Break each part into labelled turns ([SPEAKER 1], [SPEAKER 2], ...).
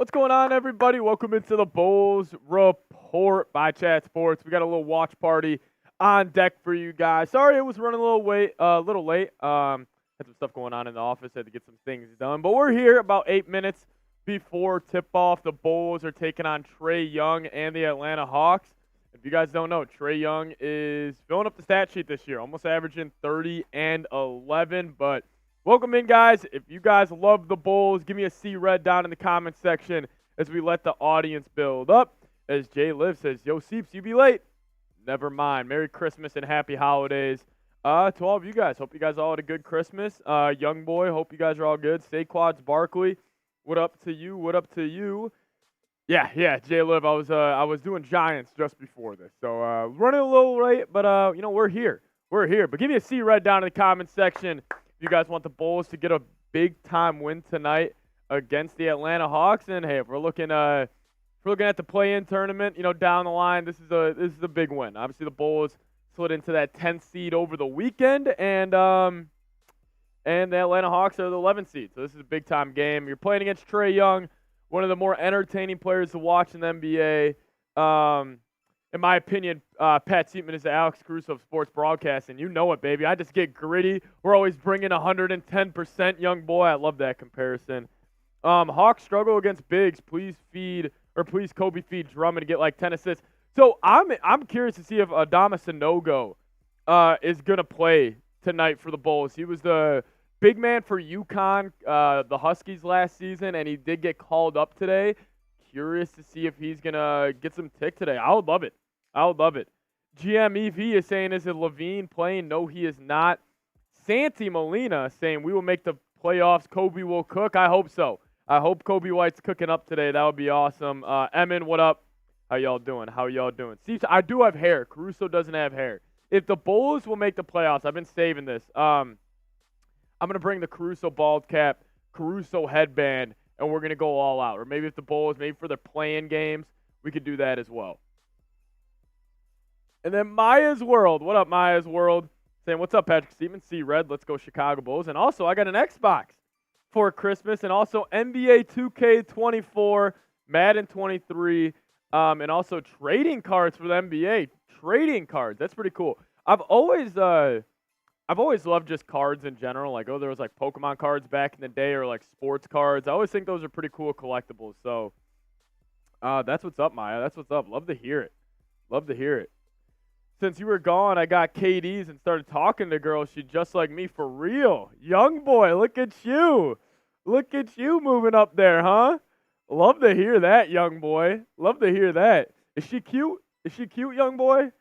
[SPEAKER 1] What's going on, everybody? Welcome into the Bulls Report by Chat Sports. We got a little watch party on deck for you guys. Sorry it was running a little late. Had some stuff going on in the office. Had to get some things done. But we're here about 8 minutes before tip-off. The Bulls are taking on Trae Young and the Atlanta Hawks. If you guys don't know, Trae Young is filling up the stat sheet this year, almost averaging 30 and 11, but welcome in, guys. If you guys love the Bulls, give me a C red down in the comments section as we let the audience build up. As Jay Liv says, yo, Seeps, you be late. Never mind. Merry Christmas and happy holidays to all of you guys. Hope you guys all had a good Christmas. Young boy, hope you guys are all good. Stay Quads Barkley, what up to you? What up to you? Yeah, Jay Liv, I was doing Giants just before this. So running a little late, but we're here. We're here. But give me a C red down in the comments section. You guys want the Bulls to get a big-time win tonight against the Atlanta Hawks, and hey, if we're looking at the play-in tournament, down the line, this is a big win. Obviously, the Bulls slid into that 10th seed over the weekend, and the Atlanta Hawks are the 11th seed. So this is a big-time game. You're playing against Trae Young, one of the more entertaining players to watch in the NBA. In my opinion, Pat Siepman is the Alex Caruso of sports broadcasting. You know it, baby. I just get gritty. We're always bringing 110%, young boy. I love that comparison. Hawks struggle against bigs. Please Kobe feed Drummond to get like 10 assists. So I'm curious to see if Adama Sanogo is going to play tonight for the Bulls. He was the big man for UConn, the Huskies last season, and he did get called up today. Curious to see if he's going to get some tick today. I would love it. GM EV is saying, is it Levine playing? No, he is not. Santi Molina saying, we will make the playoffs. Kobe will cook. I hope so. I hope Kobe White's cooking up today. That would be awesome. Emin, what up? How y'all doing? Steve, I do have hair. Caruso doesn't have hair. If the Bulls will make the playoffs, I've been saving this. I'm going to bring the Caruso bald cap, Caruso headband, and we're going to go all out. Or maybe if the Bulls, maybe for their play-in games, we could do that as well. And then Maya's World. What up, Maya's World? Saying, what's up, Patrick Siepman? C Red, let's go Chicago Bulls. And also, I got an Xbox for Christmas. And also NBA 2K24, Madden 23, and also trading cards for the NBA. Trading cards. That's pretty cool. I've always loved just cards in general. Like, there was like Pokemon cards back in the day, or like sports cards. I always think those are pretty cool collectibles. So that's what's up, Maya. That's what's up. Love to hear it. Since you were gone, I got KDs and started talking to girls. She just like me for real. Young boy, look at you. Look at you moving up there, huh? Love to hear that, young boy. Love to hear that. Is she cute? Young boy?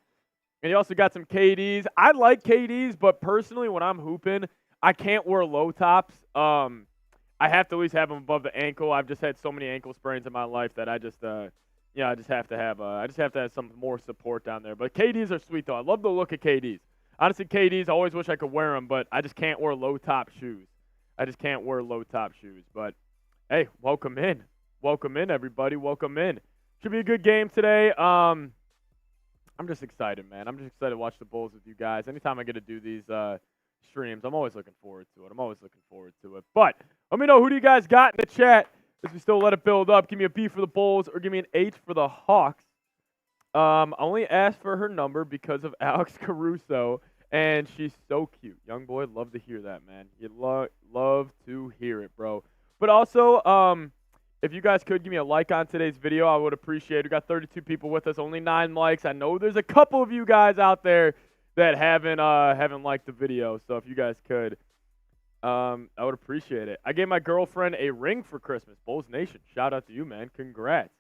[SPEAKER 1] And you also got some KDs. I like KDs, but personally, when I'm hooping, I can't wear low tops. I have to at least have them above the ankle. I've just had so many ankle sprains in my life that I just have to have some more support down there. But KDs are sweet though. I love the look of KDs. Honestly, KDs, I always wish I could wear them, but I just can't wear low top shoes. But hey, welcome in, everybody. Welcome in. Should be a good game today. I'm just excited, man. I'm just excited to watch the Bulls with you guys. Anytime I get to do these streams, I'm always looking forward to it. But let me know, who do you guys got in the chat as we still let it build up. Give me a B for the Bulls or give me an H for the Hawks. I only asked for her number because of Alex Caruso, and she's so cute. Young boy, love to hear that, man. You love to hear it, bro. But also, if you guys could give me a like on today's video, I would appreciate it. We got 32 people with us, only 9 likes. I know there's a couple of you guys out there that haven't liked the video, so if you guys could, I would appreciate it. I gave my girlfriend a ring for Christmas. Bulls Nation, shout out to you, man. Congrats.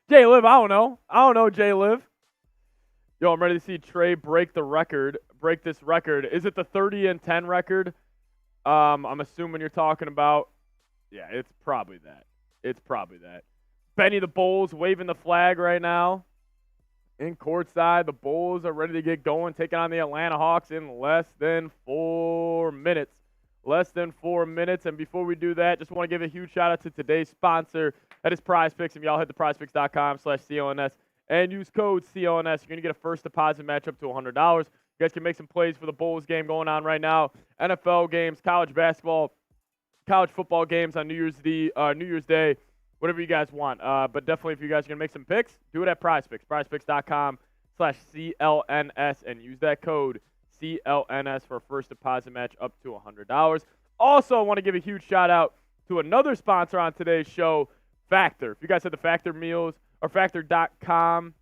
[SPEAKER 1] Jay Liv, I don't know, Jay Liv. Yo, I'm ready to see Trae break this record. Is it the 30-10 record? I'm assuming you're talking about. Yeah, it's probably that. Benny the Bulls waving the flag right now. In courtside, the Bulls are ready to get going, taking on the Atlanta Hawks in less than 4 minutes. And before we do that, just want to give a huge shout out to today's sponsor. That is PrizePicks. If y'all hit the prizepicks.com/CLNS and use code CLNS, you're going to get a first deposit match up to $100. You guys can make some plays for the Bulls game going on right now. NFL games, college basketball, college football games on New Year's Day, whatever you guys want. But definitely if you guys are going to make some picks, do it at PrizePicks, prizepicks.com/CLNS, and use that code CLNS for a first deposit match up to $100. Also, I want to give a huge shout out to another sponsor on today's show, Factor. If you guys have the Factor meals or Factor.com,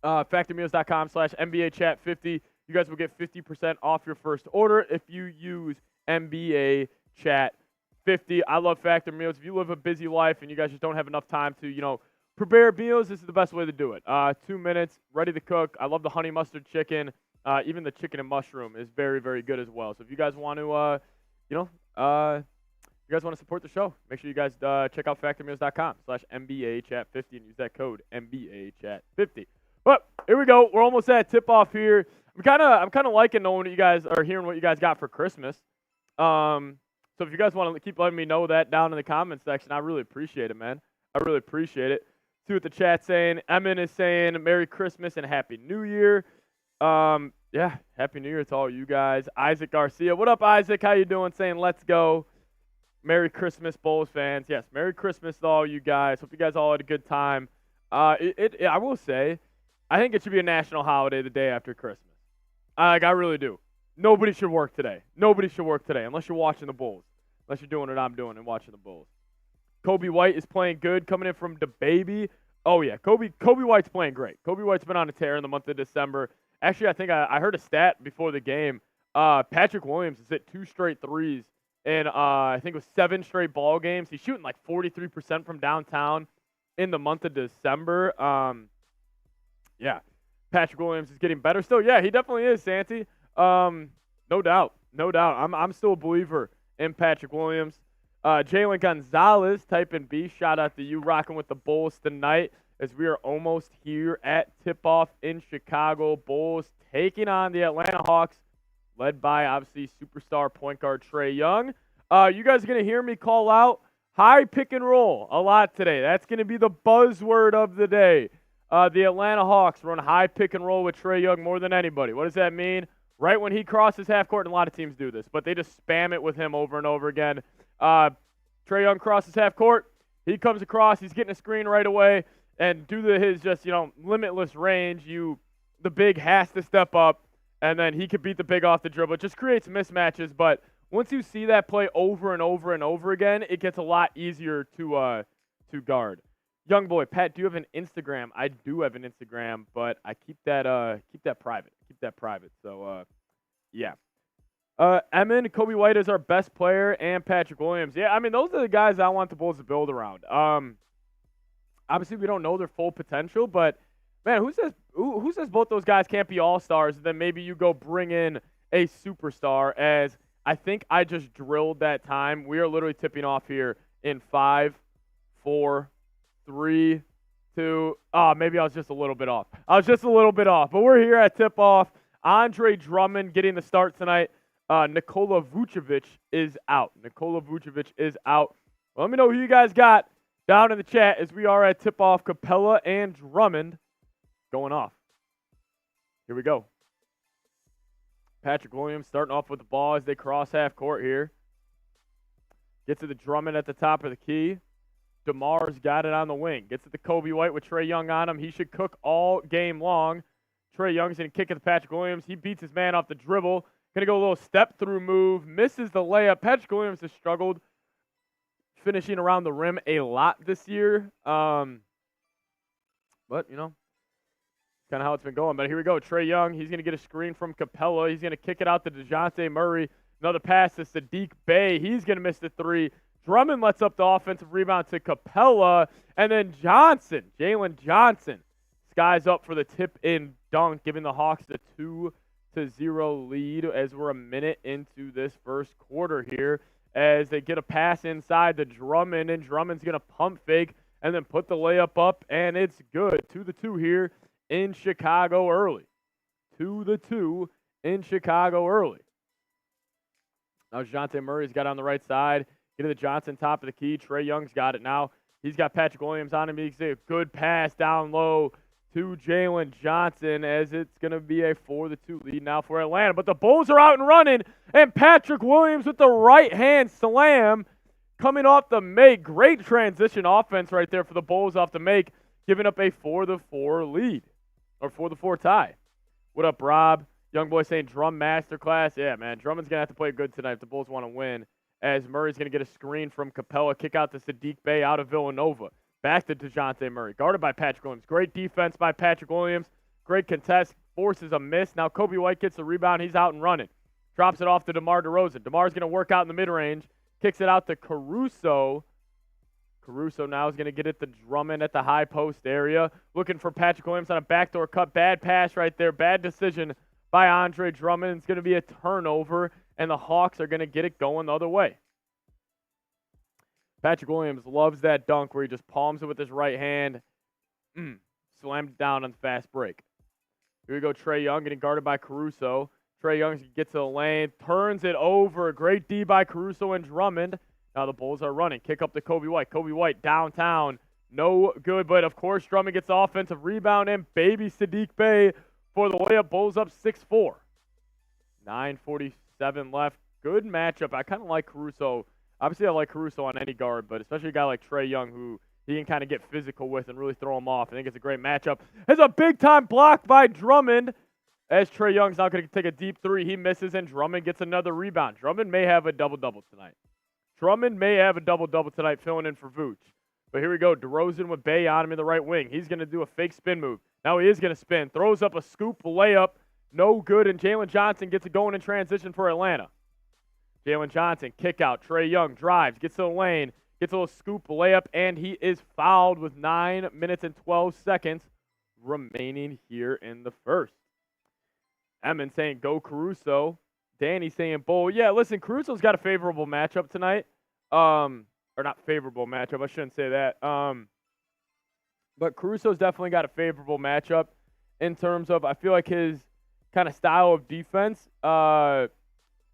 [SPEAKER 1] factormeals.com/NBA-chat50, you guys will get 50% off your first order if you use NBA-chat50. I love Factor meals. If you live a busy life and you guys just don't have enough time to, prepare meals, this is the best way to do it. 2 minutes, ready to cook. I love the honey mustard chicken. Even the chicken and mushroom is very, very good as well. So if you guys want to, you guys want to support the show, make sure you guys check out factormeals.com/NBA-chat50 and use that code NBA-chat50. But here we go. We're almost at tip-off here. I'm kind of liking knowing what you guys are hearing, what you guys got for Christmas. So if you guys want to keep letting me know that down in the comments section, I really appreciate it, man. I really appreciate it. See what the chat's saying. Emin is saying Merry Christmas and Happy New Year. Yeah, Happy New Year to all you guys. Isaac Garcia, what up, Isaac? How you doing? Saying let's go. Merry Christmas, Bulls fans. Yes, Merry Christmas to all you guys. Hope you guys all had a good time. I will say, I think it should be a national holiday the day after Christmas. I really do. Nobody should work today. Nobody should work today unless you're watching the Bulls. Unless you're doing what I'm doing and watching the Bulls. Kobe White is playing good, coming in from DeBaby. Oh, yeah, Kobe White's playing great. Kobe White's been on a tear in the month of December. Actually, I think I heard a stat before the game. Patrick Williams has hit 2 straight threes in, I think it was 7 straight ball games. He's shooting like 43% from downtown in the month of December. Yeah, Patrick Williams is getting better still. Yeah, he definitely is, Santi. No doubt. I'm still a believer in Patrick Williams. Jalen Gonzalez, type in B. Shout out to you, rocking with the Bulls tonight as we are almost here at tip-off in Chicago. Bulls taking on the Atlanta Hawks, led by, obviously, superstar point guard Trae Young. You guys are going to hear me call out high pick and roll a lot today. That's going to be the buzzword of the day. The Atlanta Hawks run high pick and roll with Trae Young more than anybody. What does that mean? Right when he crosses half court, and a lot of teams do this, but they just spam it with him over and over again. Trae Young crosses half court. He comes across. He's getting a screen right away. And due to his just, limitless range, the big has to step up, and then he could beat the big off the dribble. It just creates mismatches, but once you see that play over and over and over again, it gets a lot easier to guard. Young boy, Pat, do you have an Instagram? I do have an Instagram, but I keep that private. So, yeah. Emin, Kobe White is our best player, and Patrick Williams. Yeah, I mean, those are the guys I want the Bulls to build around. Obviously, we don't know their full potential, but, man, who says both those guys can't be all-stars, and then maybe you go bring in a superstar, as I think I just drilled that time. We are literally tipping off here in 5, 4, 3, 2. Maybe I was just a little bit off. But we're here at tip-off. Andre Drummond getting the start tonight. Nikola Vucevic is out. Well, let me know who you guys got down in the chat as we are at tip-off. Capella and Drummond going off. Here we go. Patrick Williams starting off with the ball as they cross half court here. Gets to the Drummond at the top of the key. DeMar's got it on the wing. Gets to the Kobe White with Trae Young on him. He should cook all game long. Trae Young's going to kick it to Patrick Williams. He beats his man off the dribble. Going to go a little step-through move. Misses the layup. Patrick Williams has struggled finishing around the rim a lot this year. But, kind of how it's been going. But here we go. Trae Young, he's going to get a screen from Capella. He's going to kick it out to DeJounte Murray. Another pass to Sadiq Bey. He's going to miss the 3. Drummond lets up the offensive rebound to Capella. And then Jalen Johnson, skies up for the tip-in dunk, giving the Hawks a 2-0 lead as we're a minute into this first quarter here. As they get a pass inside to Drummond, and Drummond's going to pump fake and then put the layup up, and it's good. 2-2 here in Chicago early. 2-2 in Chicago early. Now DeJounte Murray's got it on the right side. Get to the Johnson, top of the key. Trae Young's got it now. He's got Patrick Williams on him. He's a good pass down low to Jalen Johnson, as it's going to be a 4-2 lead now for Atlanta. But the Bulls are out and running, and Patrick Williams with the right-hand slam coming off the make. Great transition offense right there for the Bulls off the make, giving up a 4-4 lead, or 4-4 tie. What up, Rob? Young boy saying Drum masterclass. Yeah, man, Drummond's going to have to play good tonight if the Bulls want to win, as Murray's going to get a screen from Capella, kick out to Sadiq Bey out of Villanova. Back to DeJounte Murray, guarded by Patrick Williams. Great defense by Patrick Williams. Great contest, forces a miss. Now Kobe White gets the rebound. He's out and running. Drops it off to DeMar DeRozan. DeMar's going to work out in the mid-range. Kicks it out to Caruso. Caruso now is going to get it to Drummond at the high post area. Looking for Patrick Williams on a backdoor cut. Bad pass right there. Bad decision by Andre Drummond. It's going to be a turnover, and the Hawks are going to get it going the other way. Patrick Williams loves that dunk where he just palms it with his right hand. Slammed down on the fast break. Here we go, Trae Young getting guarded by Caruso. Trae Young gets to the lane, turns it over. Great D by Caruso and Drummond. Now the Bulls are running. Kick up to Kobe White. Kobe White downtown. No good, but of course Drummond gets the offensive rebound, and baby Sadiq Bey for the layup. Bulls up 6-4. 9:47 left. Good matchup. I kind of like Caruso. Obviously, I like Caruso on any guard, but especially a guy like Trae Young who he can kind of get physical with and really throw him off. I think it's a great matchup. It's a big-time block by Drummond, as Trae Young's now going to take a deep three. He misses, and Drummond gets another rebound. Drummond may have a double-double tonight. Filling in for Vooch. But here we go. DeRozan with Bey on him in the right wing. He's going to do a fake spin move. Now he is going to spin. Throws up a scoop layup. No good, and Jalen Johnson gets it going in transition for Atlanta. Jalen Johnson, kick out. Trae Young drives, gets to the lane, gets a little scoop layup, and he is fouled with 9 minutes and 12 seconds remaining here in the first. Emmon saying go Caruso. Danny saying Bull. Yeah, listen, Caruso's got a favorable matchup tonight. Or not favorable matchup, I shouldn't say that. But Caruso's definitely got a favorable matchup in terms of, I feel like his kind of style of defense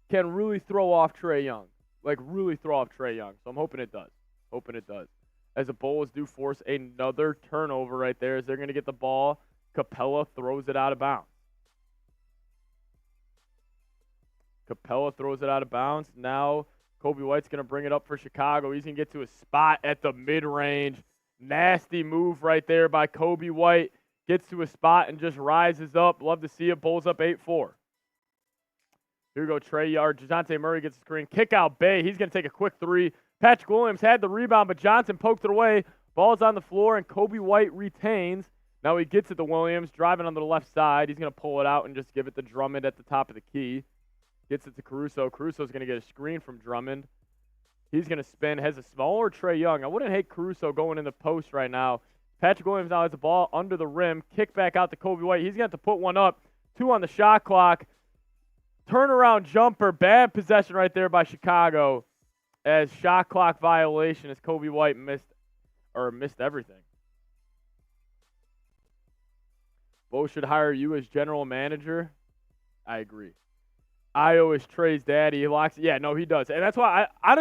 [SPEAKER 1] can really throw off Trae Young. So I'm hoping it does. As the Bulls do force another turnover right there, as they're going to get the ball. Capella throws it out of bounds. Now Kobe White's going to bring it up for Chicago. He's going to get to a spot at the mid-range. Nasty move right there by Kobe White. Gets to a spot and just rises up. Love to see it. Bulls up 8-4. Here we go, Trae Young. DeJounte Murray gets the screen. Kick out Bey. He's going to take a quick three. Patrick Williams had the rebound, but Johnson poked it away. Ball's on the floor, and Kobe White retains. Now he gets it to Williams, driving on the left side. He's going to pull it out and just give it to Drummond at the top of the key. Gets it to Caruso. Caruso's going to get a screen from Drummond. He's going to spin. Has a smaller Trae Young. I wouldn't hate Caruso going in the post right now. Patrick Williams now has the ball under the rim. Kick back out to Kobe White. He's going to have to put one up. 2 on the shot clock. Turnaround jumper. Bad possession right there by Chicago. As shot clock violation, as Kobe White missed everything. Bo should hire you as general manager. I agree. Io is Trae's daddy. He locks. Yeah, no, he does. And that's why, I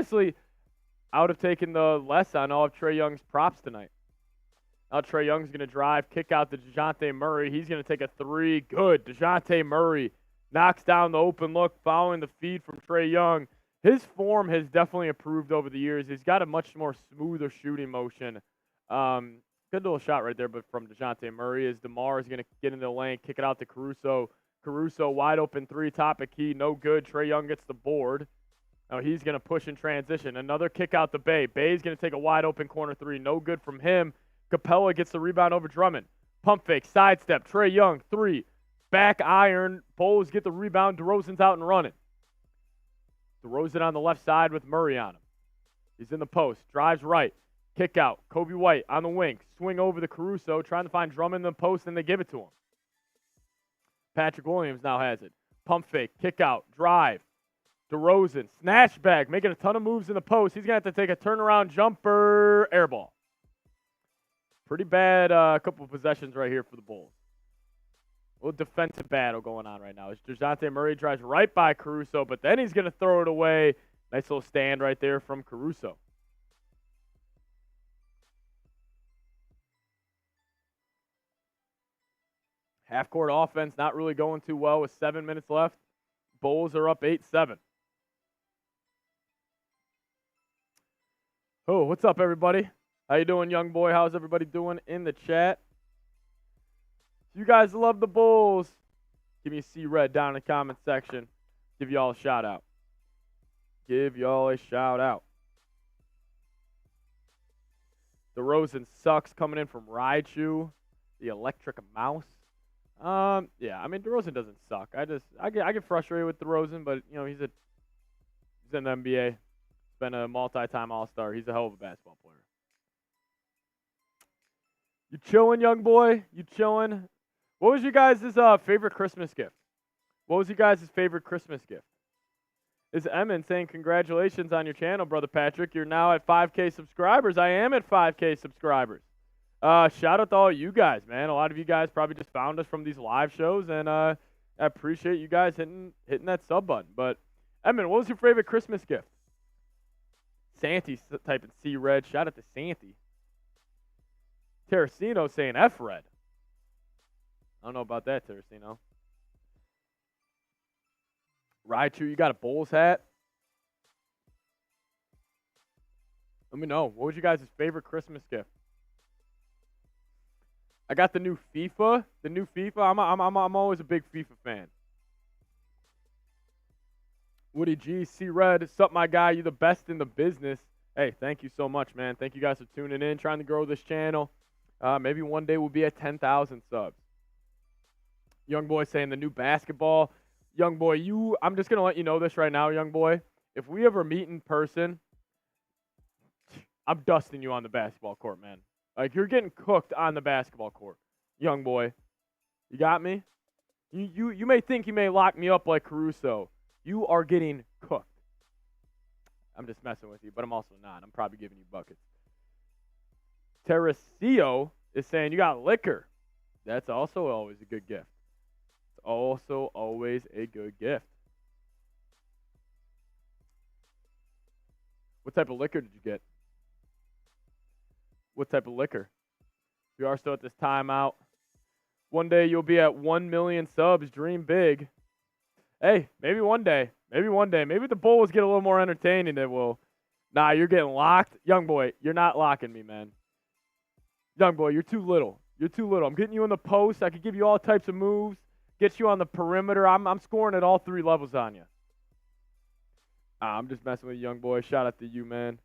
[SPEAKER 1] would have taken the less on all of Trae Young's props tonight. Now Trae Young's going to drive, kick out to DeJounte Murray. He's going to take a three. Good. DeJounte Murray knocks down the open look following the feed from Trae Young. His form has definitely improved over the years. He's got a much more smoother shooting motion. Good little shot right there, but from DeJounte Murray, as DeMar is going to get into the lane, kick it out to Caruso. Caruso wide open three, top of key, no good. Trae Young gets the board. Now he's going to push in transition. Another kick out to Bey. Bey's going to take a wide open corner three, no good from him. Capella gets the rebound over Drummond. Pump fake, sidestep. Trae Young, three. Back iron. Bulls get the rebound. DeRozan's out and running. DeRozan on the left side with Murray on him. He's in the post. Drives right. Kick out. Kobe White on the wing. Swing over to Caruso. Trying to find Drummond in the post, and they give it to him. Patrick Williams now has it. Pump fake. Kick out. Drive. DeRozan. Snatch bag. Making a ton of moves in the post. He's going to have to take a turnaround jumper. Air ball. Pretty bad couple of possessions right here for the Bulls. A little defensive battle going on right now. As DeJounte Murray drives right by Caruso, but then he's going to throw it away. Nice little stand right there from Caruso. Half-court offense not really going too well with 7 minutes left. Bulls are up 8-7. Oh, what's up, everybody? How you doing, young boy? How's everybody doing in the chat? If you guys love the Bulls, give me a C-Red down in the comment section. Give y'all a shout-out. Give y'all a shout-out. DeRozan sucks coming in from Raichu, the electric mouse. Yeah, I mean, DeRozan doesn't suck. I get frustrated with DeRozan, but, you know, he's in the NBA. He's been a multi-time All-Star. He's a hell of a basketball player. You chilling, young boy? You chilling? What was your guys' favorite Christmas gift? What was your guys' favorite Christmas gift? Is Emin saying congratulations on your channel, Brother Patrick. You're now at 5K subscribers. I am at 5K subscribers. Shout out to all you guys, man. A lot of you guys probably just found us from these live shows, and I appreciate you guys hitting that sub button. But, Emin, what was your favorite Christmas gift? Santi typing C-Red. Shout out to Santi. Terracino saying F-Red. I don't know about that, Terracino. Raichu, you got a Bulls hat? Let me know. What was your guys' favorite Christmas gift? I got the new FIFA. The new FIFA. I'm always a big FIFA fan. Woody G, C-Red, sup, my guy? You the best in the business. Hey, thank you so much, man. Thank you guys for tuning in, trying to grow this channel. Maybe one day we'll be at 10,000 subs. Young boy saying the new basketball. Young boy, I'm just going to let you know this right now, young boy. If we ever meet in person, I'm dusting you on the basketball court, man. Like, you're getting cooked on the basketball court, young boy. You got me? You may think you may lock me up like Caruso. You are getting cooked. I'm just messing with you, but I'm also not. I'm probably giving you buckets. Terracio is saying you got liquor. That's also always a good gift. It's also always a good gift. What type of liquor did you get? What type of liquor? We are still at this timeout. One day you'll be at 1 million subs. Dream big. Hey, maybe one day. Maybe one day. Maybe the Bulls get a little more entertaining than will. Nah, you're getting locked. Young boy, you're not locking me, man. Young boy, you're too little. You're too little. I'm getting you in the post. I could give you all types of moves. Get you on the perimeter. I'm scoring at all 3 levels on you. I'm just messing with you, young boy. Shout out to you, man.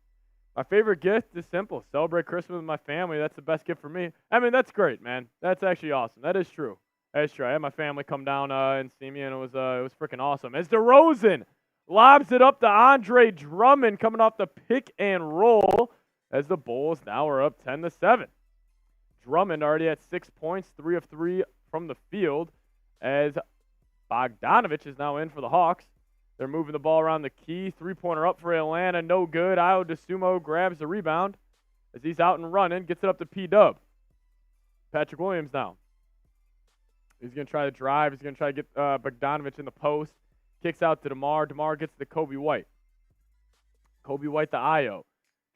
[SPEAKER 1] My favorite gift is simple. Celebrate Christmas with my family. That's the best gift for me. I mean, that's great, man. That's actually awesome. That is true. That is true. I had my family come down and see me, and it was freaking awesome. As DeRozan lobs it up to Andre Drummond coming off the pick and roll as the Bulls now are up 10-7. Drummond already at 6 points, 3 of 3 from the field, as Bogdanovich is now in for the Hawks. They're moving the ball around the key. 3-pointer up for Atlanta. No good. Ayo DeSumo grabs the rebound as he's out and running. Gets it up to P-Dub. Patrick Williams now. He's going to try to drive. He's going to try to get Bogdanovich in the post. Kicks out to DeMar. DeMar gets to Kobe White. Kobe White to Ayo.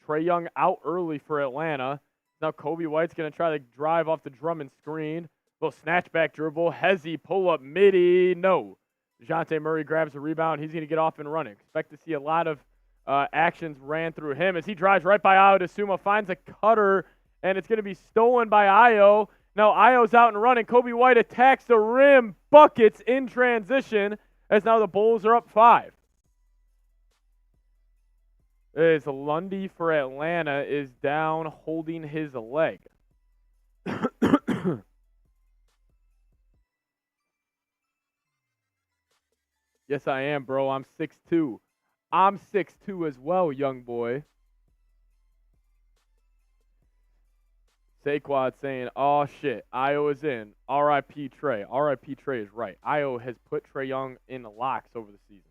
[SPEAKER 1] Trae Young out early for Atlanta. Now Kobe White's going to try to drive off the Drummond screen. Little snatchback dribble. Hezzy pull-up midi. No. DeJounte Murray grabs the rebound. He's going to get off and running. Expect to see a lot of actions ran through him as he drives right by Ayo DeSumo, finds a cutter, and it's going to be stolen by Ayo. Now Ayo's out and running. Kobe White attacks the rim. Buckets in transition as now the Bulls are up 5. As Lundy for Atlanta is down holding his leg. Yes, I am, bro. I'm 6'2". I'm 6'2" as well, young boy. Saquad saying, oh, shit, Ayo is in. R.I.P. Trae. R.I.P. Trae is right. Ayo has put Trae Young in the locks over the season.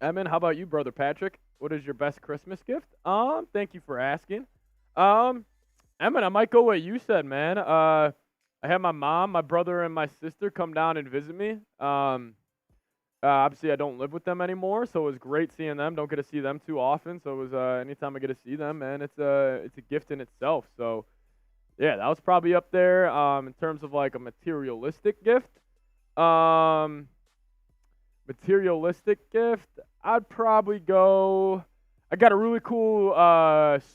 [SPEAKER 1] Emin, how about you, Brother Patrick? What is your best Christmas gift? Thank you for asking. Emin, I might go what you said, man. I had my mom, my brother, and my sister come down and visit me. Obviously, I don't live with them anymore, so it was great seeing them. Don't get to see them too often, so it was anytime I get to see them, man, it's a gift in itself. So yeah, that was probably up there in terms of like a materialistic gift. Um, materialistic gift, I'd probably go. I got a really cool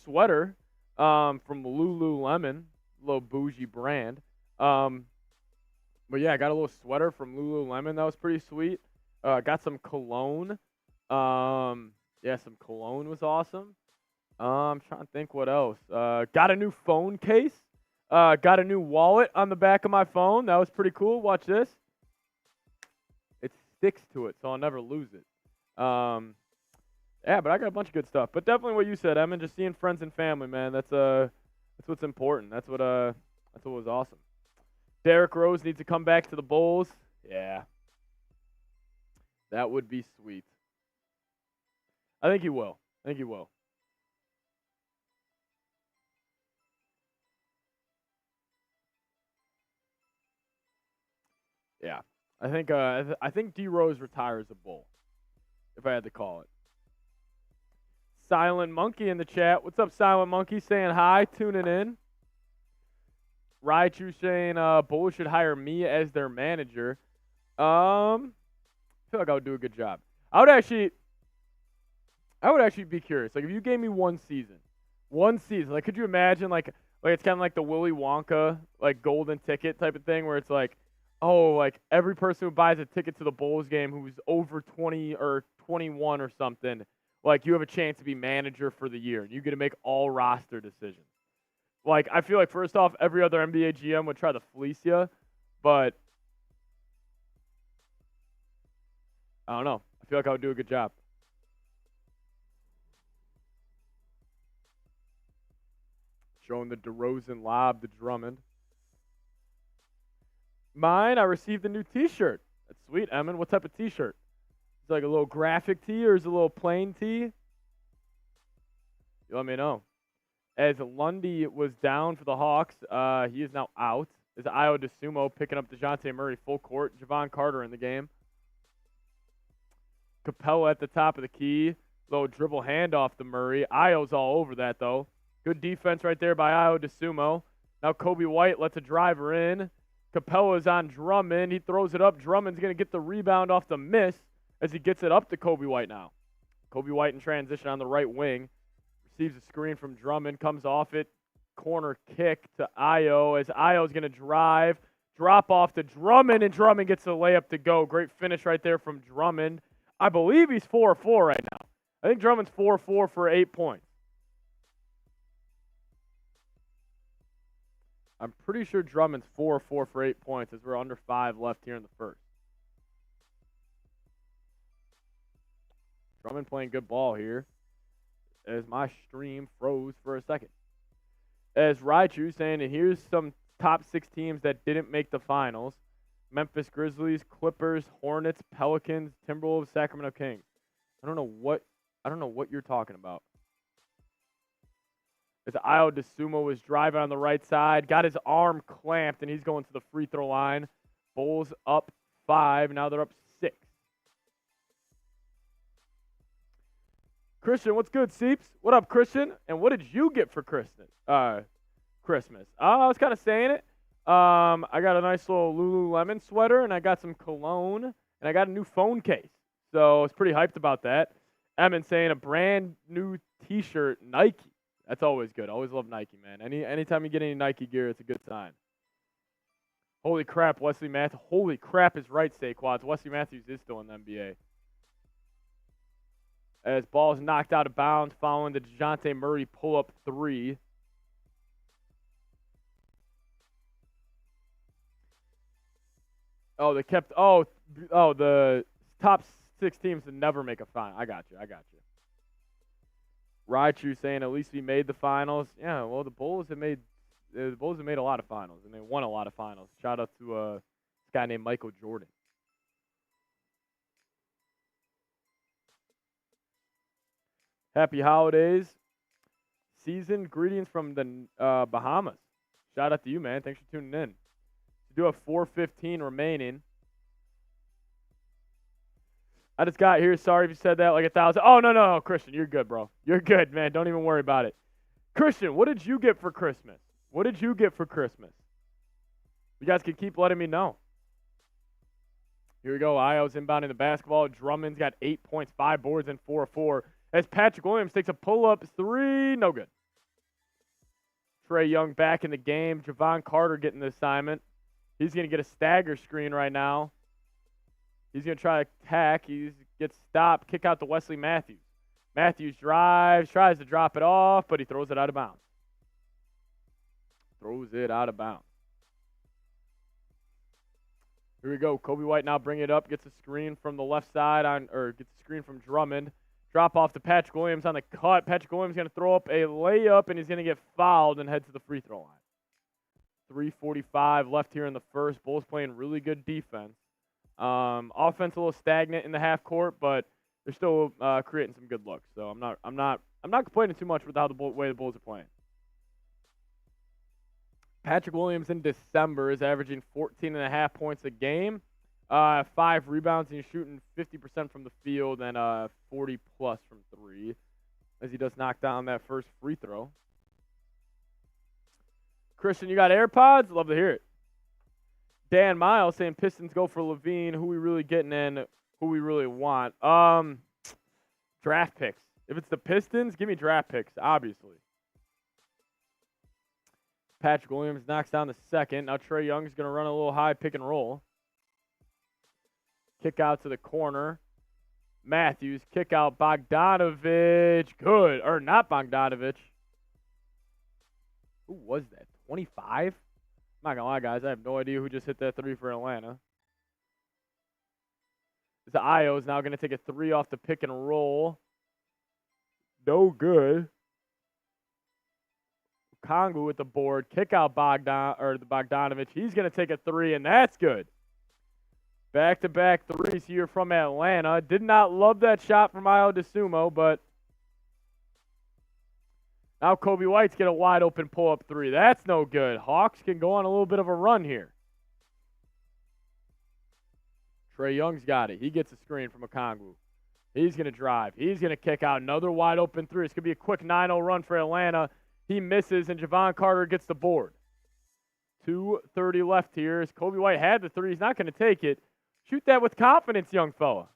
[SPEAKER 1] sweater from Lululemon, a little bougie brand. Um, but yeah, I got a little sweater from Lululemon that was pretty sweet. Got some cologne. Yeah, some cologne was awesome. I'm trying to think what else. Got a new phone case. Got a new wallet on the back of my phone. That was pretty cool. Watch this. It sticks to it, so I'll never lose it. Yeah, but I got a bunch of good stuff. But definitely what you said, Emin, just seeing friends and family, man. That's what's important. That's what was awesome. Derrick Rose needs to come back to the Bulls. Yeah. That would be sweet. I think he will. Yeah. I think D Rose retires a Bull, if I had to call it. Silent Monkey in the chat. What's up, Silent Monkey? Saying hi, tuning in. Raichu saying Bulls should hire me as their manager. I feel like I would do a good job. I would actually be curious. Like if you gave me one season, like could you imagine like it's kind of like the Willy Wonka like golden ticket type of thing where it's like, oh, like every person who buys a ticket to the Bulls game who's over 20 or 21 or something, like you have a chance to be manager for the year and you get to make all roster decisions. Like I feel like first off, every other NBA GM would try to fleece you, but I don't know. I feel like I would do a good job. Showing the DeRozan lob to Drummond. Mine, I received a new T-shirt. That's sweet, Emin. What type of T-shirt? Is it like a little graphic tee or is it a little plain tee? You let me know. As Lundy was down for the Hawks, he is now out. Is Io DeSumo picking up DeJounte Murray full court. Javon Carter in the game. Capella at the top of the key. Little dribble handoff to Murray. Io's all over that, though. Good defense right there by Io DeSumo. Now Kobe White lets a driver in. Capella's on Drummond. He throws it up. Drummond's going to get the rebound off the miss as he gets it up to Kobe White now. Kobe White in transition on the right wing. Receives a screen from Drummond. Comes off it. Corner kick to Io as Io's going to drive. Drop off to Drummond, and Drummond gets the layup to go. Great finish right there from Drummond. I believe he's 4-4 right now. I think Drummond's 4-4 for 8 points. I'm pretty sure Drummond's 4-4 for 8 points as we're under 5 left here in the first. Drummond playing good ball here as my stream froze for a second. As Raichu saying, and here's some top 6 teams that didn't make the finals. Memphis Grizzlies, Clippers, Hornets, Pelicans, Timberwolves, Sacramento Kings. I don't know what you're talking about. As Io DeSumo was driving on the right side, got his arm clamped, and he's going to the free throw line. Bulls up 5. Now they're up 6. Christian, what's good, Seeps? What up, Christian? And what did you get for Christmas? Christmas. I was kind of saying it. I got a nice little Lululemon sweater, and I got some cologne, and I got a new phone case. So I was pretty hyped about that. Emin saying a brand new T-shirt, Nike. That's always good. Always love Nike, man. Anytime you get any Nike gear, it's a good sign. Holy crap, Wesley Matthews. Holy crap is right, Saquads. Wesley Matthews is still in the NBA. As ball is knocked out of bounds following the DeJounte Murray pull-up 3. Oh, they kept – the top 6 teams to never make a final. I got you. Raichu saying at least we made the finals. Yeah, well, the Bulls have made a lot of finals, and they won a lot of finals. Shout out to this guy named Michael Jordan. Happy holidays. Season greetings from the Bahamas. Shout out to you, man. Thanks for tuning in. We do have 4:15 remaining. I just got here. Sorry if you said that like 1,000. Oh, no, Christian, you're good, bro. You're good, man. Don't even worry about it. Christian, what did you get for Christmas? What did you get for Christmas? You guys can keep letting me know. Here we go. Io's inbounding the basketball. Drummond's got 8 points, 5 boards, and 4 of 4. As Patrick Williams takes a pull-up 3. No good. Trae Young back in the game. Javon Carter getting the assignment. He's going to get a stagger screen right now. He's going to try to attack. He gets stopped. Kick out to Wesley Matthews. Matthews drives, tries to drop it off, but he throws it out of bounds. Throws it out of bounds. Here we go. Kobe White now bring it up. Gets a screen from the left side gets a screen from Drummond. Drop off to Patrick Williams on the cut. Patrick Williams going to throw up a layup, and he's going to get fouled and head to the free throw line. 3:45 left here in the first. Bulls playing really good defense. Offense a little stagnant in the half court, but they're still creating some good looks. So I'm not complaining too much with how the way the Bulls are playing. Patrick Williams in December is averaging 14.5 points a game, 5 rebounds, and he's shooting 50% from the field and 40+ from 3 as he does knock down that first free throw. Christian, you got AirPods? Love to hear it. Dan Miles saying Pistons go for Levine. Who we really getting in? Who we really want? Draft picks. If it's the Pistons, give me draft picks, obviously. Patrick Williams knocks down the second. Now Trae Young is going to run a little high pick and roll. Kick out to the corner. Matthews, kick out Bogdanovich. Good. Or not Bogdanovich. Who was that? 25? I'm not going to lie, guys. I have no idea who just hit that 3 for Atlanta. The Io is now going to take a 3 off the pick and roll. No good. Kongu with the board. Kick out Bogdanovich. He's going to take a 3, and that's good. Back-to-back threes here from Atlanta. Did not love that shot from Io DeSumo, but now Kobe White's get a wide-open pull-up 3. That's no good. Hawks can go on a little bit of a run here. Trae Young's got it. He gets a screen from Okongwu. He's going to drive. He's going to kick out another wide-open 3. It's going to be a quick 9-0 run for Atlanta. He misses, and Javon Carter gets the board. 2:30 left here. As Kobe White had the 3, he's not going to take it. Shoot that with confidence, young fella.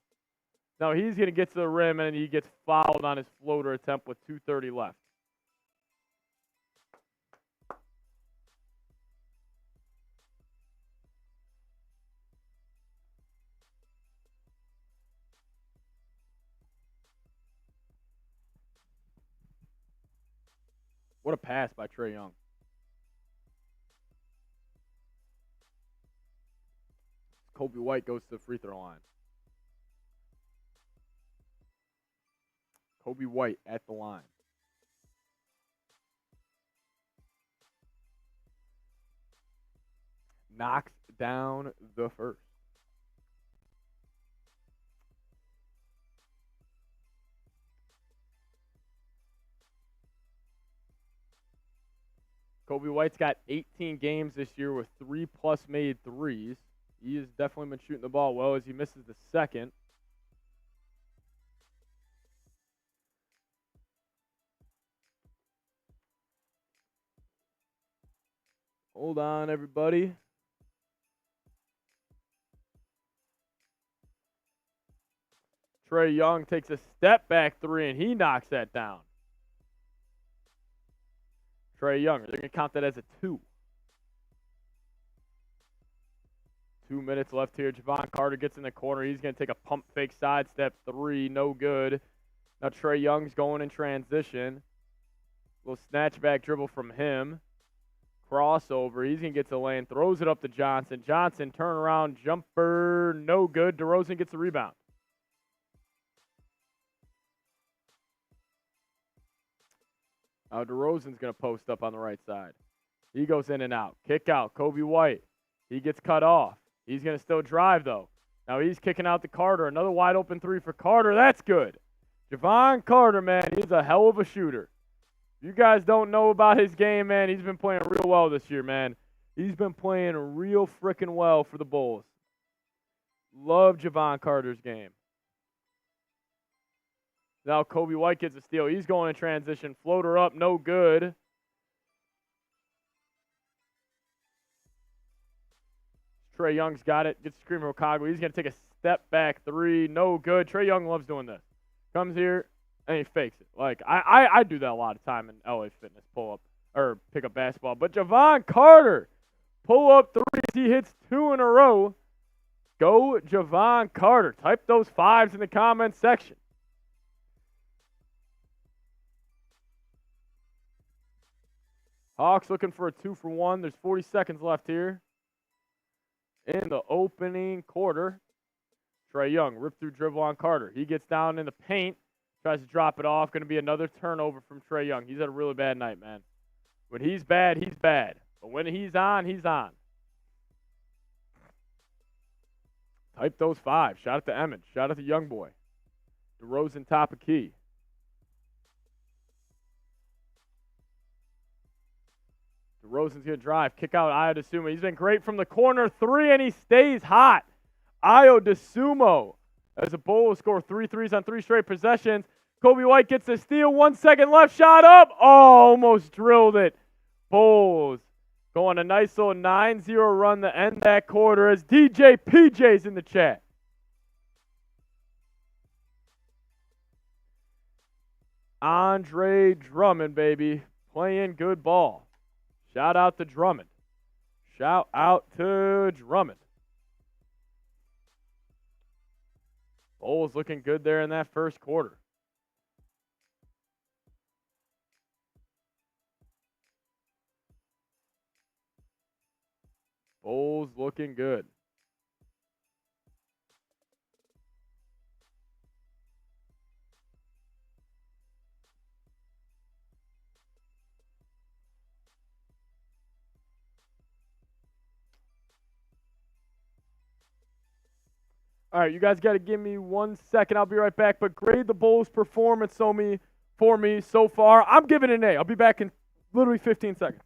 [SPEAKER 1] Now he's going to get to the rim, and he gets fouled on his floater attempt with 2:30 left. What a pass by Trae Young. Kobe White goes to the free throw line. Kobe White at the line. Knocks down the first. Kobe White's got 18 games this year with 3+ made threes. He has definitely been shooting the ball well as he misses the second. Hold on, everybody. Trae Young takes a step back 3, and he knocks that down. Trae Young, they're going to count that as a 2. 2 minutes left here. Javon Carter gets in the corner. He's going to take a pump fake sidestep 3. No good. Now Trae Young's going in transition. Little snatchback dribble from him. Crossover. He's going to get to the lane. Throws it up to Johnson. Johnson, turnaround jumper. No good. DeRozan gets the rebound. Now DeRozan's going to post up on the right side. He goes in and out. Kick out. Kobe White. He gets cut off. He's going to still drive, though. Now he's kicking out to Carter. Another wide open 3 for Carter. That's good. Javon Carter, man, he's a hell of a shooter. You guys don't know about his game, man. He's been playing real well this year, man. He's been playing real freaking well for the Bulls. Love Javon Carter's game. Now Kobe White gets a steal. He's going in transition. Floater up, no good. Trae Young's got it. Gets a screen from Chicago. He's going to take a step back three. No good. Trae Young loves doing this. Comes here and he fakes it. Like, I do that a lot of time in LA Fitness. Pull up or pick up basketball. But Javon Carter, pull up threes. He hits 2 in a row. Go Javon Carter. Type those 5s in the comments section. Hawks looking for a 2-for-1. There's 40 seconds left here in the opening quarter. Trae Young, rip through dribble on Carter. He gets down in the paint, tries to drop it off. Going to be another turnover from Trae Young. He's had a really bad night, man. When he's bad, he's bad. But when he's on, he's on. Type those 5. Shout out to Emmett. Shout out to Young Boy. DeRozan top of key. DeRozan's going to drive. Kick out Ayo DeSumo. He's been great from the corner. 3, and he stays hot. Ayo DeSumo, as the Bulls score 3 threes on 3 straight possessions. Kobe White gets a steal. 1 second left. Shot up. Oh, almost drilled it. Bulls going a nice little 9-0 run to end that quarter as DJ PJ's in the chat. Andre Drummond, baby. Playing good ball. Shout out to Drummond. Shout out to Drummond. Bulls looking good there in that first quarter. Bulls looking good. All right, you guys got to give me 1 second. I'll be right back. But grade the Bulls' performance for me so far. I'm giving it an A. I'll be back in literally 15 seconds.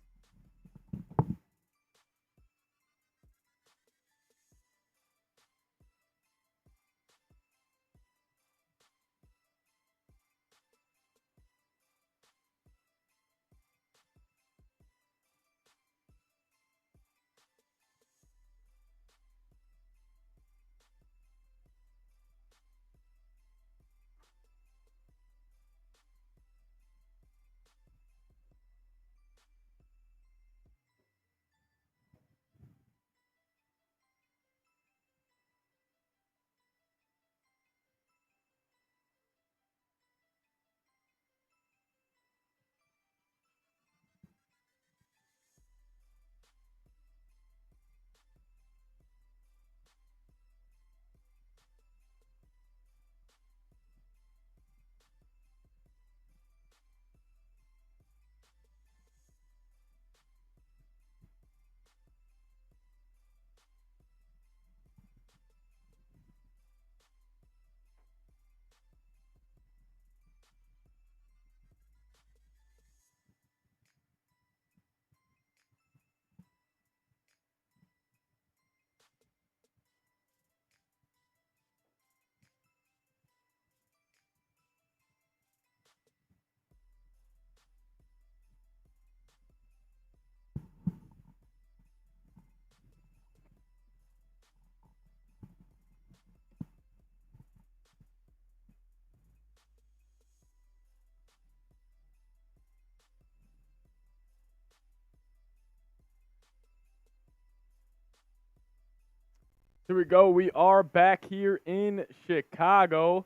[SPEAKER 1] Here we go. We are back here in Chicago.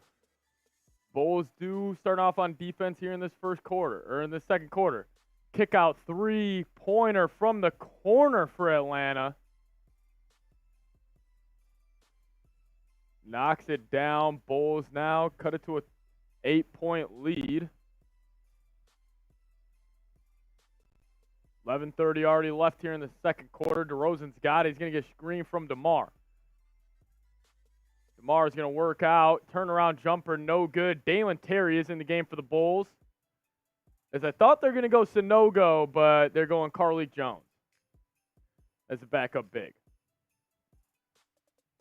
[SPEAKER 1] Bulls do start off on defense here in this first quarter, or in the second quarter. Kick out 3-pointer from the corner for Atlanta. Knocks it down. Bulls now cut it to a 8-point lead. 11:30 already left here in the second quarter. DeRozan's got it. He's going to get screened from DeMar. DeMar is going to work out. Turnaround jumper, no good. Dalen Terry is in the game for the Bulls. As I thought they're going to go Sanogo, but they're going Carlik Jones as a backup big.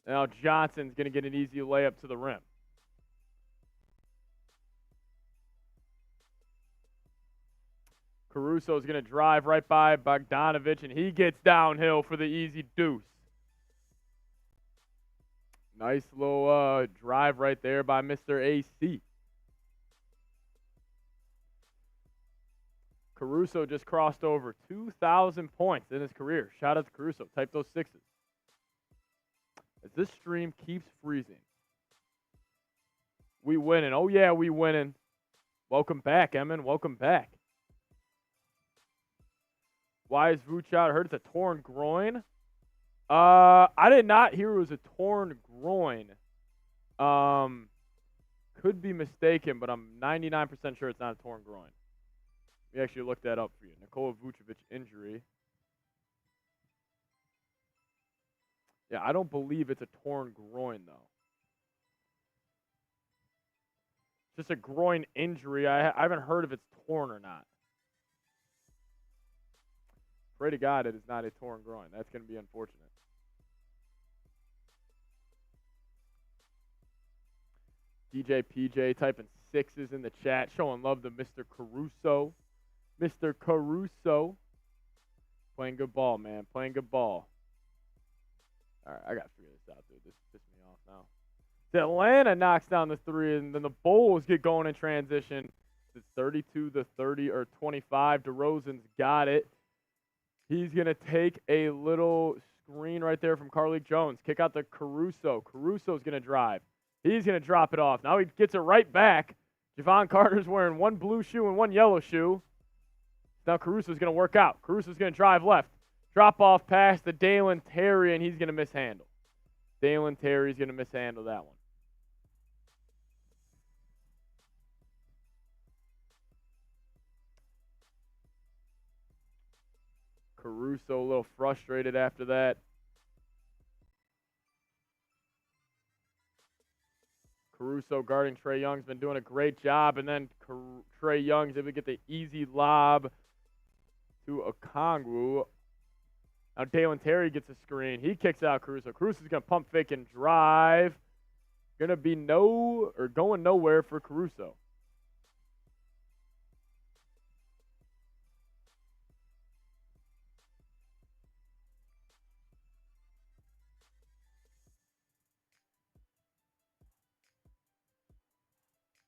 [SPEAKER 1] Now Johnson's going to get an easy layup to the rim. Caruso is going to drive right by Bogdanovich, and he gets downhill for the easy deuce. Nice little drive right there by Mr. AC. Caruso just crossed over 2,000 points in his career. Shout out to Caruso. Type those sixes. As this stream keeps freezing. We winning. Oh, yeah, we winning. Welcome back, Emin. Welcome back. Why is Vooch out? I heard it's a torn groin. I did not hear it was a torn groin. Could be mistaken, but I'm 99% sure it's not a torn groin. Let me actually look that up for you. Nikola Vucevic injury. Yeah, I don't believe it's a torn groin, though. Just a groin injury. I haven't heard if it's torn or not. Pray to God it is not a torn groin. That's going to be unfortunate. DJ PJ typing sixes in the chat, showing love to Mr. Caruso. Mr. Caruso. Playing good ball, man. Playing good ball. All right, I got to figure this out, dude. This pissed me off now. So Atlanta knocks down the three, and then the Bulls get going in transition. It's 32-30 or 25. DeRozan's got it. He's going to take a little screen right there from Carlik Jones. Kick out to Caruso. Caruso's going to drive. He's going to drop it off. Now he gets it right back. Javon Carter's wearing one blue shoe and one yellow shoe. Now Caruso's going to work out. Caruso's going to drive left. Drop off pass to Dalen Terry, and he's going to mishandle. Dalen Terry's going to mishandle that one. Caruso a little frustrated after that. Caruso guarding Trae Young's been doing a great job, and then Trae Young's able to get the easy lob to Okongwu. Now Dalen Terry gets a screen. He kicks out Caruso. Caruso's going to pump fake and drive. Going to be going nowhere for Caruso.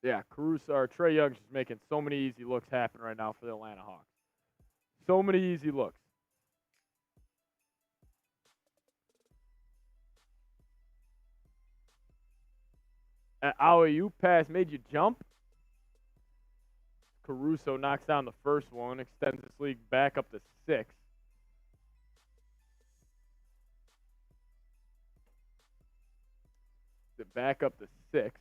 [SPEAKER 1] Yeah, Caruso or Trae Young's just making so many easy looks happen right now for the Atlanta Hawks. So many easy looks. An alley-oop pass made you jump. Caruso knocks down the first one, extends this lead back up to 6. Back up to 6.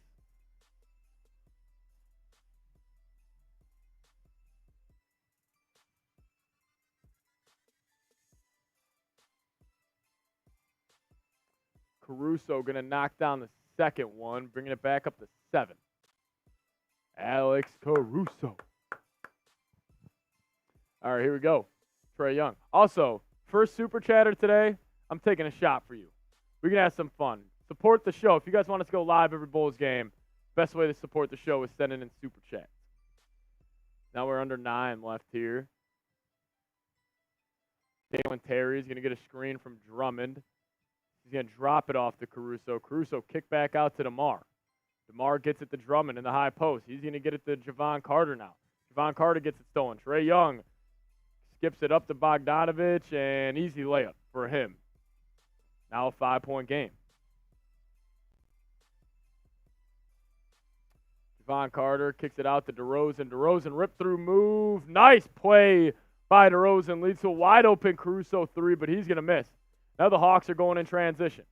[SPEAKER 1] Caruso going to knock down the second one, bringing it back up to 7. Alex Caruso. All right, here we go. Trae Young. Also, first super chatter today, I'm taking a shot for you. We can have some fun. Support the show. If you guys want us to go live every Bulls game, best way to support the show is sending in super chats. Now we're under 9 left here. Dalen Terry is going to get a screen from Drummond. He's going to drop it off to Caruso. Caruso kick back out to DeMar. DeMar gets it to Drummond in the high post. He's going to get it to Javon Carter now. Javon Carter gets it stolen. Trae Young skips it up to Bogdanovich, and easy layup for him. Now a 5-point game. Javon Carter kicks it out to DeRozan. DeRozan rip through move. Nice play by DeRozan. Leads to a wide open Caruso 3, but he's going to miss. Now the Hawks are going in transition.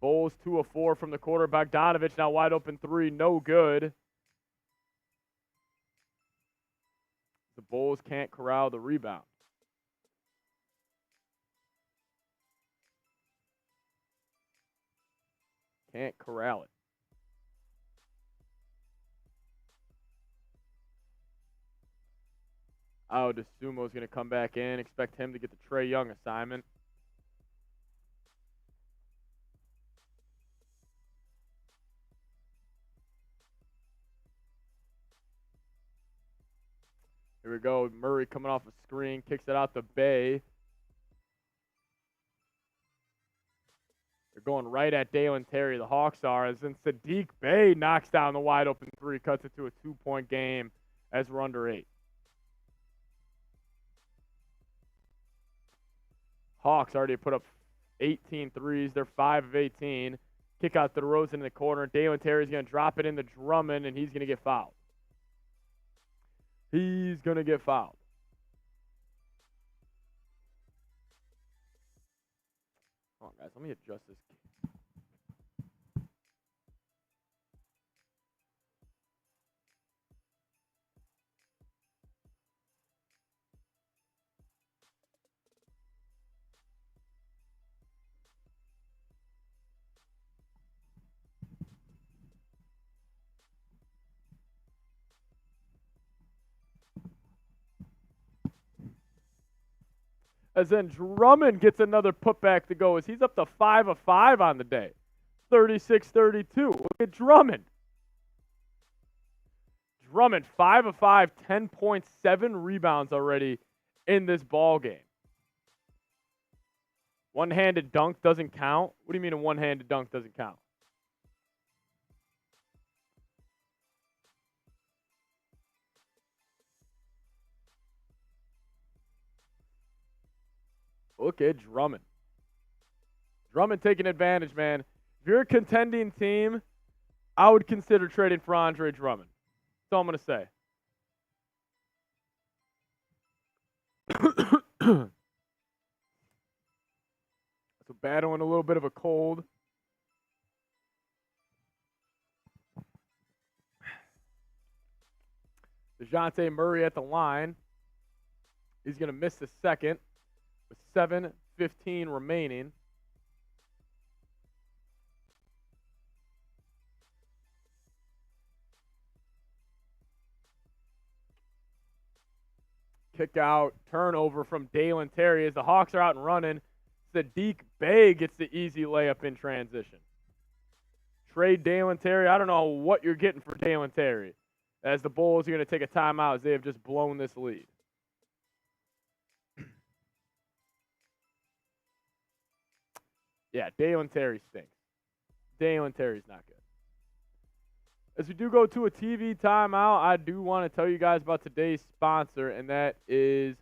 [SPEAKER 1] Bulls 2 of 4 from the quarter. Bogdanovich now wide open 3. No good. The Bulls can't corral the rebound. Can't corral it. Oh, DeSumo's going to come back in. Expect him to get the Trae Young assignment. Here we go. Murray coming off a screen, kicks it out to Bay. They're going right at Dalen Terry, the Hawks are, as then Sadiq Bey knocks down the wide open three, cuts it to a 2-point game as we're under 8. Hawks already put up 18 threes. They're 5 of 18. Kick out to DeRozan in the corner. Dalen Terry's going to drop it into Drummond, and he's going to get fouled. He's going to get fouled. Hold on, guys. Let me adjust this. As then Drummond gets another putback to go as he's up to 5 of 5 on the day. 36-32. Look at Drummond. Drummond, 5 of 5, 10.7 rebounds already in this ball game. One-handed dunk doesn't count? What do you mean a one-handed dunk doesn't count? Look at Drummond. Drummond taking advantage, man. If you're a contending team, I would consider trading for Andre Drummond. That's all I'm going to say. So battling a little bit of a cold. DeJounte Murray at the line. He's going to miss the second with 7:15 remaining. Kick out, turnover from Dalen Terry as the Hawks are out and running. Sadiq Bey gets the easy layup in transition. Trade Dalen Terry. I don't know what you're getting for Dalen Terry, as the Bulls are going to take a timeout as they have just blown this lead. Yeah, Dalen Terry stinks. Dalen Terry's not good. As we do go to a TV timeout, I do want to tell you guys about today's sponsor, and that is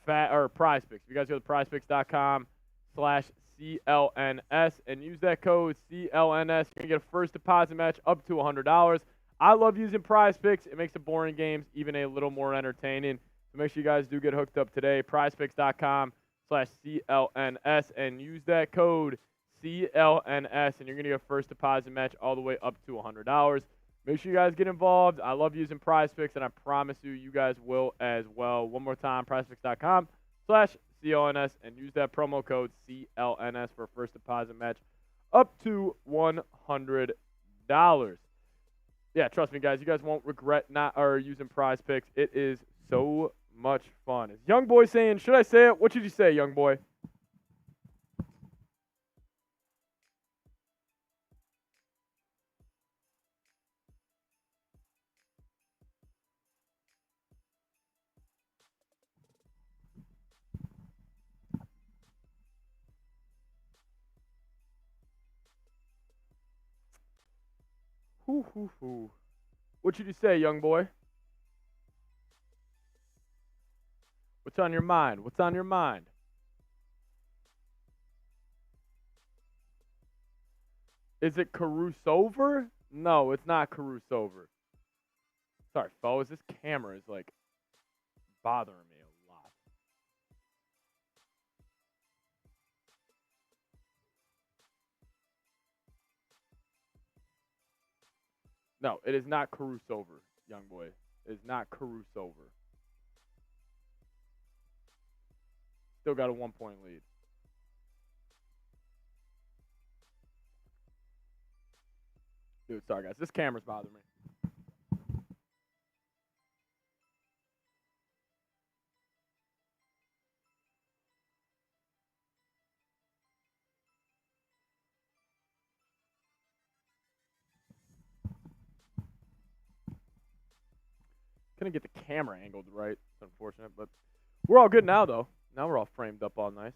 [SPEAKER 1] PrizePicks. If you guys go to prizepicks.com/CLNS and use that code CLNS, you're going to get a first deposit match up to $100. I love using PrizePicks. It makes the boring games even a little more entertaining. So make sure you guys do get hooked up today. PrizePicks.com/CLNS and use that code CLNS, and you're going to get a first deposit match all the way up to $100. Make sure you guys get involved. I love using PrizePicks, and I promise you, you guys will as well. One more time, PrizePicks.com/CLNS, and use that promo code CLNS for a first deposit match up to $100. Yeah, trust me, guys. You guys won't regret using PrizePicks. It is so much fun. Is Young Boy saying, should I say it? What should you say, Young Boy? What should you say, young boy? What's on your mind? What's on your mind? Is it Caruso? No, it's not Caruso. Sorry, fellas. This camera is like bothering me a lot. No, it is not Caruso, young boy. It is not Caruso. Still got a 1-point lead. Dude, sorry, guys. This camera's bothering me. Couldn't get the camera angled right. It's unfortunate, but we're all good now, though. Now we're all framed up all nice.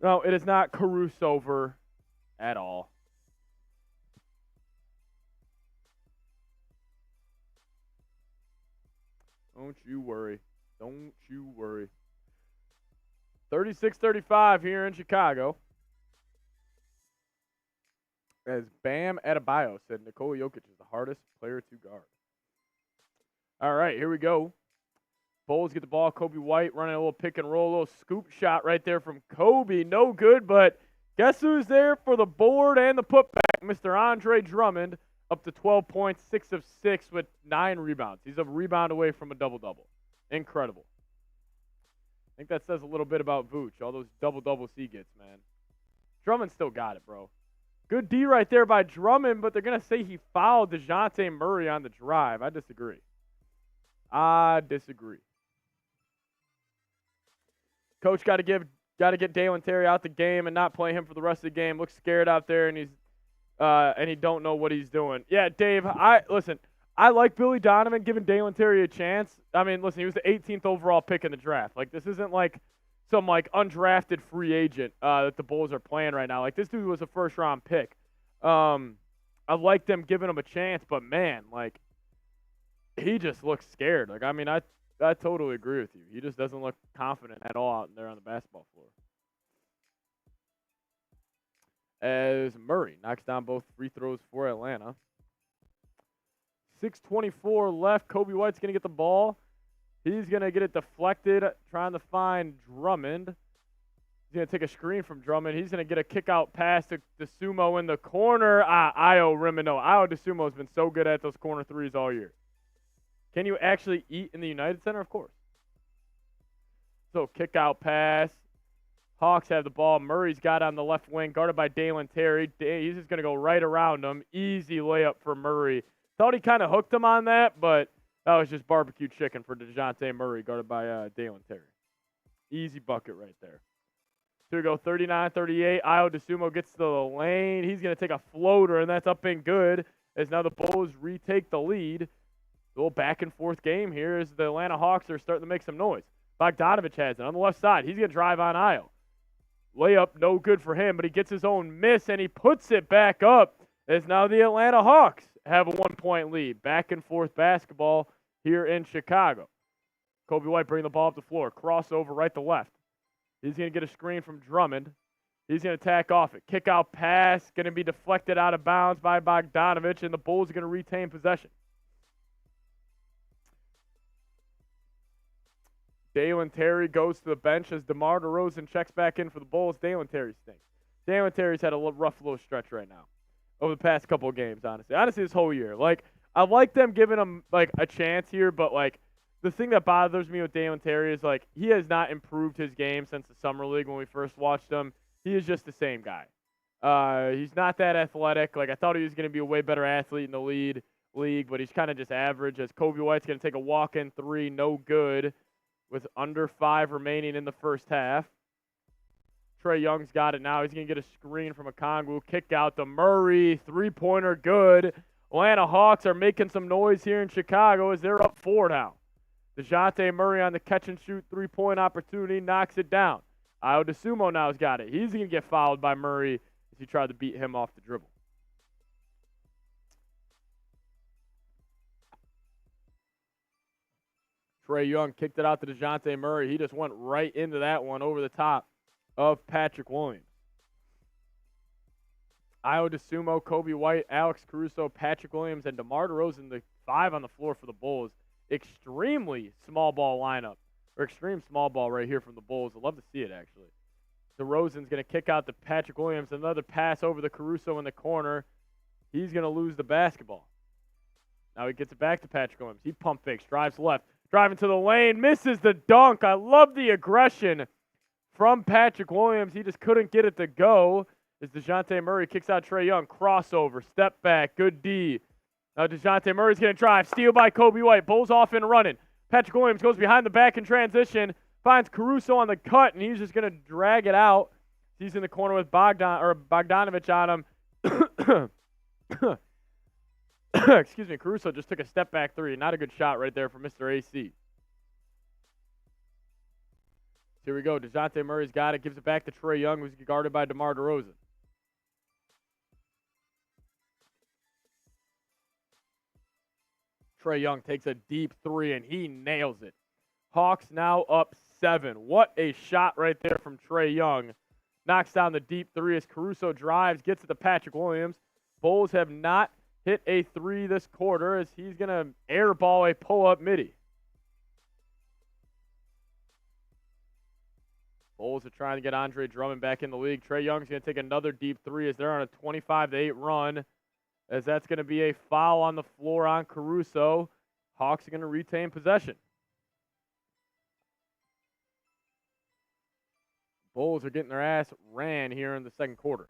[SPEAKER 1] No, it is not Caruso over at all. Don't you worry. Don't you worry. 36-35 here in Chicago. As Bam Adebayo said, Nikola Jokic is the hardest player to guard. All right, here we go. Bulls get the ball. Kobe White running a little pick and roll, a little scoop shot right there from Kobe. No good, but guess who's there for the board and the putback? Mr. Andre Drummond, up to 12 points, 6 of 6 with 9 rebounds. He's a rebound away from a double-double. Incredible. I think that says a little bit about Vooch, all those double-doubles he gets, man. Drummond still got it, bro. Good D right there by Drummond, but they're going to say he fouled DeJounte Murray on the drive. I disagree. Coach got to get Dalen Terry out the game and not play him for the rest of the game. Looks scared out there, and he don't know what he's doing. Yeah, Dave, listen, I like Billy Donovan giving Dalen Terry a chance. I mean, listen, he was the 18th overall pick in the draft. Like, this isn't like some undrafted free agent that the Bulls are playing right now. Like, this dude was a first-round pick. I like them giving him a chance, but man, he just looks scared. I mean, I totally agree with you. He just doesn't look confident at all out there on the basketball floor. As Murray knocks down both free throws for Atlanta. 6:24 left. Kobe White's going to get the ball. He's going to get it deflected, trying to find Drummond. He's going to take a screen from Drummond. He's going to get a kick-out pass to DeSumo in the corner. Io Rimino. Io DeSumo has been so good at those corner threes all year. Can you actually eat in the United Center? Of course. So, kick-out pass. Hawks have the ball. Murray's got on the left wing, guarded by Dalen Terry. He's just going to go right around him. Easy layup for Murray. Thought he kind of hooked him on that, but that was just barbecue chicken for DeJounte Murray, guarded by Dalen Terry. Easy bucket right there. Here we go, 39-38. Io DeSumo gets to the lane. He's going to take a floater, and that's up and good, as now the Bulls retake the lead. A little back-and-forth game here as the Atlanta Hawks are starting to make some noise. Bogdanovich has it on the left side. He's going to drive on Io. Layup, no good for him, but he gets his own miss, and he puts it back up as now the Atlanta Hawks have a 1-point lead. Back-and-forth basketball here in Chicago. Kobe White bringing the ball up the floor. Crossover right to left. He's going to get a screen from Drummond. He's going to tack off it. Kick-out pass, going to be deflected out of bounds by Bogdanovich, and the Bulls are going to retain possession. Dalen Terry goes to the bench as DeMar DeRozan checks back in for the Bulls. Dalen Terry stinks. Dalen Terry's had a rough little stretch right now over the past couple of games, honestly. Honestly, this whole year. I like them giving him, a chance here, but, the thing that bothers me with Dalen Terry is, he has not improved his game since the Summer League when we first watched him. He is just the same guy. He's not that athletic. I thought he was going to be a way better athlete in the league, but he's kind of just average, as Kobe White's going to take a walk-in three, no good, with under 5 remaining in the first half. Trae Young's got it now. He's going to get a screen from Okongwu. Kick out to Murray. Three-pointer good. Atlanta Hawks are making some noise here in Chicago as they're up 4 now. DeJounte Murray on the catch-and-shoot three-point opportunity knocks it down. Io DeSumo now's got it. He's going to get fouled by Murray as he tried to beat him off the dribble. Trae Young kicked it out to DeJounte Murray. He just went right into that one over the top of Patrick Williams. Io DeSumo, Kobe White, Alex Caruso, Patrick Williams, and DeMar DeRozan, the 5 on the floor for the Bulls. Extremely small ball lineup, or extreme small ball right here from the Bulls. I'd love to see it, actually. DeRozan's going to kick out to Patrick Williams. Another pass over to Caruso in the corner. He's going to lose the basketball. Now he gets it back to Patrick Williams. He pump fakes, drives left. Driving to the lane, misses the dunk. I love the aggression from Patrick Williams. He just couldn't get it to go as DeJounte Murray kicks out Trae Young. Crossover, step back, good D. Now DeJounte Murray's going to drive. Steal by Kobe White. Bulls off and running. Patrick Williams goes behind the back in transition. Finds Caruso on the cut, and he's just going to drag it out. He's in the corner with Bogdanovich on him. Excuse me, Caruso just took a step back three. Not a good shot right there for Mr. AC. Here we go. DeJounte Murray's got it. Gives it back to Trae Young, who's guarded by DeMar DeRozan. Trae Young takes a deep three, and he nails it. Hawks now up 7. What a shot right there from Trae Young. Knocks down the deep three as Caruso drives, gets it to Patrick Williams. Bulls have not hit a three this quarter as he's going to airball a pull-up midi. Bulls are trying to get Andre Drummond back in the league. Trae Young's going to take another deep three as they're on a 25-8 run, as that's going to be a foul on the floor on Caruso. Hawks are going to retain possession. Bulls are getting their ass ran here in the second quarter.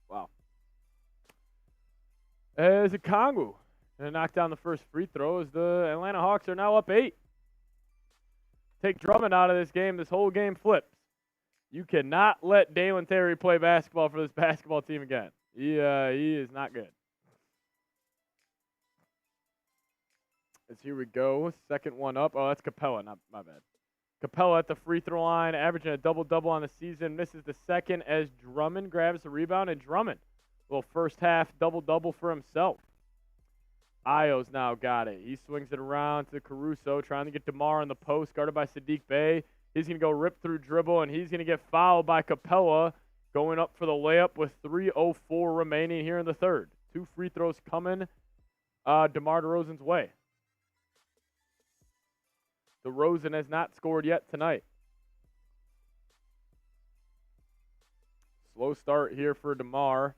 [SPEAKER 1] Wow. As a Kongu going to knock down the first free throw as the Atlanta Hawks are now up 8. Take Drummond out of this game, this whole game flips. You cannot let Dalen Terry play basketball for this basketball team again. He is not good. As here we go, second one up. Oh, that's Capella, not my bad. Capella at the free throw line, averaging a double-double on the season. Misses the second as Drummond grabs the rebound, and Drummond, little first half double-double for himself. Io's now got it. He swings it around to Caruso, trying to get DeMar in the post, guarded by Sadiq Bey. He's going to go rip through dribble, and he's going to get fouled by Capella, going up for the layup with 3:04 remaining here in the third. 2 free throws coming DeMar DeRozan's way. DeRozan has not scored yet tonight. Slow start here for DeMar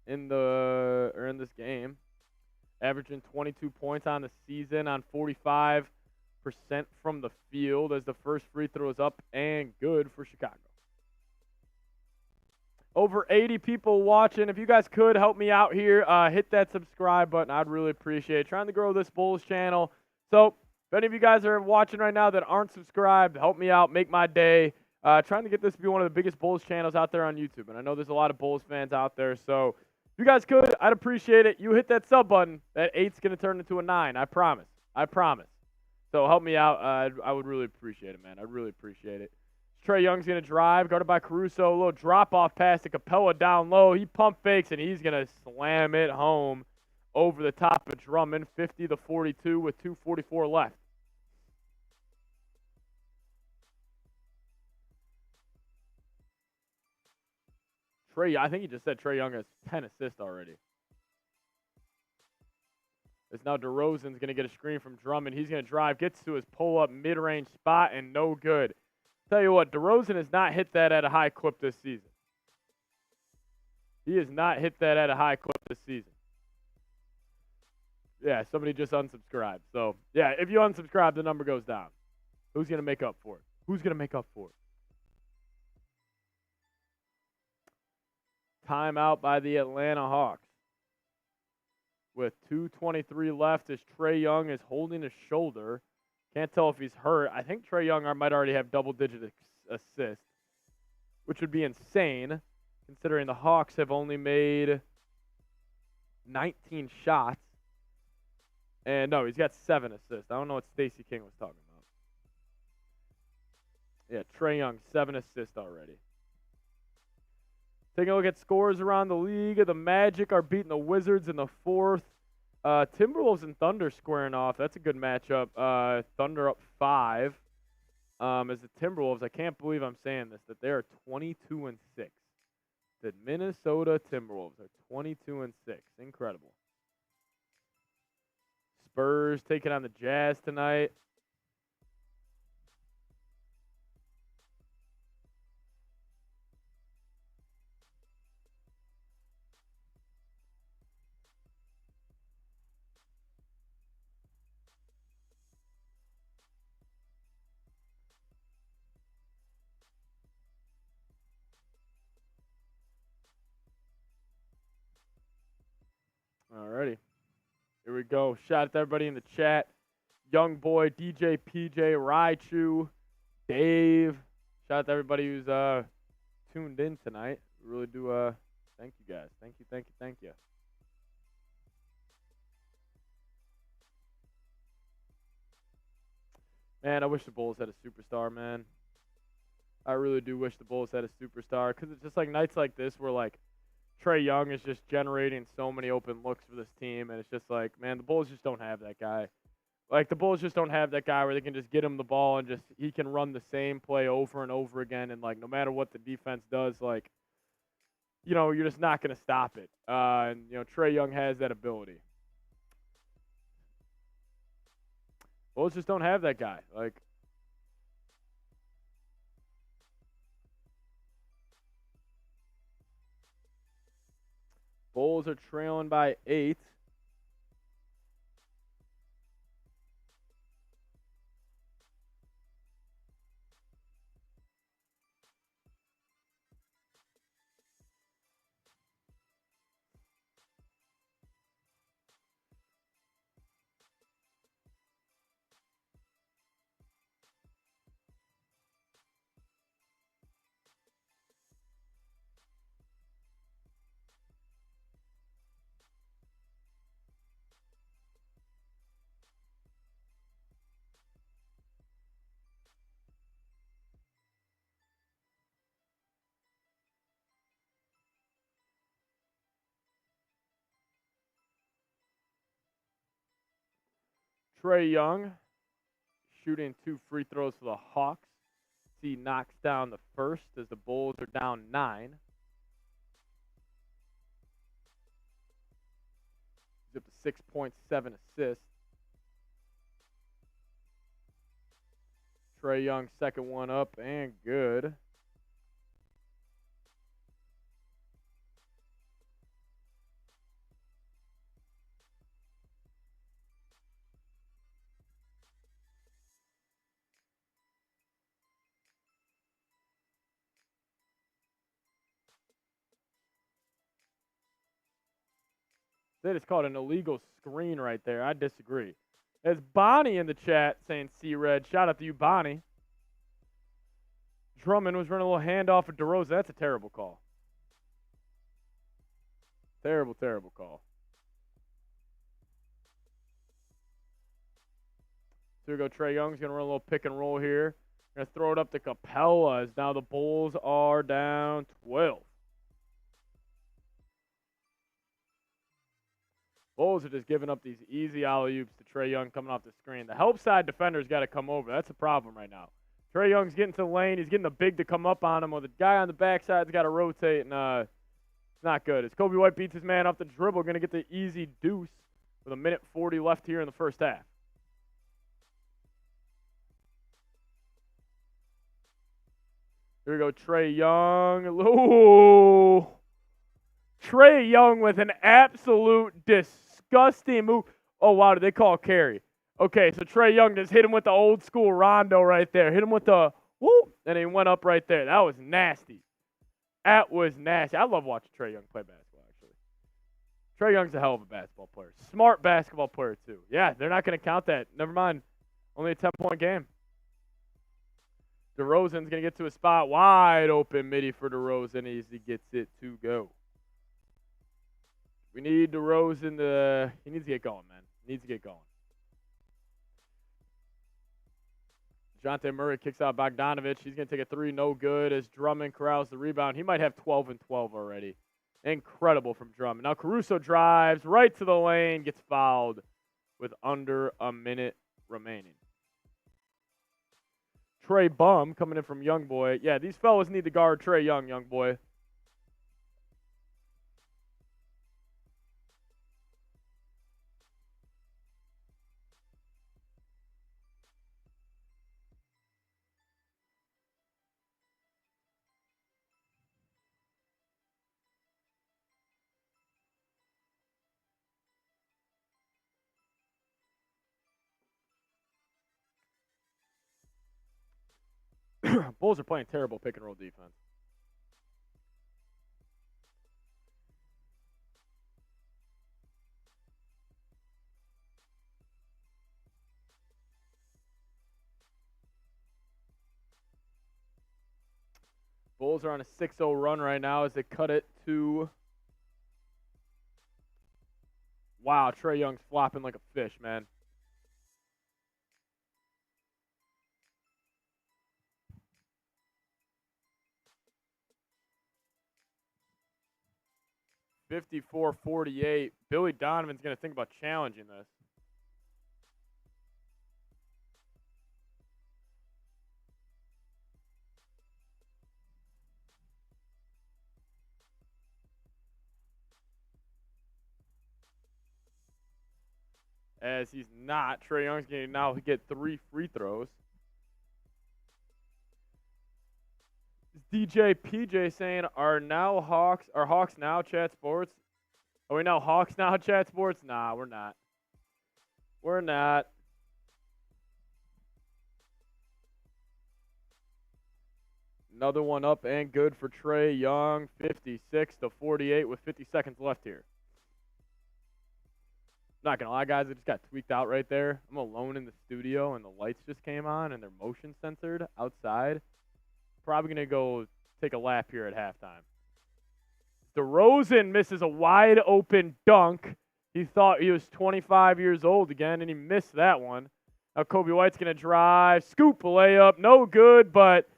[SPEAKER 1] in this game. Averaging 22 points on the season on 45% from the field as the first free throw is up and good for Chicago. Over 80 people watching. If you guys could help me out here, hit that subscribe button. I'd really appreciate it. Trying to grow this Bulls channel. So if any of you guys are watching right now that aren't subscribed, help me out, make my day. Trying to get this to be one of the biggest Bulls channels out there on YouTube. And I know there's a lot of Bulls fans out there. So if you guys could, I'd appreciate it. You hit that sub button. That 8's going to turn into a 9. I promise. I promise. So help me out. I would really appreciate it, man. I'd really appreciate it. Trae Young's going to drive, guarded by Caruso. A little drop-off pass to Capella down low. He pump fakes, and he's going to slam it home over the top of Drummond, 50-42 with 2:44 left. I think he just said Trae Young has 10 assists already. As now DeRozan's going to get a screen from Drummond. He's going to drive, gets to his pull-up mid-range spot, and no good. Tell you what, DeRozan has not hit that at a high clip this season. He has not hit that at a high clip this season. Yeah, somebody just unsubscribed. So, yeah, if you unsubscribe, the number goes down. Who's going to make up for it? Who's going to make up for it? Timeout by the Atlanta Hawks. With 2:23 left as Trae Young is holding his shoulder. Can't tell if he's hurt. I think Trae Young might already have double-digit assists, which would be insane considering the Hawks have only made 19 shots. And no, he's got 7 assists. I don't know what Stacey King was talking about. Yeah, Trae Young, 7 assists already. Taking a look at scores around the league. The Magic are beating the Wizards in the fourth. Timberwolves and Thunder squaring off. That's a good matchup. Thunder up 5. As the Timberwolves, I can't believe I'm saying this, that they are 22-6. The Minnesota Timberwolves are 22-6. Incredible. Spurs taking on the Jazz tonight. Alrighty. Here we go. Shout out to everybody in the chat. Young Boy, DJ, PJ, Raichu, Dave. Shout out to everybody who's tuned in tonight. We really do thank you guys. Thank you, thank you, thank you. Man, I wish the Bulls had a superstar, man. I really do wish the Bulls had a superstar because it's just like nights like this where like Trae Young is just generating so many open looks for this team, and it's just like, man, the Bulls just don't have that guy. Like, the Bulls just don't have that guy where they can just get him the ball and just he can run the same play over and over again, and, like, no matter what the defense does, like, you know, you're just not going to stop it. And, you know, Trae Young has that ability. Bulls just don't have that guy. Like, Bulls are trailing by 8. Trae Young shooting 2 free throws for the Hawks. He knocks down the first as the Bulls are down 9. He's up to 6.7 assists. Trae Young, second one up and good. They just called an illegal screen right there. I disagree. There's Bonnie in the chat saying C-Red. Shout out to you, Bonnie. Drummond was running a little handoff of DeRozan. That's a terrible call. Terrible, terrible call. So we go. Trae Young's going to run a little pick and roll here. Going to throw it up to Capella as now the Bulls are down 12. Bulls are just giving up these easy alley-oops to Trae Young coming off the screen. The help side defender's got to come over. That's a problem right now. Trae Young's getting to the lane. He's getting the big to come up on him, or the guy on the backside's got to rotate, and it's not good. As Kobe White beats his man off the dribble, going to get the easy deuce with 1:40 left here in the first half. Here we go, Trae Young. Ooh. Trae Young with an absolute disgusting move. Oh, wow, did they call a carry? Okay, so Trae Young just hit him with the old school rondo right there. Hit him with the whoop, and he went up right there. That was nasty. That was nasty. I love watching Trae Young play basketball, actually. Trae Young's a hell of a basketball player. Smart basketball player, too. Yeah, they're not going to count that. Never mind. Only a 10-point game. DeRozan's going to get to a spot wide open midi for DeRozan as he gets it to go. We need DeRozan to – he needs to get going, man. He needs to get going. DeJounte Murray kicks out Bogdanovich. He's going to take a 3, no good, as Drummond corrals the rebound. He might have 12 and 12 already. Incredible from Drummond. Now Caruso drives right to the lane, gets fouled with under a minute remaining. Trae Bum coming in from Young Boy. Yeah, these fellas need to guard Trae Young boy. Bulls are playing terrible pick and roll defense. Bulls are on a 6-0 run right now as they cut it to... Wow, Trae Young's flopping like a fish, man. (54-48). Billy Donovan's going to think about challenging this. As he's not. Trae Young's going to now get 3 free throws. DJ PJ saying, are Hawks now Chat Sports? Are we now Hawks now Chat Sports? Nah, we're not. We're not. Another one up and good for Trae Young. 56-48 with 50 seconds left here. Not going to lie, guys, I just got tweaked out right there. I'm alone in the studio, and the lights just came on, and they're motion censored outside. Probably going to go take a lap here at halftime. DeRozan misses a wide-open dunk. He thought he was 25 years old again, and he missed that one. Now Kobe White's going to drive, scoop a layup. No good, but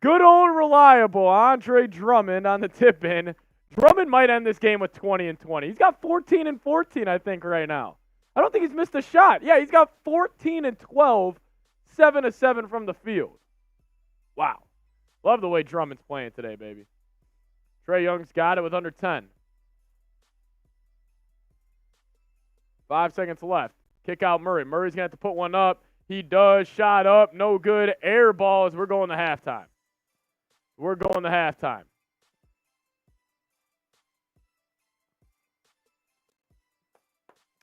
[SPEAKER 1] good old reliable Andre Drummond on the tip-in. Drummond might end this game with 20 and 20. He's got 14 and 14, I think, right now. I don't think he's missed a shot. Yeah, he's got 14 and 12, 7 of 7 from the field. Wow. Love the way Drummond's playing today, baby. Trae Young's got it with under 10. 5 seconds left. Kick out Murray. Murray's going to have to put one up. He does. Shot up. No good. Air balls. We're going to halftime. We're going to halftime.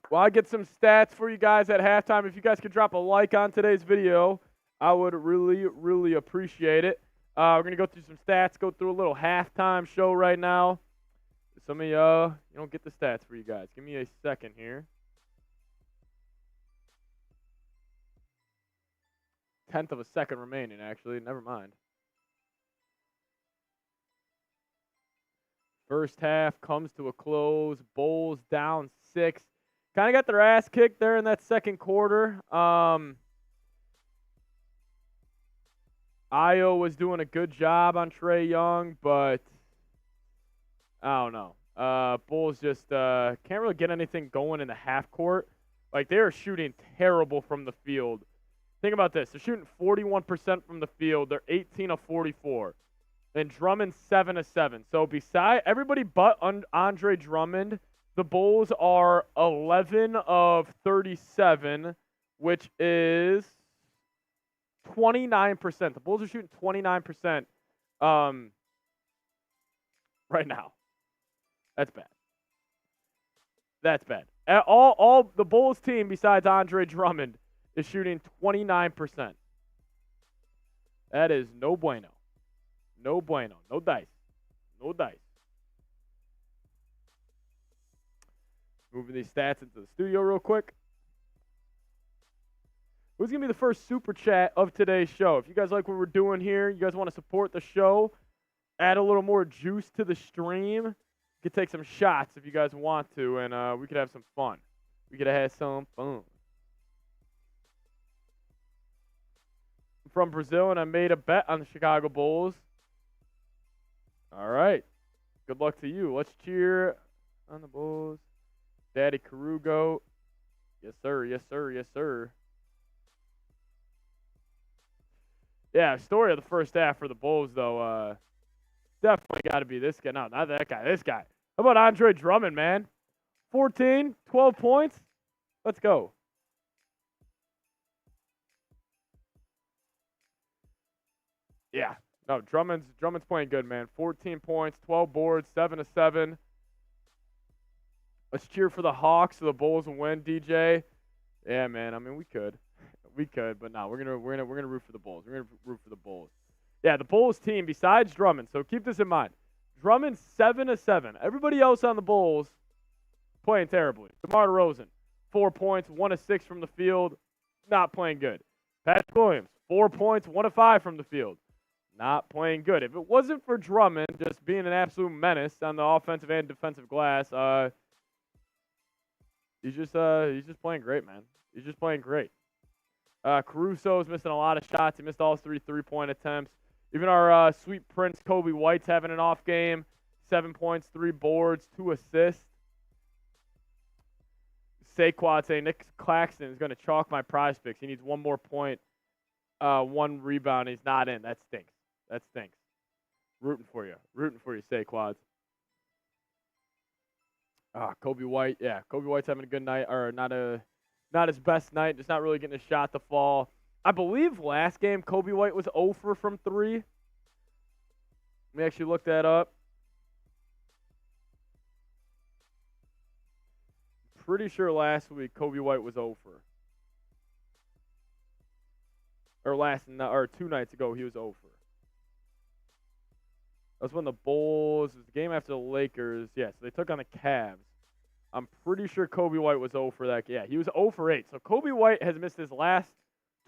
[SPEAKER 1] Well, I get some stats for you guys at halftime. If you guys could drop a like on today's video, I would really, really appreciate it. We're going to go through some stats, go through a little halftime show right now. Some of you don't get the stats for you guys. Give me a second here. 1/10 of a second remaining, actually. Never mind. First half comes to a close. Bulls down 6. Kind of got their ass kicked there in that second quarter. Io was doing a good job on Trae Young, but I don't know. Bulls just can't really get anything going in the half court. Like, they are shooting terrible from the field. Think about this. They're shooting 41% from the field. They're 18 of 44. And Drummond 7 of 7. So beside everybody but Andre Drummond, the Bulls are 11 of 37, which is 29%. The Bulls are shooting 29% right now. That's bad. That's bad. All the Bulls team besides Andre Drummond is shooting 29%. That is no bueno. No bueno. No dice. No dice. Moving these stats into the studio real quick. Who's going to be the first super chat of today's show? If you guys like what we're doing here, you guys want to support the show, add a little more juice to the stream, you could take some shots if you guys want to, and we could have some fun. We could have some fun. I'm from Brazil, and I made a bet on the Chicago Bulls. All right. Good luck to you. Let's cheer on the Bulls. Daddy Caruso. Yes, sir. Yes, sir. Yes, sir. Yeah, story of the first half for the Bulls, though. Definitely got to be this guy. No, not that guy. This guy. How about Andre Drummond, man? 14, 12 points. Let's go. Yeah. No, Drummond's playing good, man. 14 points, 12 boards, 7 of 7. Let's cheer for the Hawks so the Bulls will win, DJ. Yeah, man. I mean, we could, but no, we're gonna root for the Bulls. We're gonna root for the Bulls. Yeah, the Bulls team besides Drummond. So keep this in mind. Drummond 7 of 7. Everybody else on the Bulls playing terribly. DeMar DeRozan 4 points, 1 of 6 from the field, not playing good. Patrick Williams 4 points, 1 of 5 from the field, not playing good. If it wasn't for Drummond just being an absolute menace on the offensive and defensive glass, he's just playing great, man. He's just playing great. Caruso's missing a lot of shots. He missed all his 3-point attempts. Even our sweet prince Kobe White's having an off game. 7 points, 3 boards, 2 assists. Saquad saying Nick Claxton is going to chalk my prize picks. He needs 1 more point, 1 rebound. He's not in. That stinks. That stinks. Rooting for you, Saquads. Kobe White. Yeah, Kobe White's having a good night, or not his best night. Just not really getting a shot to fall. I believe last game Kobe White was 0 from 3. Let me actually look that up. Pretty sure last week Kobe White was 0 or 2 nights ago he was 0 That was when the Bulls, it was the game after the Lakers. Yeah, so they took on the Cavs. I'm pretty sure Kobe White was 0 for that. Yeah, he was 0 for 8. So Kobe White has missed his last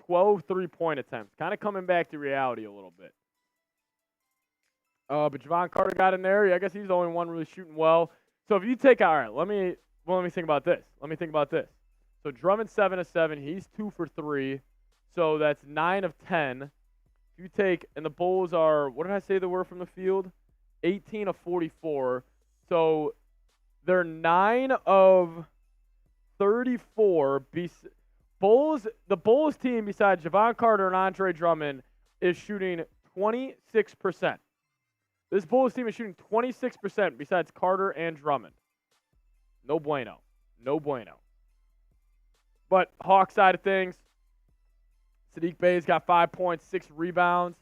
[SPEAKER 1] 12 3-point attempts. Kind of coming back to reality a little bit. But Javon Carter got in there. Yeah, I guess he's the only one really shooting well. So if you take, all right, let me think about this. So Drummond 7 of 7. He's 2 for 3. So that's 9 of 10. If you take, and the Bulls are, what did I say they were from the field? 18 of 44. So they're 9 of 34. The Bulls team, besides Javon Carter and Andre Drummond, is shooting 26%. This Bulls team is shooting 26% besides Carter and Drummond. No bueno. But Hawks side of things, Saddiq Bey's got 5 points, 6 rebounds.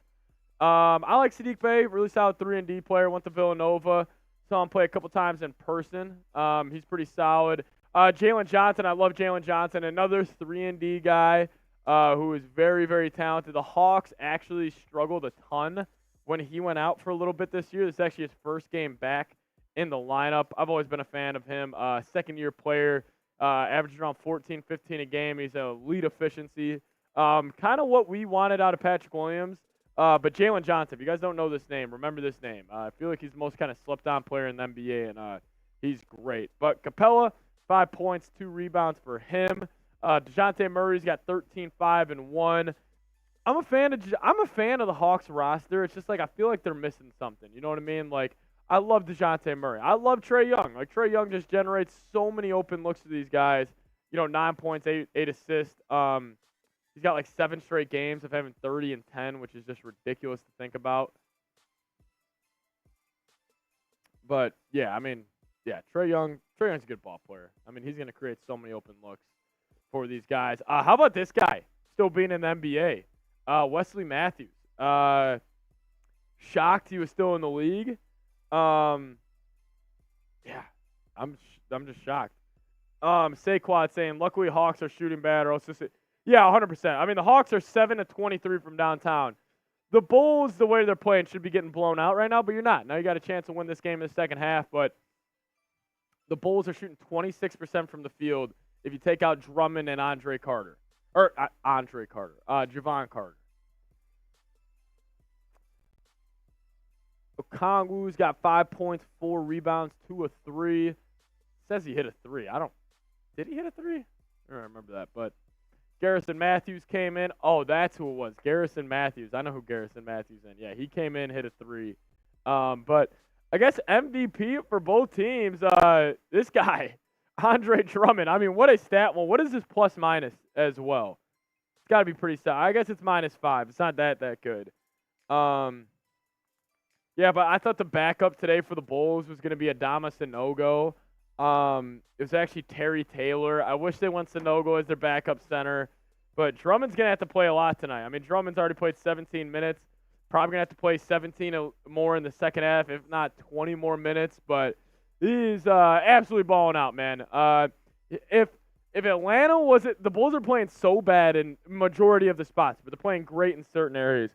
[SPEAKER 1] I like Saddiq Bey, really solid 3-and-D player. Went to Villanova. Saw him play a couple times in person. He's pretty solid. Jalen Johnson, I love Jalen Johnson. Another 3-and-D guy who is very, very talented. The Hawks actually struggled a ton when he went out for a little bit this year. This is actually his first game back in the lineup. I've always been a fan of him. Second-year player, averages around 14, 15 a game. He's a lead efficiency. Kind of what we wanted out of Patrick Williams. But Jalen Johnson, if you guys don't know this name, remember this name. I feel like he's the most kind of slept-on player in the NBA, and he's great. But Capella, 5 points, 2 rebounds for him. DeJounte Murray's got 13, 5, and 1. I'm a fan of the Hawks roster. It's just like I feel like they're missing something. You know what I mean? Like, I love DeJounte Murray. I love Trae Young. Like, Trae Young just generates so many open looks to these guys. 9 points, 8 assists. He's got like 7 straight games of having 30 and 10, which is just ridiculous to think about. But yeah, Trae Young's a good ball player. He's going to create so many open looks for these guys. How about this guy still being in the NBA? Wesley Matthews. Shocked he was still in the league. Yeah, I'm just shocked. Saquad saying, luckily Hawks are shooting bad, or else this. Yeah, 100%. The Hawks are 7 of 23 from downtown. The Bulls, the way they're playing, should be getting blown out right now, but you're not. Now you got a chance to win this game in the second half, but the Bulls are shooting 26% from the field if you take out Drummond and Javon Carter. Okongwu's got 5 points, 4 rebounds, 2 of 3. Says he hit a 3. Did he hit a 3? I don't remember that, but Garrison Matthews came in. Oh, that's who it was. Garrison Matthews. I know who Garrison Matthews is. Yeah, he came in, hit a 3. But I guess MVP for both teams, this guy, Andre Drummond. What a stat. Well, what is his plus minus as well? It's got to be pretty solid. I guess it's -5. It's not that good. Yeah, but I thought the backup today for the Bulls was going to be Adama Sanogo. It was actually Terry Taylor. I wish they went Sanogo as their backup center. But Drummond's going to have to play a lot tonight. Drummond's already played 17 minutes. Probably going to have to play 17 more in the second half, if not 20 more minutes. But he's absolutely balling out, man. If Atlanta wasn't – the Bulls are playing so bad in majority of the spots, but they're playing great in certain areas.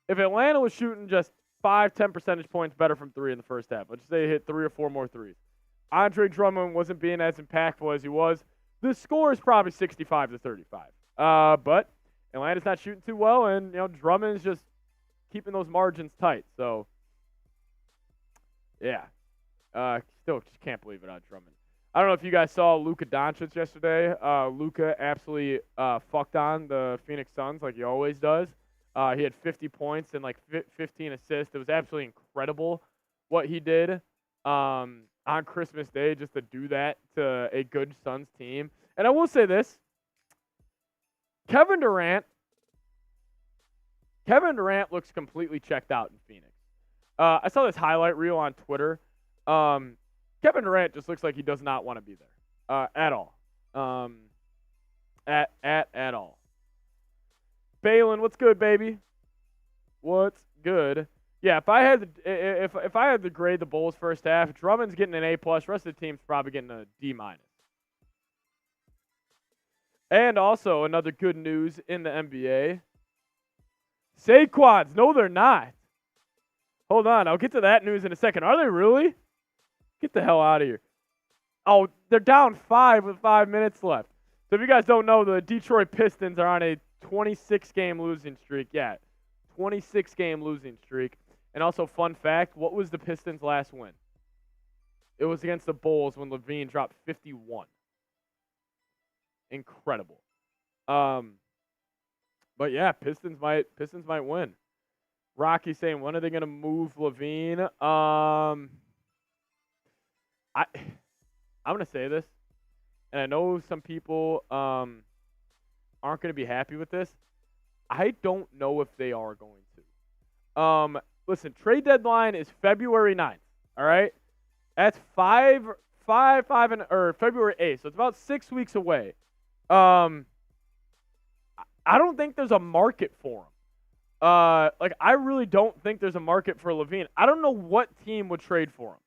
[SPEAKER 1] If Atlanta was shooting just 5-10 percentage points better from 3 in the first half, let's just say he hit 3 or 4 more threes, Andre Drummond wasn't being as impactful as he was. The score is probably 65-35. But Atlanta's not shooting too well, and Drummond's just keeping those margins tight. So, yeah. Still just can't believe it on Drummond. I don't know if you guys saw Luka Doncic yesterday. Luka absolutely fucked on the Phoenix Suns like he always does. He had 50 points and like 15 assists. It was absolutely incredible what he did on Christmas Day just to do that to a good Suns team. And I will say this. Kevin Durant looks completely checked out in Phoenix. I saw this highlight reel on Twitter. Kevin Durant just looks like he does not want to be there at all. At all. Balin, what's good, baby? What's good? Yeah, if I had to grade the Bulls first half, Drummond's getting an A+. Rest of the team's probably getting a D-. And also another good news in the NBA. Saquons, no, they're not. Hold on, I'll get to that news in a second. Are they really? Get the hell out of here. Oh, they're down 5 with 5 minutes left. So if you guys don't know, the Detroit Pistons are on a 26-game losing streak. Yeah, 26-game losing streak. And also, fun fact, what was the Pistons' last win? It was against the Bulls when Levine dropped 51. Incredible. But yeah, Pistons might win. Rocky saying, when are they going to move Levine? I'm going to say this, and I know some people aren't going to be happy with this. I don't know if they are going to. Listen, trade deadline is February 9th, all right? That's February 8th, so it's about 6 weeks away. I don't think there's a market for him. I really don't think there's a market for Levine. I don't know what team would trade for him.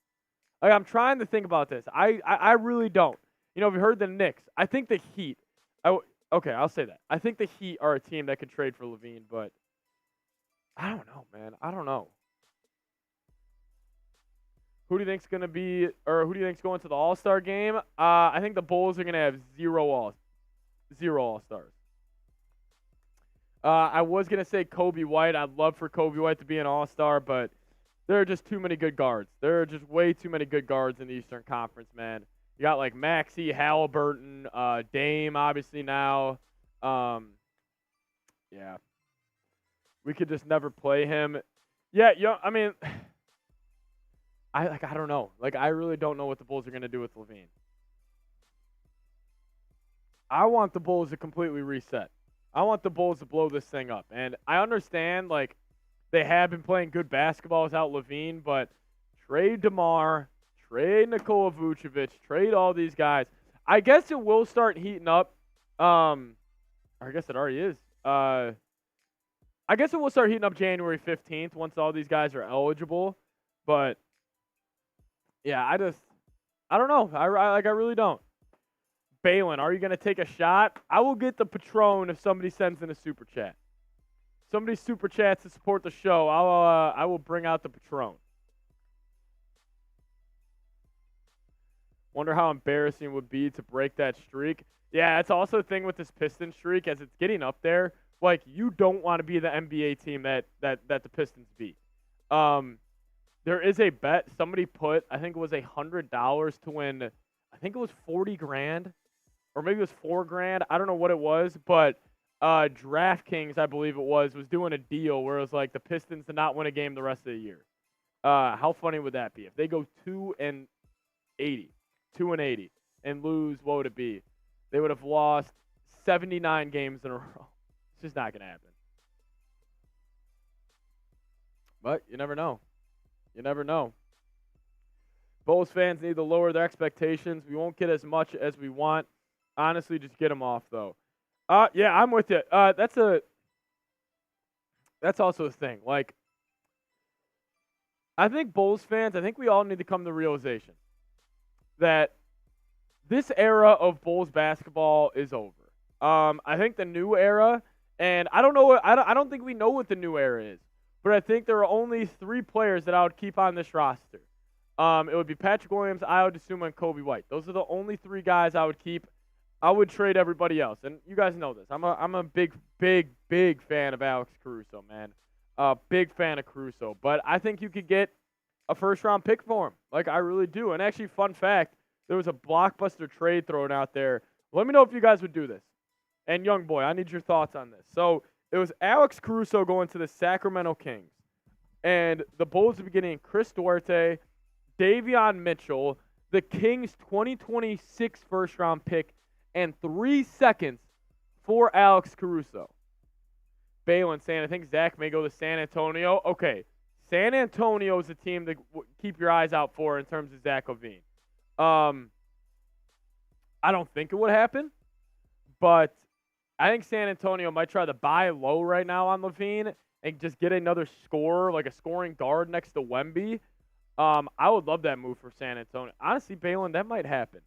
[SPEAKER 1] Like, I'm trying to think about this. I really don't. You know, we heard the Knicks. I think the Heat. Okay, I'll say that. I think the Heat are a team that could trade for Levine, but I don't know, man. I don't know. Who do you think's going to be, or who do you think's going to the All-Star game? I think the Bulls are going to have zero All-Stars. I was going to say Kobe White. I'd love for Kobe White to be an All-Star, but there are just too many good guards. There are just way too many good guards in the Eastern Conference, man. You got like Maxey, Halliburton, Dame, obviously now. Yeah. We could just never play him. Yeah, I mean, I don't know. Like, I really don't know what the Bulls are going to do with Levine. I want the Bulls to completely reset. I want the Bulls to blow this thing up. And I understand, like, they have been playing good basketball without Levine, but trade DeMar, trade Nikola Vucevic, trade all these guys. I guess it will start heating up. I guess it already is. I guess it will start heating up January 15th once all these guys are eligible. But, yeah, I don't know. I really don't. Balin, are you going to take a shot? I will get the Patron if somebody sends in a super chat. Somebody super chats to support the show. I will bring out the Patron. Wonder how embarrassing it would be to break that streak. Yeah, it's also a thing with this Pistons streak as it's getting up there. Like, you don't want to be the NBA team that the Pistons beat. There is a bet somebody put. I think it was $100 to win. I think it was $40,000, or maybe it was $4,000. I don't know what it was, but DraftKings, I believe it was doing a deal where it was like the Pistons to not win a game the rest of the year. How funny would that be if they go 2-80, and lose? What would it be? They would have lost 79 games in a row. It's just not going to happen. But you never know. You never know. Bulls fans need to lower their expectations. We won't get as much as we want. Honestly, just get them off, though. Yeah, I'm with you. That's also a thing. Like, I think Bulls fans, I think we all need to come to the realization that this era of Bulls basketball is over. I think the new era, and I don't think we know what the new era is, but I think there are only 3 players that I would keep on this roster. It would be Patrick Williams, Ayo Dosunmu, and Kobe White. Those are the only 3 guys I would keep. I would trade everybody else, and you guys know this. I'm a big fan of Alex Caruso, man. Big fan of Caruso, but I think you could get a first-round pick for him. Like, I really do. And actually, fun fact, there was a blockbuster trade thrown out there. Let me know if you guys would do this. And young boy, I need your thoughts on this. So it was Alex Caruso going to the Sacramento Kings. And the Bulls would be getting Chris Duarte, Davion Mitchell, the Kings' 2026 first-round pick, and 3 seconds for Alex Caruso. Balin saying, I think Zach may go to San Antonio. Okay, San Antonio is a team to keep your eyes out for in terms of Zach LaVine. I don't think it would happen, but I think San Antonio might try to buy low right now on LaVine and just get another scorer, like a scoring guard next to Wemby. I would love that move for San Antonio. Honestly, Balin, that might happen.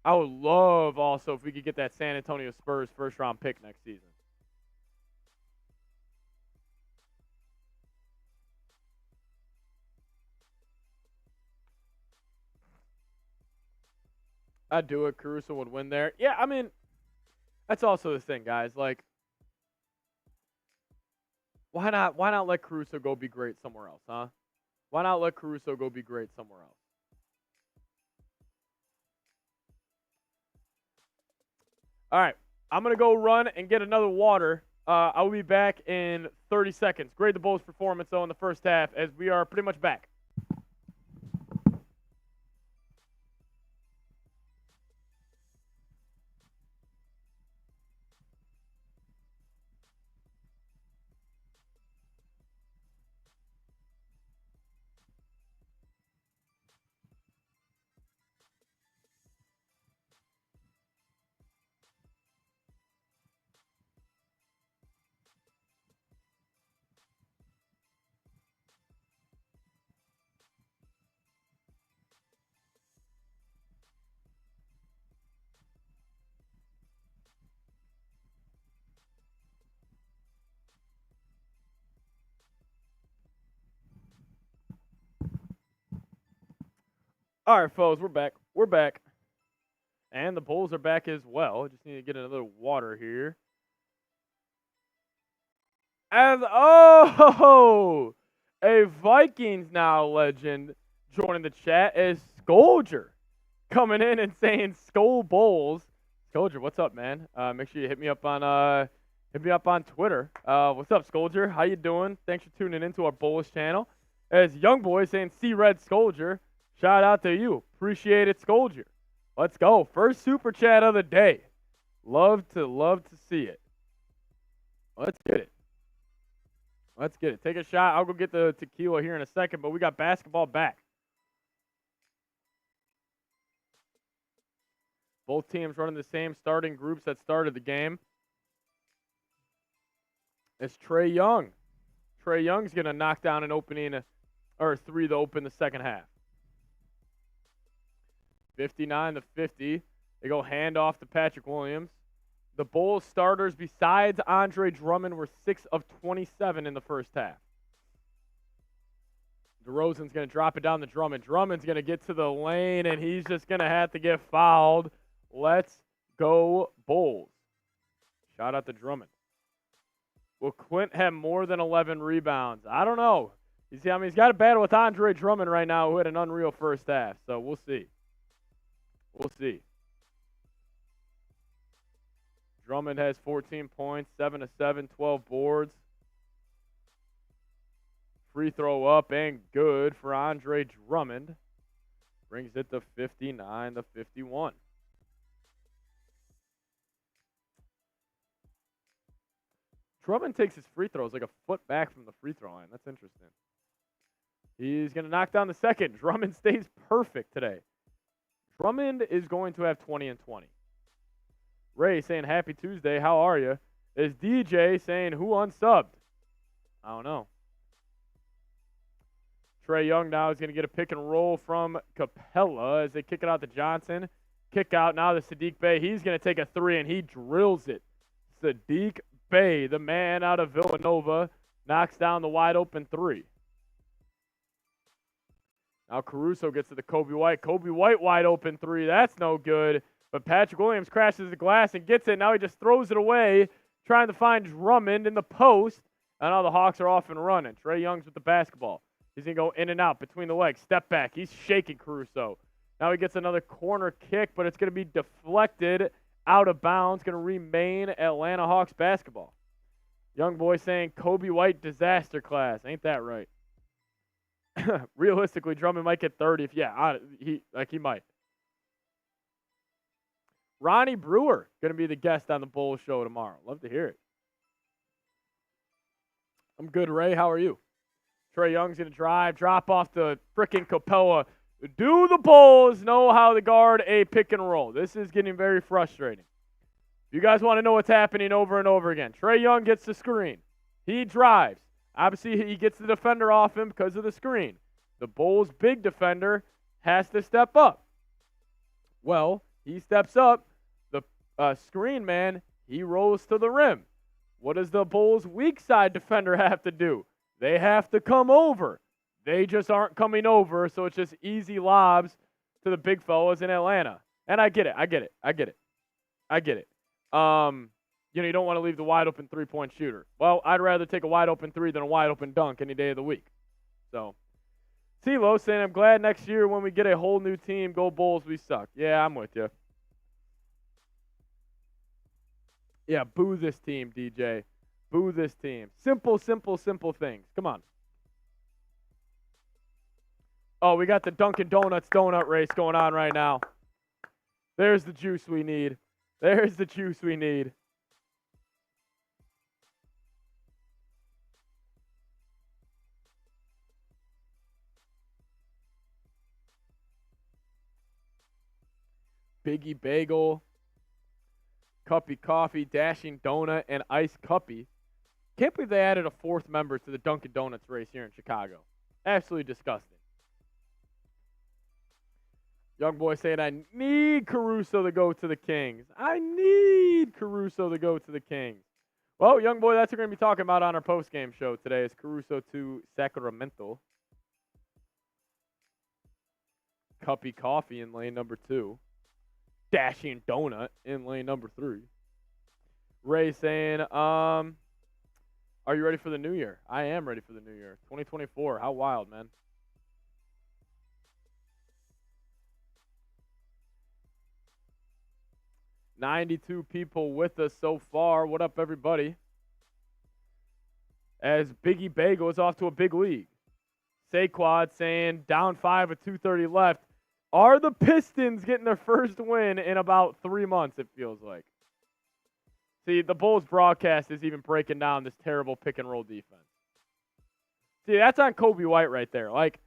[SPEAKER 1] I would love also if we could get that San Antonio Spurs first-round pick next season. I'd do it. Caruso would win there. Yeah, I mean, that's also the thing, guys. Like, why not let Caruso go be great somewhere else, huh? Why not let Caruso go be great somewhere else? All right, I'm going to go run and get another water. I will be back in 30 seconds. Grade the Bulls' performance, though, in the first half, as we are pretty much back. All right, folks, we're back. We're back. And the Bulls are back as well. Just need to get another water here. And, oh, a Vikings now legend joining the chat is Scolger coming in and saying Skol Bulls. Scolger, what's up, man? Make sure you hit me up on Twitter. What's up, Scolger? How you doing? Thanks for tuning into our Bullish channel. As Young Boy saying See Red Scolger. Shout out to you. Appreciate it, Scolger. Let's go. First super chat of the day. Love to see it. Let's get it. Let's get it. Take a shot. I'll go get the tequila here in a second, but we got basketball back. Both teams running the same starting groups that started the game. It's Trae Young. Trae Young's going to knock down an opening, or three to open the second half. 59-50. They go handoff to Patrick Williams. The Bulls starters besides Andre Drummond were 6 of 27 in the first half. DeRozan's going to drop it down to Drummond. Drummond's going to get to the lane, and he's just going to have to get fouled. Let's go Bulls. Shout out to Drummond. Will Quint have more than 11 rebounds? I don't know. You see, I mean, he's got a battle with Andre Drummond right now, who had an unreal first half. So we'll see. We'll see. Drummond has 14 points, 7 of 7, 12 boards. Free throw up and good for Andre Drummond. Brings it to 59-51. Drummond takes his free throws like a foot back from the free throw line. That's interesting. He's going to knock down the second. Drummond stays perfect today. Drummond is going to have 20 and 20. Ray saying, Happy Tuesday, how are you? Is DJ saying, who unsubbed? I don't know. Trae Young now is going to get a pick and roll from Capella as they kick it out to Johnson. Kick out now to Sadiq Bey. He's going to take a three, and he drills it. Sadiq Bey, the man out of Villanova, knocks down the wide open three. Now Caruso gets to the Kobe White. Kobe White wide open three. That's no good. But Patrick Williams crashes the glass and gets it. Now he just throws it away, trying to find Drummond in the post. And now the Hawks are off and running. Trae Young's with the basketball. He's going to go in and out between the legs. Step back. He's shaking Caruso. Now he gets another corner kick, but it's going to be deflected out of bounds. Going to remain Atlanta Hawks basketball. Young boy saying Kobe White disaster class. Ain't that right? Realistically, Drummond might get 30 if he might. Ronnie Brewer going to be the guest on the Bulls show tomorrow. Love to hear it. I'm good, Ray. How are you? Trae Young's going to drive, drop off the frickin' Capella. Do the Bulls know how to guard a pick and roll? This is getting very frustrating. You guys want to know what's happening over and over again. Trae Young gets the screen. He drives. Obviously, he gets the defender off him because of the screen. The Bulls' big defender has to step up. Well, he steps up. The screen man, he rolls to the rim. What does the Bulls' weak side defender have to do? They have to come over. They just aren't coming over, so it's just easy lobs to the big fellas in Atlanta. And I get it. You don't want to leave the wide open three-point shooter. Well, I'd rather take a wide open three than a wide open dunk any day of the week. So, CeeLo saying, I'm glad next year when we get a whole new team, go Bulls, we suck. Yeah, I'm with you. Yeah, boo this team, DJ. Boo this team. Simple things. Come on. Oh, we got the Dunkin' Donuts donut race going on right now. There's the juice we need. Biggie Bagel, Cuppy Coffee, Dashing Donut, and Iced Cuppy. Can't believe they added a fourth member to the Dunkin' Donuts race here in Chicago. Absolutely disgusting. Young boy saying, I need Caruso to go to the Kings. Well, young boy, that's what we're going to be talking about on our post-game show today is Caruso to Sacramento. Cuppy Coffee in lane number 2. Dashing Donut in lane number 3. Ray saying, are you ready for the new year? I am ready for the new year. 2024. How wild, man. $92 people with us so far. What up, everybody? As Biggie Bagel is off to a big league. Saquad saying, down 5 with 2:30 left. Are the Pistons getting their first win in about 3 months, it feels like? See, the Bulls broadcast is even breaking down this terrible pick-and-roll defense. See, that's on Kobe White right there. Like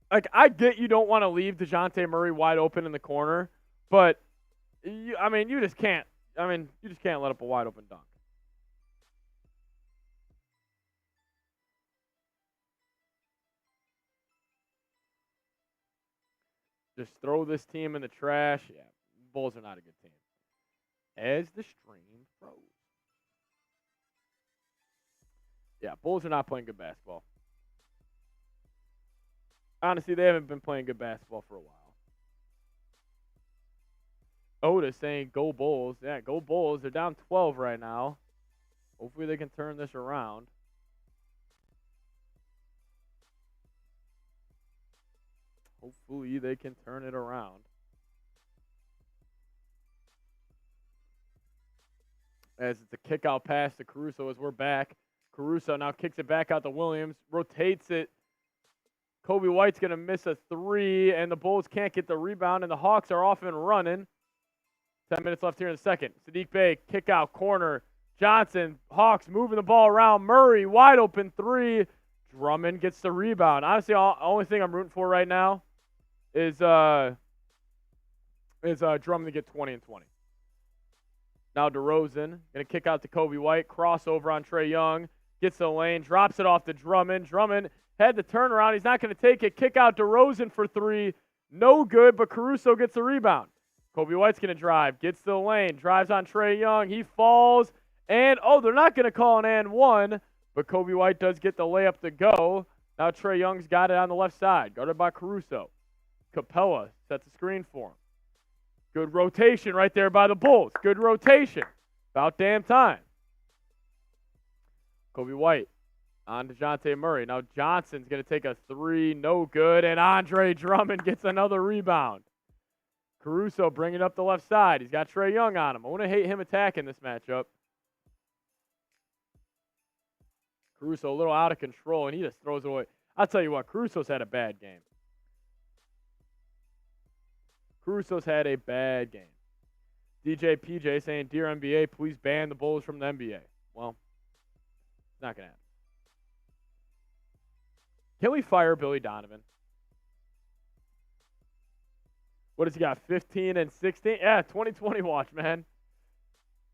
[SPEAKER 1] I get you don't want to leave DeJounte Murray wide open in the corner, but, you just can't. You just can't let up a wide-open dunk. Just throw this team in the trash. Yeah, Bulls are not a good team. As the stream froze. Yeah, Bulls are not playing good basketball. Honestly, they haven't been playing good basketball for a while. Otis saying, go Bulls. Yeah, go Bulls. They're down 12 right now. Hopefully they can turn this around. Hopefully they can turn it around. As it's a kick out pass to Caruso as we're back. Caruso now kicks it back out to Williams. Rotates it. Kobe White's going to miss a 3, and the Bulls can't get the rebound, and the Hawks are off and running. 10 minutes left here in the second. Sadiq Bey, kick out, corner. Johnson, Hawks moving the ball around. Murray, wide open 3. Drummond gets the rebound. Honestly, the only thing I'm rooting for right now is Drummond to get 20 and 20. Now DeRozan, going to kick out to Kobe White. Crossover on Trae Young. Gets the lane, drops it off to Drummond. Drummond had the turnaround. He's not going to take it. Kick out DeRozan for 3. No good, but Caruso gets the rebound. Kobe White's going to drive. Gets to the lane. Drives on Trae Young. He falls. And, they're not going to call an and one, but Kobe White does get the layup to go. Now Trae Young's got it on the left side. Guarded by Caruso. Capella sets the screen for him. Good rotation right there by the Bulls. Good rotation. About damn time. Kobe White on DeJounte Murray. Now Johnson's going to take a three, no good, and Andre Drummond gets another rebound. Caruso bringing up the left side. He's got Trae Young on him. I want to hate him attacking this matchup. Caruso a little out of control, and he just throws it away. I'll tell you what, Caruso's had a bad game. Caruso's had a bad game. DJ PJ saying, "Dear NBA, please ban the Bulls from the NBA." Well, it's not going to happen. Can we fire Billy Donovan? What has he got, 15 and 16? Yeah, 2020 watch, man.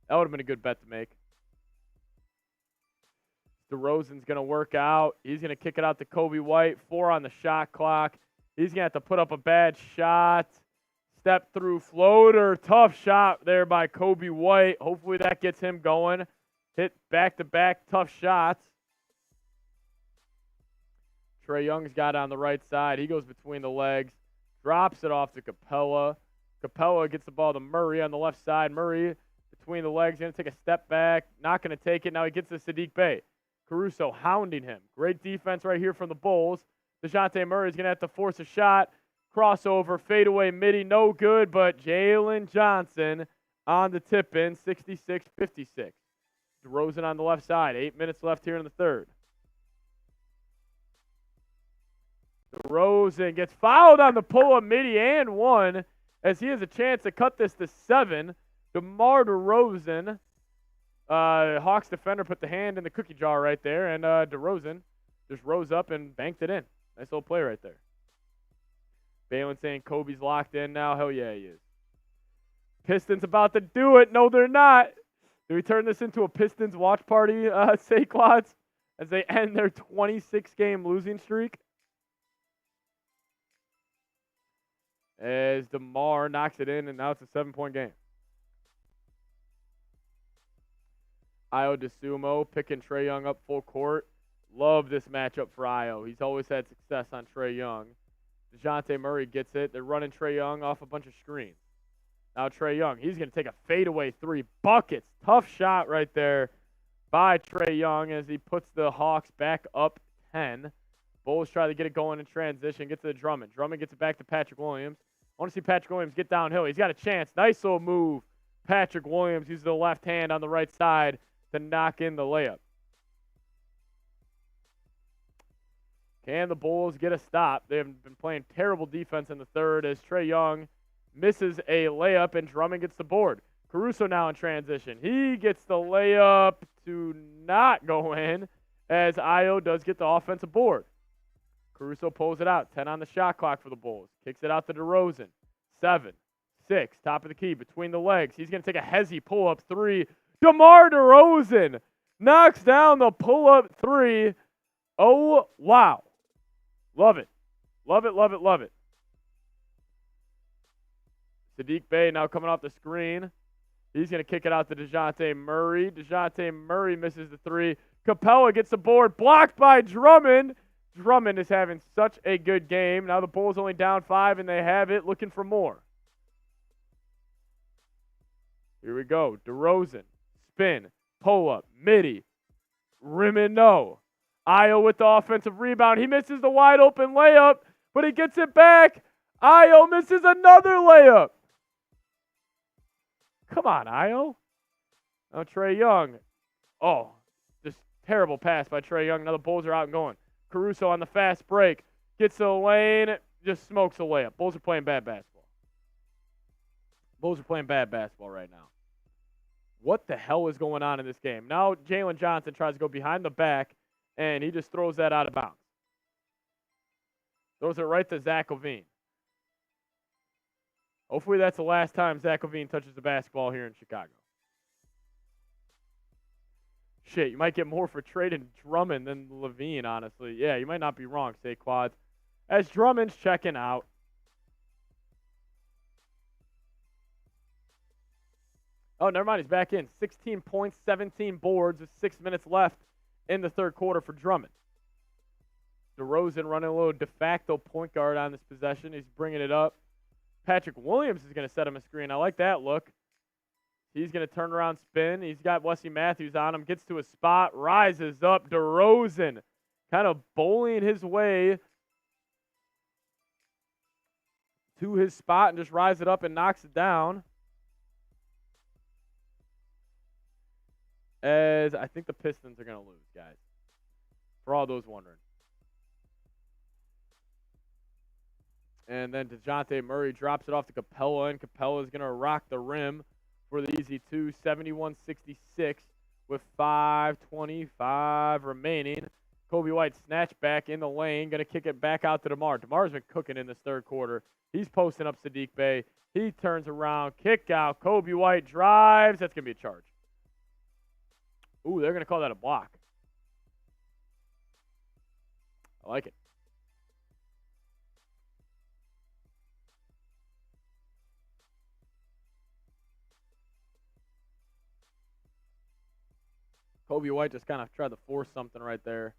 [SPEAKER 1] That would have been a good bet to make. DeRozan's going to work out. He's going to kick it out to Kobe White. 4 on the shot clock. He's going to have to put up a bad shot. Step through floater. Tough shot there by Kobe White. Hopefully that gets him going. Hit back-to-back tough shots. Trae Young's got it on the right side. He goes between the legs. Drops it off to Capella. Capella gets the ball to Murray on the left side. Murray between the legs. Going to take a step back. Not going to take it. Now he gets to Sadiq Bey. Caruso hounding him. Great defense right here from the Bulls. DeJounte Murray's going to have to force a shot. Crossover, fadeaway, midi, no good, but Jalen Johnson on the tip-in, 66-56. DeRozan on the left side. 8 minutes left here in the third. DeRozan gets fouled on the pull-up midi and one as he has a chance to cut this to 7. DeMar DeRozan. Hawks defender put the hand in the cookie jar right there, and DeRozan just rose up and banked it in. Nice little play right there. Balin saying Kobe's locked in now. Hell yeah, he is. Pistons about to do it. No, they're not. Do we turn this into a Pistons watch party, Saquads, as they end their 26-game losing streak? As DeMar knocks it in, and now it's a 7-point game. Io DeSumo picking Trae Young up full court. Love this matchup for Io. He's always had success on Trae Young. DeJounte Murray gets it. They're running Trae Young off a bunch of screens. Now Trae Young, he's going to take a fadeaway 3. Buckets. Tough shot right there by Trae Young as he puts the Hawks back up 10. Bulls try to get it going in transition. Get to the Drummond. Drummond gets it back to Patrick Williams. I want to see Patrick Williams get downhill. He's got a chance. Nice little move. Patrick Williams uses the left hand on the right side to knock in the layup. Can the Bulls get a stop? They have been playing terrible defense in the third as Trae Young misses a layup and Drummond gets the board. Caruso now in transition. He gets the layup to not go in as Io does get the offensive board. Caruso pulls it out. 10 on the shot clock for the Bulls. Kicks it out to DeRozan. 7, 6, top of the key, between the legs. He's going to take a hezzy pull-up 3. DeMar DeRozan knocks down the pull-up 3. Oh, wow. Love it. Love it, love it, love it. Sadiq Bey now coming off the screen. He's going to kick it out to DeJounte Murray. DeJounte Murray misses the 3. Capella gets the board. Blocked by Drummond. Drummond is having such a good game. Now the Bulls only down 5, and they have it, looking for more. Here we go. DeRozan. Spin. Pull-up. Midi. Rim and no. Io with the offensive rebound. He misses the wide-open layup, but he gets it back. Io misses another layup. Come on, Io. Now Trae Young. Oh, just terrible pass by Trae Young. Now the Bulls are out and going. Caruso on the fast break. Gets to the lane. Just smokes a layup. Bulls are playing bad basketball. Bulls are playing bad basketball right now. What the hell is going on in this game? Now Jalen Johnson tries to go behind the back, and he just throws that out of bounds. Throws it right to Zach LaVine. Hopefully that's the last time Zach LaVine touches the basketball here in Chicago. Shit, you might get more for trading Drummond than LaVine, honestly. Yeah, you might not be wrong, Saquads. As Drummond's checking out. Oh, never mind. He's back in. 16 points, 17 boards with 6 minutes left in the third quarter for Drummond. DeRozan running a little de facto point guard on this possession. He's bringing it up. Patrick Williams is going to set him a screen. I like that look. He's going to turn around, spin. He's got Wesley Matthews on him. Gets to a spot, rises up. DeRozan kind of bowling his way to his spot and just rises it up and knocks it down. As I think the Pistons are going to lose, guys. For all those wondering. And then DeJounte Murray drops it off to Capella, and Capella is going to rock the rim for the easy two, 71-66 with 5:25 remaining. Kobe White snatch back in the lane, going to kick it back out to DeMar. DeMar's been cooking in this third quarter. He's posting up Saddiq Bey. He turns around, kick out. Kobe White drives. That's going to be a charge. Ooh, they're going to call that a block. I like it. Kobe White just kind of tried to force something right there.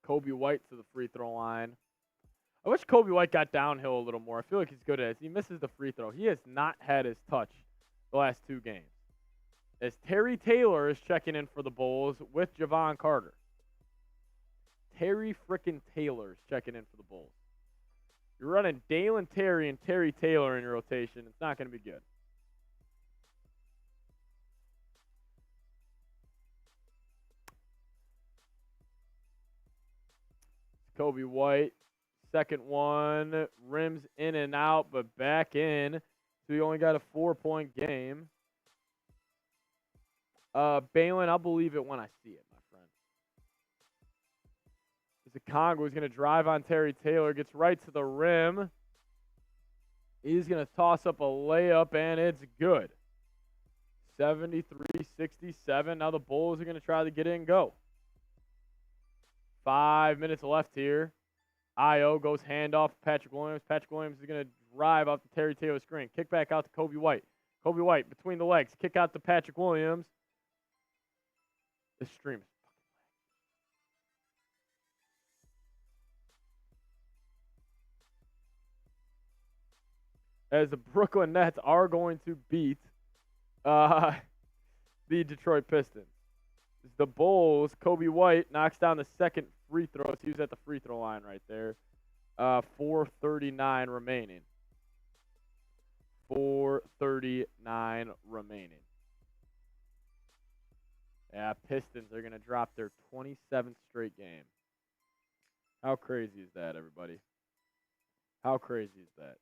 [SPEAKER 1] Kobe White to the free throw line. I wish Kobe White got downhill a little more. I feel like he's good at it. He misses the free throw. He has not had his touch the last two games. As Terry Taylor is checking in for the Bulls with Javon Carter. Terry frickin' Taylor is checking in for the Bulls. You're running Dalen Terry and Terry Taylor in your rotation. It's not going to be good. Kobe White, second one, rims in and out, but back in. So he only got a 4-point game. Balin, I'll believe it when I see it, my friend. The Congo is going to drive on Terry Taylor, gets right to the rim. He's going to toss up a layup, and it's good. 73-67. Now the Bulls are going to try to get in and go. 5 minutes left here. Io goes handoff to Patrick Williams. Patrick Williams is going to drive out the Terry Taylor screen. Kick back out to Kobe White. Kobe White between the legs. Kick out to Patrick Williams. This stream is as the Brooklyn Nets are going to beat the Detroit Pistons. The Bulls, Kobe White knocks down the second free throw. He was at the free throw line right there. 4:39 remaining. 4:39 remaining. Yeah, Pistons are going to drop their 27th straight game. How crazy is that, everybody? How crazy is that?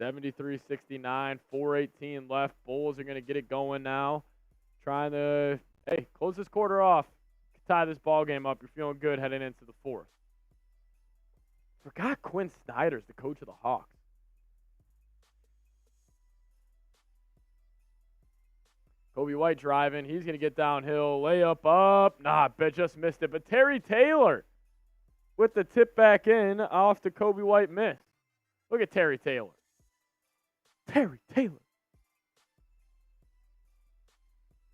[SPEAKER 1] 73-69, 4:18 left. Bulls are going to get it going now. Trying to, hey, close this quarter off. Tie this ball game up. You're feeling good heading into the fourth. Forgot Quinn Snyder's the coach of the Hawks. Kobe White driving. He's going to get downhill. Layup up. Nah, bet just missed it. But Terry Taylor with the tip back in off the Kobe White miss. Look at Terry Taylor. Terry Taylor.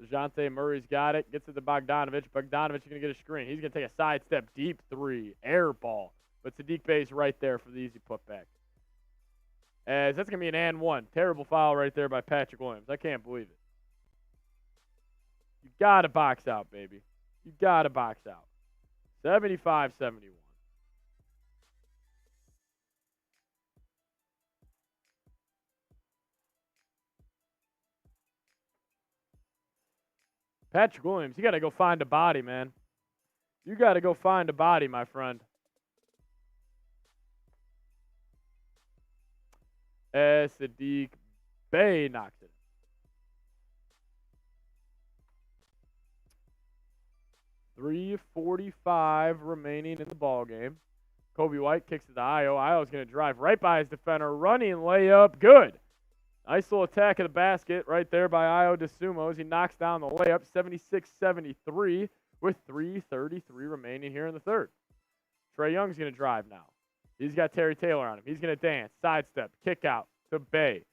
[SPEAKER 1] DeJounte Murray's got it. Gets it to Bogdanovich. Bogdanovich is going to get a screen. He's going to take a sidestep deep three. Air ball. But Saddiq Bey's right there for the easy putback. As that's going to be an and one. Terrible foul right there by Patrick Williams. I can't believe it. You got to box out, baby. You got to box out. 75-71. Patrick Williams, you got to go find a body, man. You got to go find a body, my friend. As Saddiq Bey knocks it. .345 remaining in the ball game. Kobe White kicks it to Io. Io's going to drive right by his defender. Running layup. Good. Nice little attack of the basket right there by Io DeSumo as he knocks down the layup. 76-73 with 3:33 remaining here in the third. Trae Young's going to drive now. He's got Terry Taylor on him. He's going to dance. Sidestep. Kick out to Bey.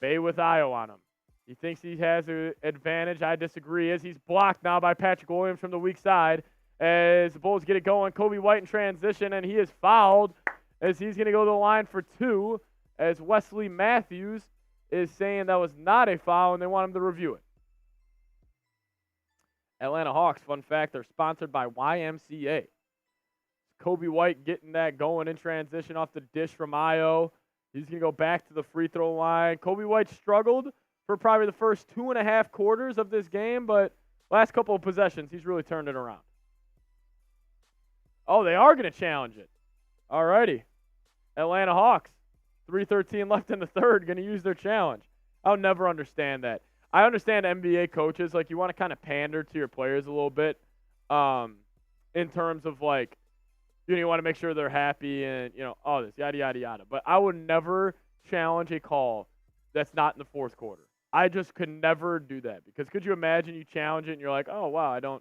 [SPEAKER 1] Bey with Io on him. He thinks he has an advantage. I disagree. As he's blocked now by Patrick Williams from the weak side. As the Bulls get it going, Kobe White in transition, and he is fouled as he's going to go to the line for 2. As Wesley Matthews is saying that was not a foul, and they want him to review it. Atlanta Hawks, fun fact, they're sponsored by YMCA. Kobe White getting that going in transition off the dish from Io. He's going to go back to the free throw line. Kobe White struggled for probably the first 2.5 quarters of this game, but last couple of possessions, he's really turned it around. Oh, they are going to challenge it. All righty. Atlanta Hawks, 3:13 left in the third, going to use their challenge. I'll never understand that. I understand NBA coaches, like, you want to kind of pander to your players a little bit in terms of, like, you want to make sure they're happy and, all this, yada, yada, yada. But I would never challenge a call that's not in the fourth quarter. I just could never do that because could you imagine you challenge it and you're like, oh, wow, now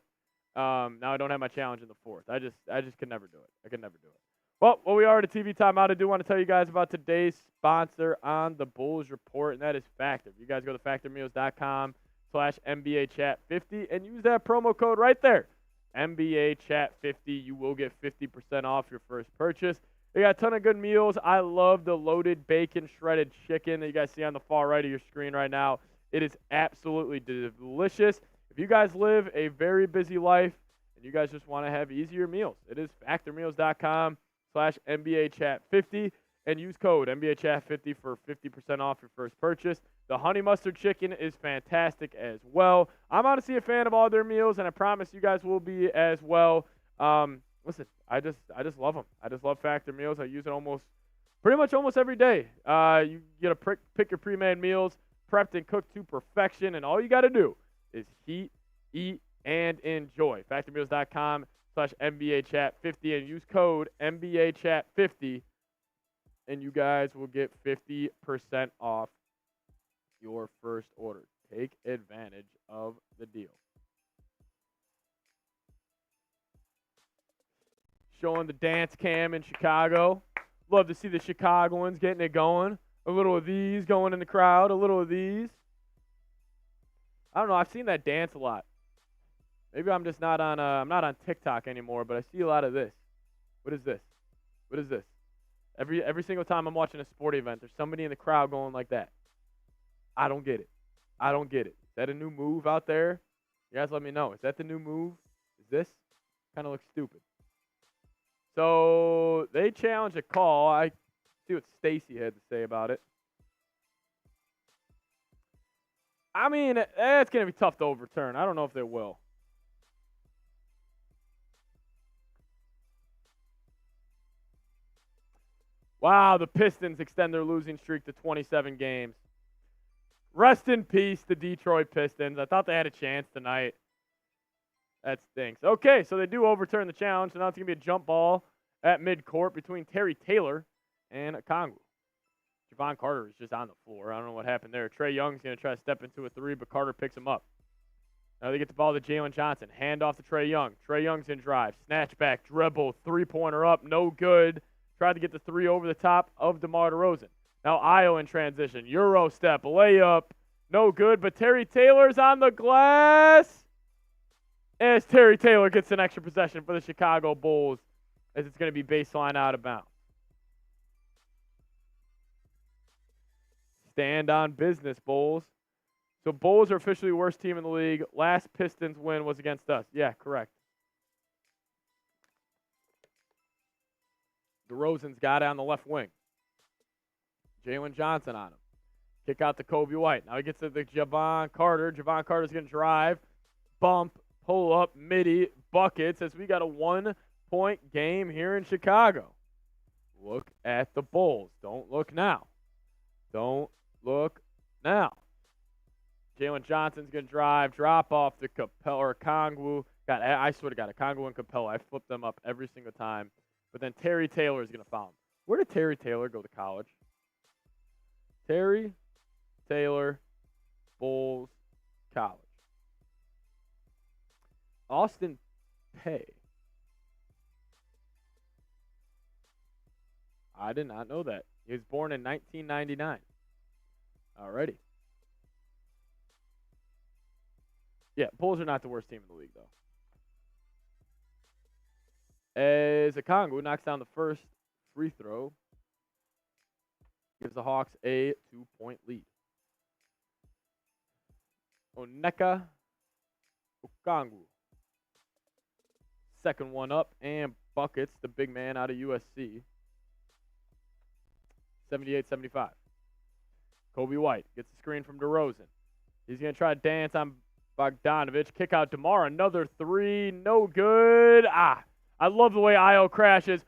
[SPEAKER 1] I don't have my challenge in the fourth. I just could never do it. I could never do it. Well, we are at a TV timeout. I do want to tell you guys about today's sponsor on the Bulls Report, and that is Factor. You guys go to factormeals.com/NBA-chat50 and use that promo code right there, NBA-chat50. You will get 50% off your first purchase. They got a ton of good meals. I love the loaded bacon shredded chicken that you guys see on the far right of your screen right now. It is absolutely delicious. If you guys live a very busy life and you guys just want to have easier meals, it is factormeals.com/NBA-chat50 and use code NBA-chat50 for 50% off your first purchase. The honey mustard chicken is fantastic as well. I'm honestly a fan of all their meals, and I promise you guys will be as well. Listen, I just love them. I just love Factor meals. I use it pretty much almost every day. You get to pick your pre-made meals, prepped and cooked to perfection, and all you got to do is heat, eat, and enjoy. Factormeals.com/NBA-chat50 and use code NBA-chat50, and you guys will get 50% off your first order. Take advantage of the deal. Showing the dance cam in Chicago. Love to see the Chicagoans getting it going. A little of these going in the crowd. A little of these. I don't know. I've seen that dance a lot. Maybe I'm just not on. I'm not on TikTok anymore, but I see a lot of this. What is this? What is this? Every single time I'm watching a sport event, there's somebody in the crowd going like that. I don't get it. I don't get it. Is that a new move out there? You guys let me know. Is that the new move? Is this? Kind of looks stupid. So they challenged a call. I see what Stacy had to say about it. I mean, it's going to be tough to overturn. I don't know if they will. Wow, the Pistons extend their losing streak to 27 games. Rest in peace, the Detroit Pistons. I thought they had a chance tonight. That stinks. Okay, so they do overturn the challenge. So now it's going to be a jump ball at midcourt between Terry Taylor and Okongwu. Javon Carter is just on the floor. I don't know what happened there. Trae Young's going to try to step into a three, but Carter picks him up. Now they get the ball to Jalen Johnson. Hand off to Trae Young. Trae Young's in drive. Snatch back, dribble, three-pointer up. No good. Tried to get the three over the top of DeMar DeRozan. Now Io in transition. Euro step, layup. No good, but Terry Taylor's on the glass. As Terry Taylor gets an extra possession for the Chicago Bulls, as it's going to be baseline out of bounds. Stand on business, Bulls. So Bulls are officially the worst team in the league. Last Pistons win was against us. Yeah, correct. DeRozan's got it on the left wing. Jalen Johnson on him. Kick out to Kobe White. Now he gets to the Javon Carter. Javon Carter's going to drive, bump, pull up, midi, buckets as we got a 1-point game here in Chicago. Look at the Bulls. Don't look now. Don't look now. Jalen Johnson's going to drive, drop off to Capella or Okongwu. I swear to God, Okongwu and Capella, I flip them up every single time. But then Terry Taylor is going to foul him. Where did Terry Taylor go to college? Terry Taylor, Bulls, college. Austin Peay. I did not know that. He was born in 1999. Alrighty. Yeah, Bulls are not the worst team in the league, though. As Okongwu knocks down the first free throw, gives the Hawks a 2-point lead. Onyeka Okongwu. Second one up and buckets the big man out of USC. 78-75. Kobe White gets the screen from DeRozan. He's going to try to dance on Bogdanovich. Kick out DeMar. Another three. No good. I love the way Io crashes.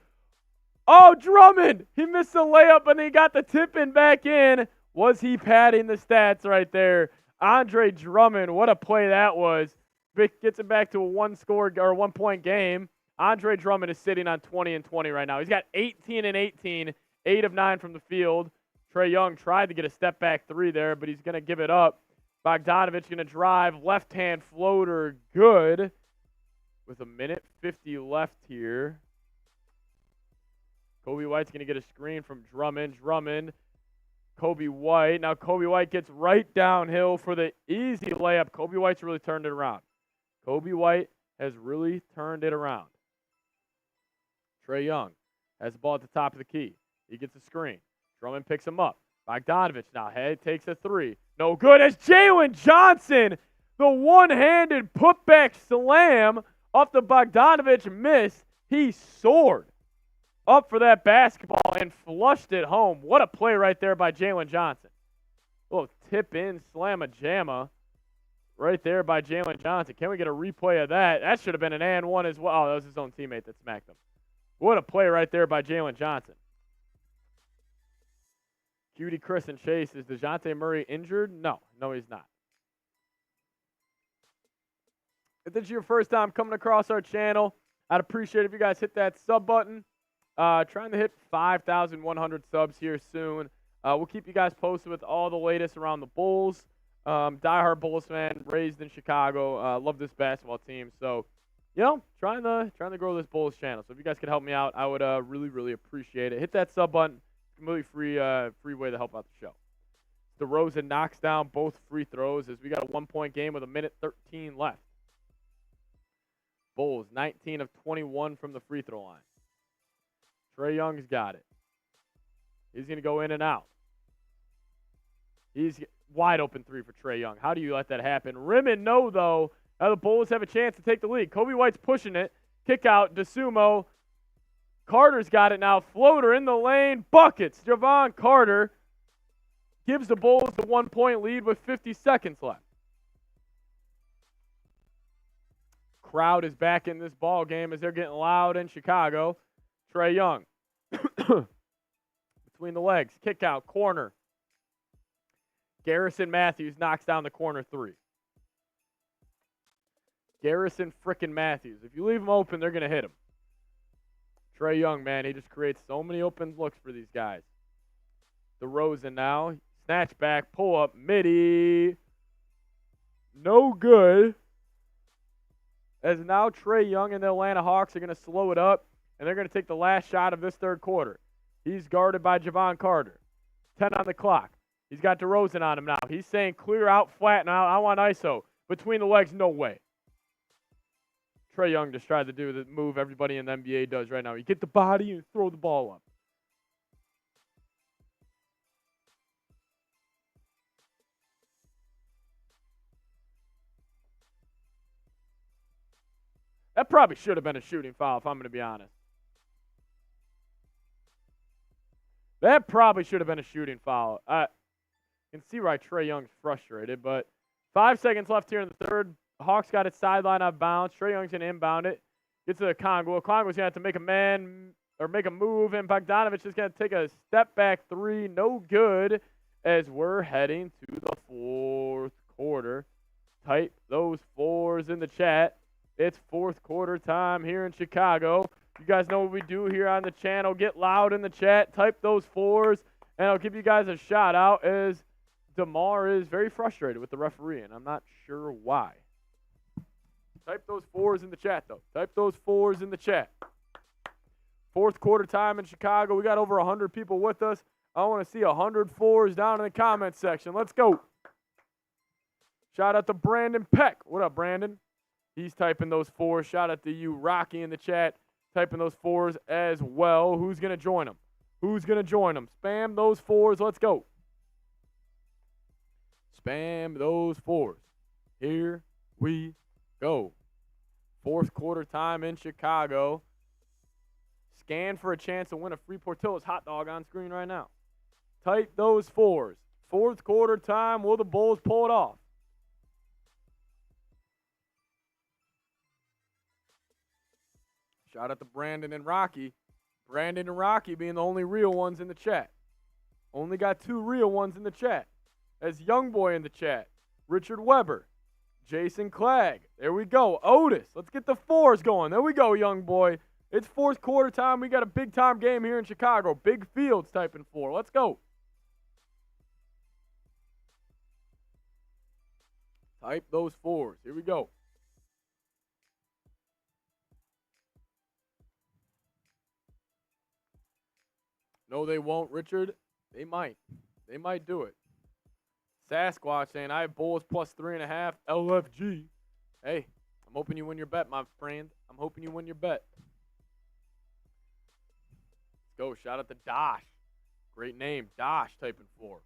[SPEAKER 1] Oh, Drummond! He missed the layup, and he got the tip-in back in. Was he padding the stats right there? Andre Drummond, what a play that was. Gets it back to a one-point game. Andre Drummond is sitting on 20 and 20 right now. He's got 18 and 18, 8 of 9 from the field. Trae Young tried to get a step-back three there, but he's going to give it up. Bogdanovich going to drive, left-hand floater, good. With 1:50 left here. Kobe White's going to get a screen from Drummond. Kobe White. Now Kobe White gets right downhill for the easy layup. Kobe White's really turned it around. Kobe White has really turned it around. Trae Young has the ball at the top of the key. He gets a screen. Drummond picks him up. Bogdanovich now takes a three. No good as Jalen Johnson, the one-handed putback slam off the Bogdanovich miss. He soared up for that basketball and flushed it home. What a play right there by Jalen Johnson. A little tip-in slamma-jamma right there by Jalen Johnson. Can we get a replay of that? That should have been an and one as well. Oh, that was his own teammate that smacked him. What a play right there by Jalen Johnson. Cutie Chris and Chase, is DeJounte Murray injured? No, he's not. If this is your first time coming across our channel, I'd appreciate if you guys hit that sub button. Trying to hit 5,100 subs here soon. We'll keep you guys posted with all the latest around the Bulls. Diehard Bulls fan, raised in Chicago. Love this basketball team. So, trying to grow this Bulls channel. So if you guys could help me out, I would really, really appreciate it. Hit that sub button. Completely free way to help out the show. DeRozan knocks down both free throws as we got a 1-point game with 1:13 left. Bulls 19 of 21 from the free throw line. Trae Young's got it. He's going to go in and out. He's wide open three for Trae Young. How do you let that happen? Rim and no, though. Now the Bulls have a chance to take the lead. Kobe White's pushing it. Kick out. DeSumo. Carter's got it now. Floater in the lane. Buckets. Javon Carter gives the Bulls the 1-point lead with 50 seconds left. Crowd is back in this ball game as they're getting loud in Chicago. Trae Young. Between the legs. Kick out. Corner. Garrison Matthews knocks down the corner three. Garrison frickin' Matthews. If you leave him open, they're going to hit him. Trae Young, man, he just creates so many open looks for these guys. DeRozan now. Snatch back. Pull up. Midi. No good. As now Trae Young and the Atlanta Hawks are going to slow it up, and they're going to take the last shot of this third quarter. He's guarded by Javon Carter. 10 on the clock. He's got DeRozan on him now. He's saying clear out, flatten out. I want ISO. Between the legs, no way. Trae Young just tried to do the move everybody in the NBA does right now. You get the body and throw the ball up. That probably should have been a shooting foul, if I'm going to be honest. That probably should have been a shooting foul. I can see why Trae Young's frustrated, but 5 seconds left here in the third. Hawks got it sideline out of bounds. Trae Young's going to inbound it. Gets to Okongwu. Okongwu's going to have to make a move, and Bogdanovich is going to take a step-back three. No good as we're heading to the fourth quarter. Type those fours in the chat. It's fourth quarter time here in Chicago. You guys know what we do here on the channel. Get loud in the chat. Type those fours, and I'll give you guys a shout out as DeMar is very frustrated with the referee, and I'm not sure why. Type those fours in the chat, though. Type those fours in the chat. Fourth quarter time in Chicago. We got over 100 people with us. I want to see 100 fours down in the comment section. Let's go. Shout out to Brandon Peck. What up, Brandon? He's typing those fours. Shout out to you, Rocky, in the chat, typing those fours as well. Who's going to join them? Who's going to join them? Spam those fours. Let's go. Spam those fours. Here we go. Fourth quarter time in Chicago. Scan for a chance to win a free Portillo's hot dog on screen right now. Type those fours. Fourth quarter time. Will the Bulls pull it off? Shout out to Brandon and Rocky. Brandon and Rocky being the only real ones in the chat. Only got 2 real ones in the chat. As Young Boy in the chat. Richard Weber. Jason Clegg. There we go. Otis. Let's get the fours going. There we go, Young Boy. It's fourth quarter time. We got a big time game here in Chicago. Big Fields typing 4. Let's go. Type those fours. Here we go. No, they won't, Richard. They might. They might do it. Sasquatch saying, I have Bulls plus 3.5 LFG. Hey, I'm hoping you win your bet, my friend. I'm hoping you win your bet. Let's go. Shout out to Dosh. Great name. Dosh typing 4.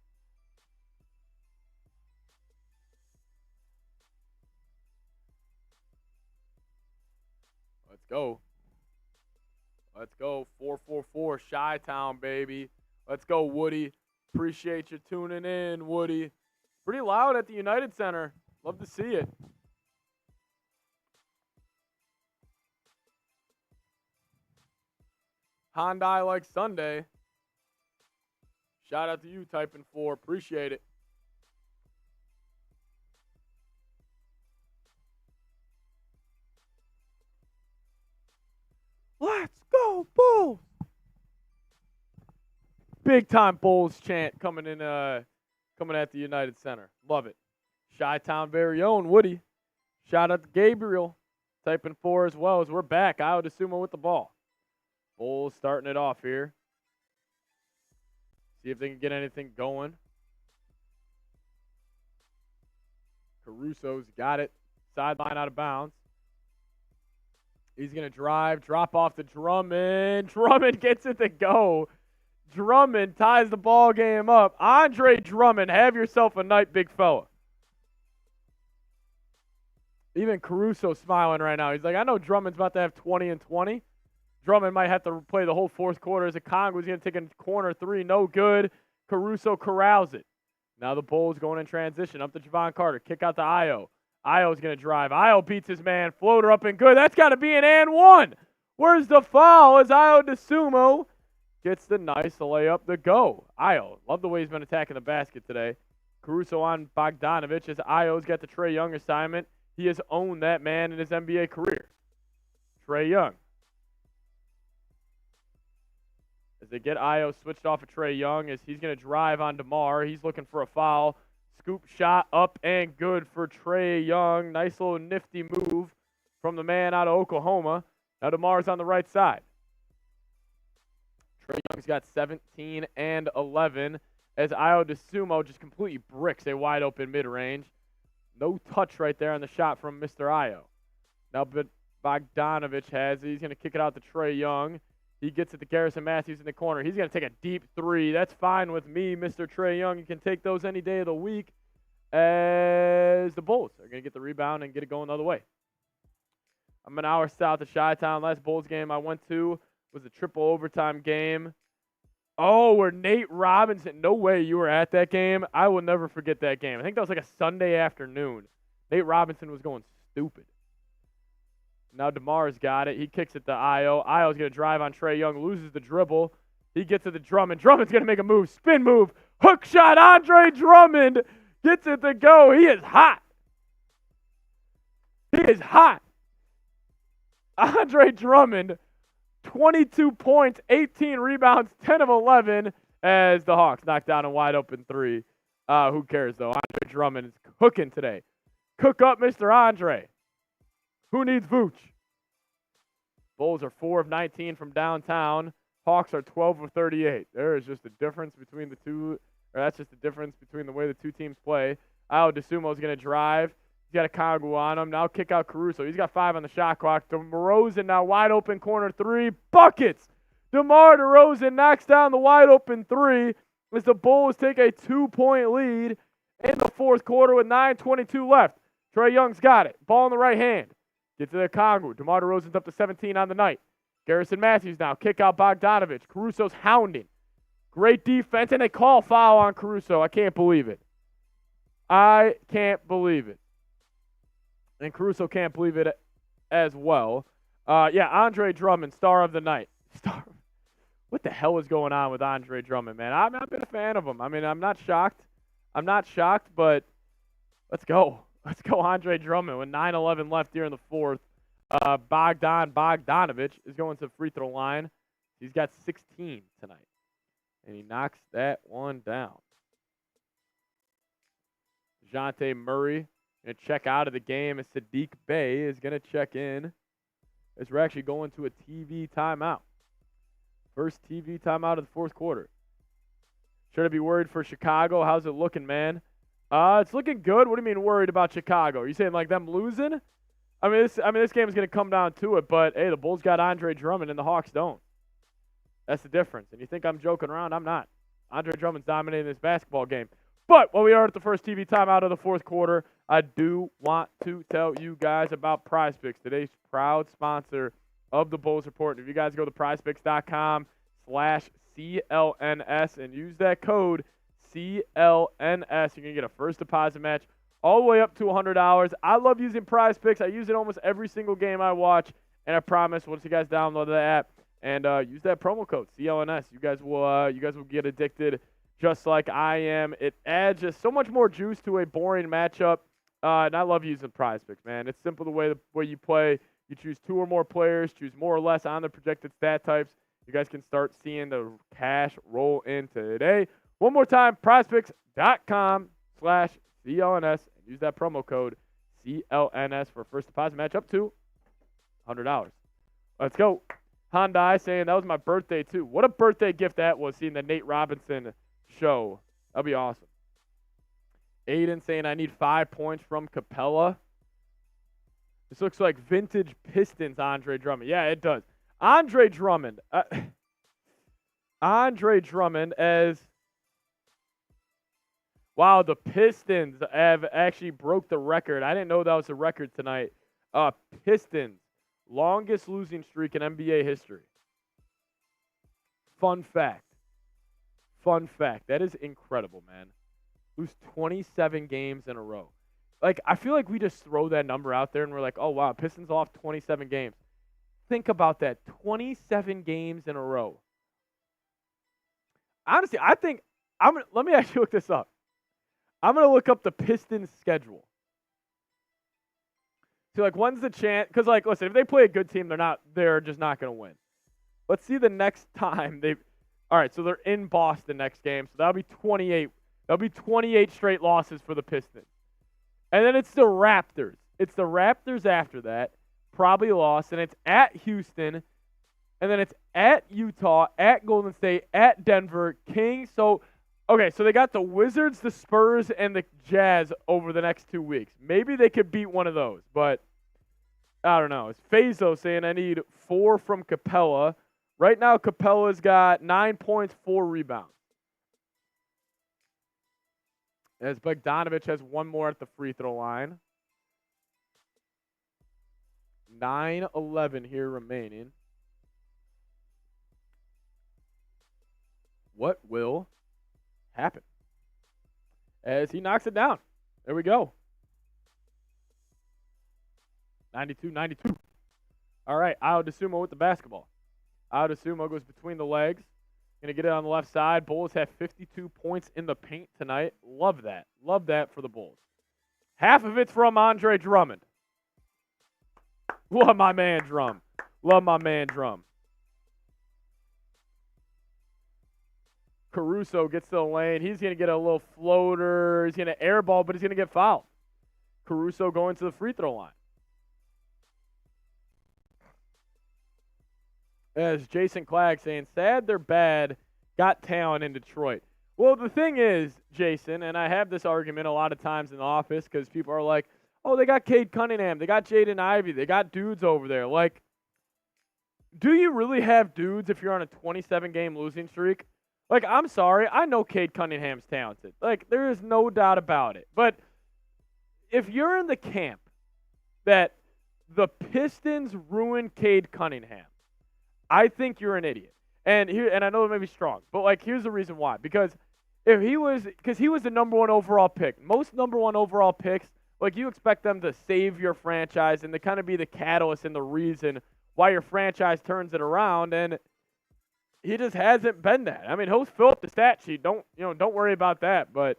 [SPEAKER 1] Let's go. Let's go. 444 Chi-Town, baby. Let's go, Woody. Appreciate you tuning in, Woody. Pretty loud at the United Center. Love to see it. Hyundai like Sunday. Shout out to you typing 4. Appreciate it. Let's go, Bulls! Big time Bulls chant coming in, coming at the United Center. Love it. Chi-Town very own Woody. Shout out to Gabriel typing 4 as well as we're back. Io DeSumo with the ball. Bulls starting it off here. See if they can get anything going. Caruso's got it. Sideline out of bounds. He's going to drive, drop off to Drummond. Drummond gets it to go. Drummond ties the ball game up. Andre Drummond, have yourself a night, big fella. Even Caruso smiling right now. He's like, I know Drummond's about to have 20 and 20. Drummond might have to play the whole fourth quarter as a Congo. He's going to take a corner 3. No good. Caruso corrals it. Now the Bulls going in transition. Up to Javon Carter. Kick out to Io. Io's going to drive. Io beats his man. Floater up and good. That's got to be an and 1. Where's the foul as Io DeSumo gets the nice layup to go. Io, love the way he's been attacking the basket today. Caruso on Bogdanovich as Io's got the Trae Young assignment. He has owned that man in his NBA career. Trae Young. As they get Io switched off of Trae Young as he's going to drive on DeMar. He's looking for a foul. Scoop shot up and good for Trae Young. Nice little nifty move from the man out of Oklahoma. Now DeMar's on the right side. Trae Young's got 17 and 11 as Io DeSumo just completely bricks a wide open mid-range. No touch right there on the shot from Mr. Io. Now Bogdanovich has it. He's going to kick it out to Trae Young. He gets it to Garrison Matthews in the corner. He's going to take a deep 3. That's fine with me, Mr. Trae Young. You can take those any day of the week as the Bulls are going to get the rebound and get it going the other way. I'm an hour south of Chi-Town. Last Bulls game I went to was a triple overtime game. Oh, where Nate Robinson. No way you were at that game. I will never forget that game. I think that was like a Sunday afternoon. Nate Robinson was going stupid. Now DeMar's got it. He kicks it to Io. Io's going to drive on Trae Young. Loses the dribble. He gets to the Drummond. Drummond's going to make a move. Spin move. Hook shot. Andre Drummond gets it to go. He is hot. He is hot. Andre Drummond, 22 points, 18 rebounds, 10 of 11 as the Hawks knock down a wide open 3. Who cares, though? Andre Drummond is cooking today. Cook up, Mr. Andre. Who needs Vooch? Bulls are 4 of 19 from downtown. Hawks are 12 of 38. There is just a difference between the two, or that's just the difference between the way the two teams play. Ayo Dosunmu's going to drive. He's got a Congo on him. Now kick out Caruso. He's got 5 on the shot clock. DeRozan now wide open corner 3. Buckets! DeMar DeRozan knocks down the wide open 3 as the Bulls take a 2-point lead in the fourth quarter with 9:22 left. Trae Young's got it. Ball in the right hand. Get to the Congo. DeMar DeRozan's up to 17 on the night. Garrison Matthews now. Kick out Bogdanovich. Caruso's hounding. Great defense, and they call foul on Caruso. I can't believe it. I can't believe it. And Caruso can't believe it as well. Andre Drummond, star of the night. What the hell is going on with Andre Drummond, man? I've not been a fan of him. I mean, I'm not shocked. But let's go. Let's go Andre Drummond with 9:11 left here in the fourth. Bogdanovich is going to the free throw line. He's got 16 tonight. And he knocks that one down. DeJounte Murray going to check out of the game as Sadiq Bey is going to check in as we're actually going to a TV timeout. First TV timeout of the fourth quarter. Should I be worried for Chicago? How's it looking, man? It's looking good. What do you mean worried about Chicago? Are you saying like them losing? This game is going to come down to it, but hey, the Bulls got Andre Drummond and the Hawks don't. That's the difference. And you think I'm joking around? I'm not. Andre Drummond's dominating this basketball game. But while we are at the first TV timeout of the fourth quarter, I do want to tell you guys about PrizePicks, today's proud sponsor of the Bulls Report. And if you guys go to prizepicks.com/CLNS and use that code CLNS, you're going to get a first deposit match all the way up to $100. I love using PrizePicks. I use it almost every single game I watch. And I promise once you guys download the app, and use that promo code CLNS. You guys will get addicted just like I am. It adds just so much more juice to a boring matchup. And I love using PrizePicks, man. It's simple the way you play. You choose 2 or more players, choose more or less on the projected stat types. You guys can start seeing the cash roll in today. One more time, prizepicks.com/CLNS. And use that promo code CLNS for first deposit match up to $100. Let's go. Hyundai saying that was my birthday too. What a birthday gift that was, seeing the Nate Robinson show. That'd be awesome. Aiden saying I need 5 points from Capella. This looks like vintage Pistons Andre Drummond. Yeah, it does. Andre Drummond as... Wow, the Pistons have actually broke the record. I didn't know that was a record tonight. Pistons. Longest losing streak in NBA history. Fun fact. That is incredible, man. Lose 27 games in a row. Like, I feel like we just throw that number out there and we're like, oh, wow, Pistons off 27 games. Think about that. 27 games in a row. Honestly, I think let me actually look this up. I'm going to look up the Pistons schedule. So, like, when's the chance? Because, like, listen, if they play a good team, they're just not going to win. Let's see the next time all right, so they're in Boston next game. So that'll be 28. That'll be 28 straight losses for the Pistons. And then it's the Raptors. It's the Raptors after that. Probably lost. And it's at Houston. And then it's at Utah, at Golden State, at Denver, Kings. So, okay, so they got the Wizards, the Spurs, and the Jazz over the next 2 weeks. Maybe they could beat one of those, but I don't know. It's Fazo saying I need 4 from Capella. Right now, Capella's got 9 points, 4 rebounds. As Bogdanovich has 1 more at the free throw line. 9:11 here remaining. What will happen? As he knocks it down. There we go. 92-92. All right, Ayo Dosunmu with the basketball. Ayo Dosunmu goes between the legs. Going to get it on the left side. Bulls have 52 points in the paint tonight. Love that. Love that for the Bulls. Half of it's from Andre Drummond. Love my man Drum. Love my man Drum. Caruso gets to the lane. He's going to get a little floater. He's going to airball, but he's going to get fouled. Caruso going to the free throw line. As Jason Clegg saying, sad they're bad, got talent in Detroit. Well, the thing is, Jason, and I have this argument a lot of times in the office because people are like, oh, they got Cade Cunningham, they got Jaden Ivey, they got dudes over there. Like, do you really have dudes if you're on a 27-game losing streak? Like, I'm sorry, I know Cade Cunningham's talented. Like, there is no doubt about it. But if you're in the camp that the Pistons ruined Cade Cunningham, I think you're an idiot. And I know it may be strong, but like, here's the reason why. Because he was the number 1 overall pick. Most number 1 overall picks, like, you expect them to save your franchise and to kind of be the catalyst and the reason why your franchise turns it around. And he just hasn't been that. I mean, he'll fill up the stat sheet. Don't worry about that. But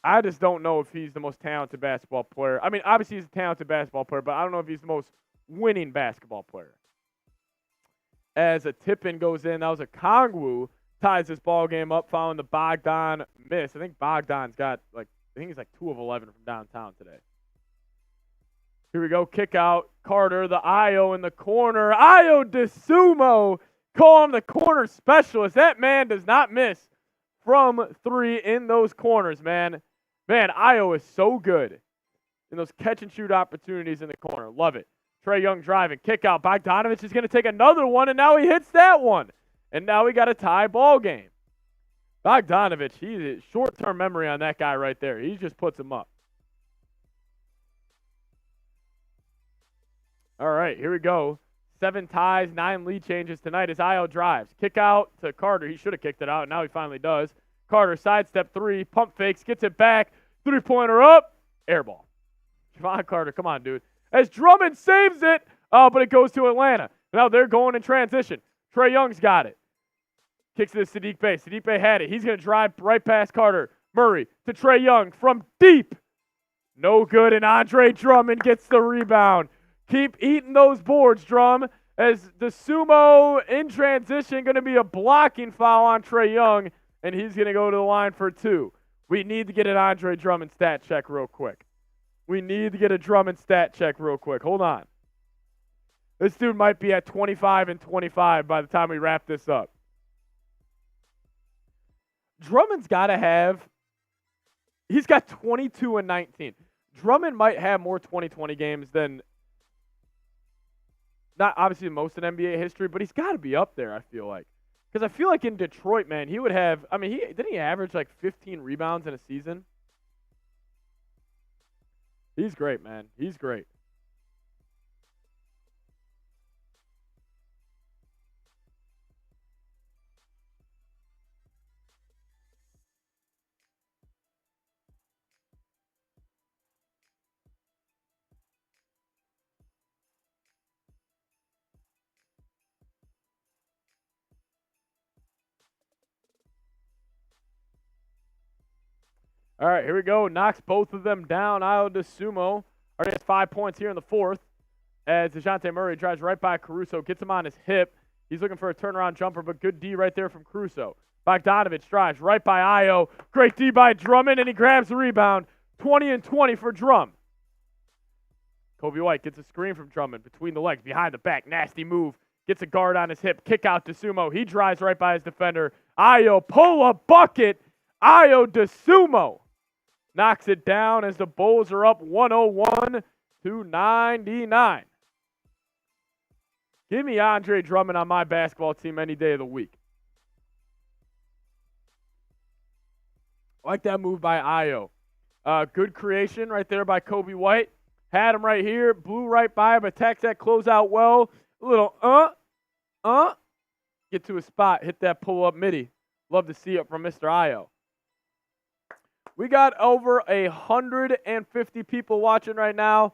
[SPEAKER 1] I just don't know if he's the most talented basketball player. I mean, obviously he's a talented basketball player, but I don't know if he's the most winning basketball player. As a tip-in goes in, that was a Kongwu ties this ball game up following the Bogdan miss. I think Bogdan's got he's 2 of 11 from downtown today. Here we go, kick out. Carter, the Io in the corner. Io DeSumo, call him the corner specialist. That man does not miss from 3 in those corners, man. Man, Io is so good in those catch-and-shoot opportunities in the corner. Love it. Trae Young driving, kick out. Bogdanovich is going to take another one, and now he hits that one. And now we got a tie ball game. Bogdanovich, he's short-term memory on that guy right there. He just puts him up. All right, here we go. 7 ties, 9 lead changes tonight as Io drives. Kick out to Carter. He should have kicked it out. Now he finally does. Carter, sidestep 3, pump fakes, gets it back. 3-pointer up. Air ball. Javon Carter, come on, dude. As Drummond saves it, but it goes to Atlanta. Now they're going in transition. Trae Young's got it. Kicks to Saddiq Bey. Saddiq Bey had it. He's going to drive right past Carter. Murray to Trae Young from deep. No good, and Andre Drummond gets the rebound. Keep eating those boards, Drum. As the sumo in transition, going to be a blocking foul on Trae Young, and he's going to go to the line for 2. We need to get an Andre Drummond stat check real quick. Hold on. This dude might be at 25 and 25 by the time we wrap this up. Drummond's got to have – he's got 22 and 19. Drummond might have more 2020 games than – not obviously most in NBA history, but he's got to be up there, I feel like. Because I feel like in Detroit, man, he would have – I mean, didn't he average 15 rebounds in a season? He's great, man. He's great. All right, here we go. Knocks both of them down. Io DeSumo already has 5 points here in the 4th as DeJounte Murray drives right by Caruso, gets him on his hip. He's looking for a turnaround jumper, but good D right there from Caruso. Bogdanovich drives right by Io. Great D by Drummond, and he grabs the rebound. 20 and 20 for Drum. Kobe White gets a screen from Drummond between the legs, behind the back. Nasty move. Gets a guard on his hip. Kick out DeSumo. He drives right by his defender. Io pull a bucket. Io DeSumo knocks it down as the Bulls are up 101-99. Give me Andre Drummond on my basketball team any day of the week. I like that move by Io. Good creation right there by Kobe White. Had him right here. Blew right by him. Attacks that closeout well. A little get to a spot. Hit that pull-up midi. Love to see it from Mr. Io. We got over 150 people watching right now.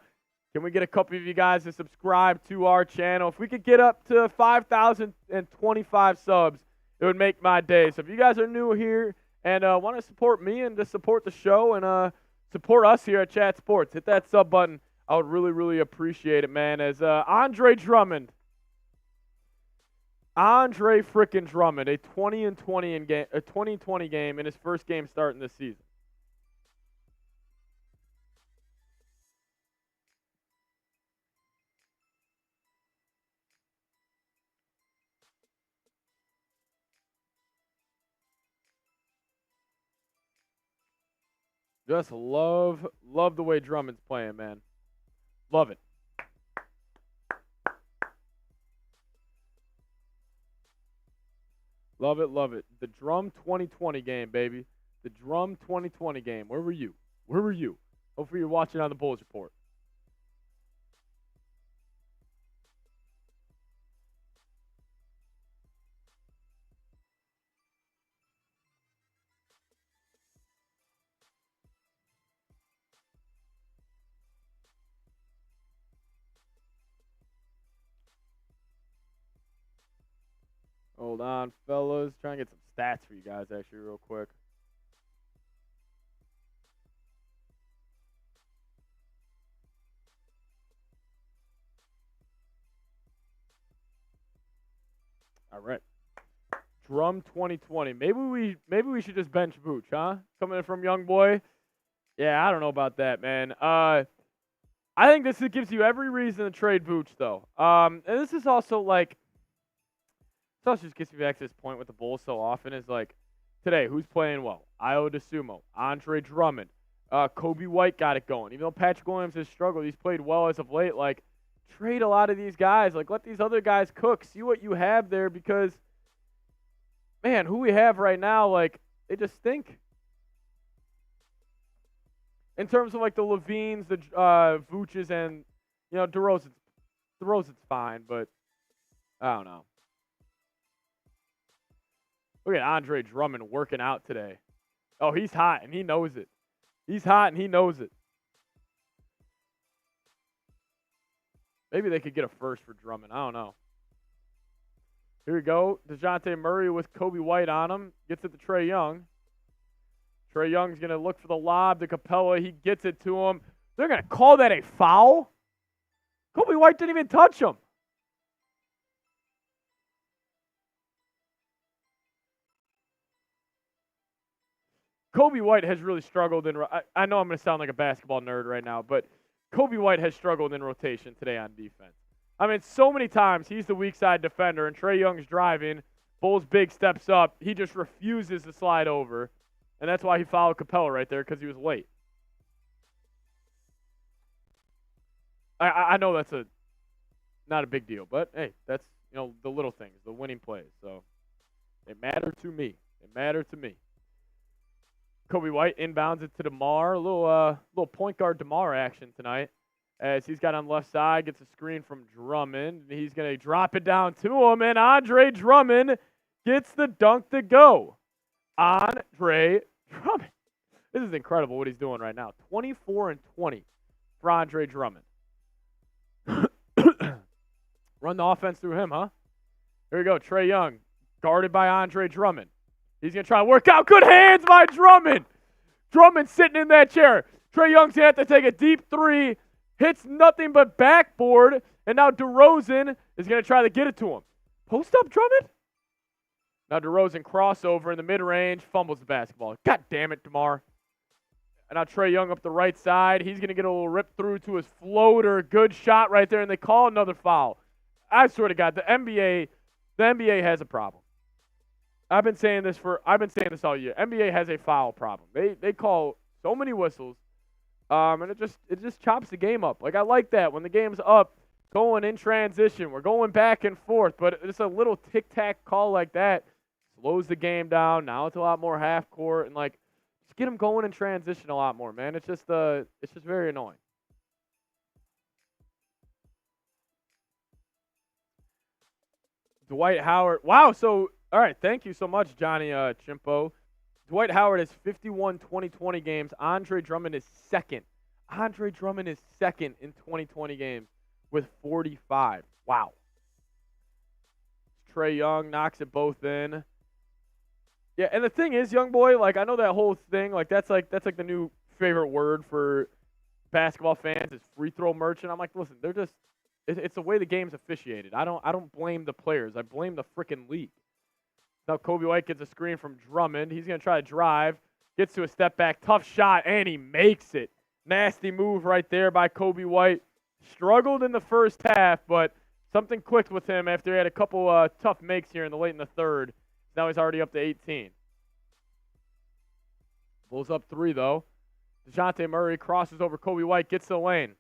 [SPEAKER 1] Can we get a couple of you guys to subscribe to our channel? If we could get up to 5,025 subs, it would make my day. So if you guys are new here and want to support me and to support the show and support us here at Chat Sports, hit that sub button. I would really, really appreciate it, man. As Andre Drummond, Andre frickin' Drummond, a 20-20 game in his first game starting this season. Just love the way Drummond's playing, man. Love it. Love it, love it. The Drum 2020 game, baby. The Drum 2020 game. Where were you? Where were you? Hopefully you're watching on the Bulls Report. Hold on, fellas. Trying to get some stats for you guys, actually, real quick. All right. Drum 2020. Maybe we should just bench Vooch, huh? Coming in from Young Boy. Yeah, I don't know about that, man. I think this gives you every reason to trade Vooch, though. And this is also like, this also just gets me back to this point with the Bulls so often is like, today, who's playing well? Io DeSumo, Andre Drummond, Kobe White got it going. Even though Patrick Williams has struggled, he's played well as of late. Like, trade a lot of these guys. Like, let these other guys cook. See what you have there because, man, who we have right now, like, they just stink. In terms of, like, the Levines, the Vooches, and, you know, DeRozan's fine, but I don't know. Look at Andre Drummond working out today. Oh, he's hot, and he knows it. He's hot, and he knows it. Maybe they could get a first for Drummond. I don't know. Here we go. DeJounte Murray with Kobe White on him. Gets it to Trae Young. Trae Young's going to look for the lob to Capella. He gets it to him. They're going to call that a foul? Kobe White didn't even touch him. Kobe White has really struggled in. I know I'm going to sound like a basketball nerd right now, but Kobe White has struggled in rotation today on defense. I mean, so many times he's the weak side defender, and Trae Young's driving. Bulls big steps up. He just refuses to slide over, and that's why he fouled Capella right there because he was late. I know that's not a big deal, but hey, that's the little things, the winning plays. So they matter to me. They matter to me. Kobe White inbounds it to DeMar. A little point guard DeMar action tonight. As he's got on the left side, gets a screen from Drummond. He's going to drop it down to him, and Andre Drummond gets the dunk to go. Andre Drummond. This is incredible what he's doing right now. 24 and 20 for Andre Drummond. Run the offense through him, huh? Here we go. Trae Young, guarded by Andre Drummond. He's going to try to work out. Good hands by Drummond. Drummond sitting in that chair. Trae Young's going to have to take a deep three. Hits nothing but backboard. And now DeRozan is going to try to get it to him. Post up Drummond. Now DeRozan crossover in the mid-range. Fumbles the basketball. God damn it, DeMar. And now Trae Young up the right side. He's going to get a little rip through to his floater. Good shot right there. And they call another foul. I swear to God, the NBA has a problem. I've been saying this all year. NBA has a foul problem. They call so many whistles, and it just chops the game up. Like, I like that when the game's up, going in transition, we're going back and forth, but it's a little tic-tac call like that slows the game down. Now it's a lot more half court, and like just get them going in transition a lot more, man. It's just very annoying. Dwight Howard. Wow, so all right, thank you so much, Johnny Chimpo. Dwight Howard has 51 2020 games. Andre Drummond is second. Andre Drummond is second in 2020 games with 45. Wow. Trae Young knocks it both in. Yeah, and the thing is, young boy, like I know that whole thing, like that's like the new favorite word for basketball fans is free throw merchant. I'm like, listen, it's the way the game's officiated. I don't blame the players. I blame the freaking league. Now Kobe White gets a screen from Drummond. He's going to try to drive. Gets to a step back. Tough shot, and he makes it. Nasty move right there by Kobe White. Struggled in the first half, but something clicked with him after he had a couple tough makes here late in the third. Now he's already up to 18. Bulls up 3, though. DeJounte Murray crosses over Kobe White, gets to the lane.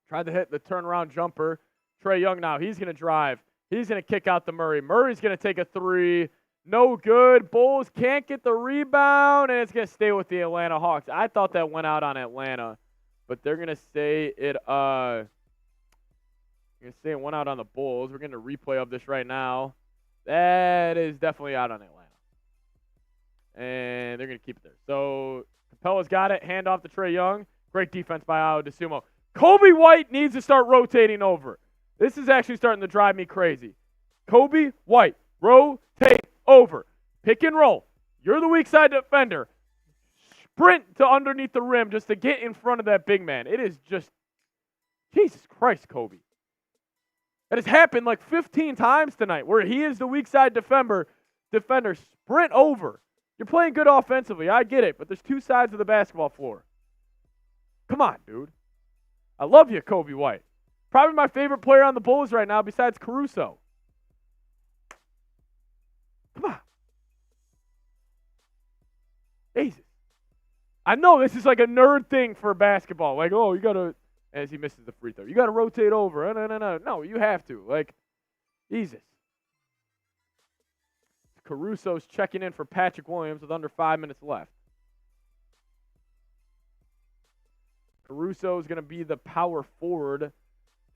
[SPEAKER 1] Tried to hit the turnaround jumper. Trae Young now, he's going to drive. He's going to kick out to Murray. Murray's going to take a three. No good. Bulls can't get the rebound, and it's going to stay with the Atlanta Hawks. I thought that went out on Atlanta, but they're going to say it went out on the Bulls. We're getting a replay of this right now. That is definitely out on Atlanta. And they're going to keep it there. So Capella's got it. Hand off to Trae Young. Great defense by Ayo Dosunmu. Kobe White needs to start rotating over. This is actually starting to drive me crazy. Kobe White, rotate over. Pick and roll. You're the weak side defender. Sprint to underneath the rim just to get in front of that big man. It is just, Jesus Christ, Kobe. That has happened like 15 times tonight where he is the weak side defender. Sprint over. You're playing good offensively. I get it, but there's two sides of the basketball floor. Come on, dude. I love you, Kobe White. Probably my favorite player on the Bulls right now besides Caruso. Come on. Jesus. I know this is like a nerd thing for basketball. Like, oh, you got to, as he misses the free throw, you got to rotate over. No, you have to. Like, Jesus. Caruso's checking in for Patrick Williams with under 5 minutes left. Caruso is going to be the power forward,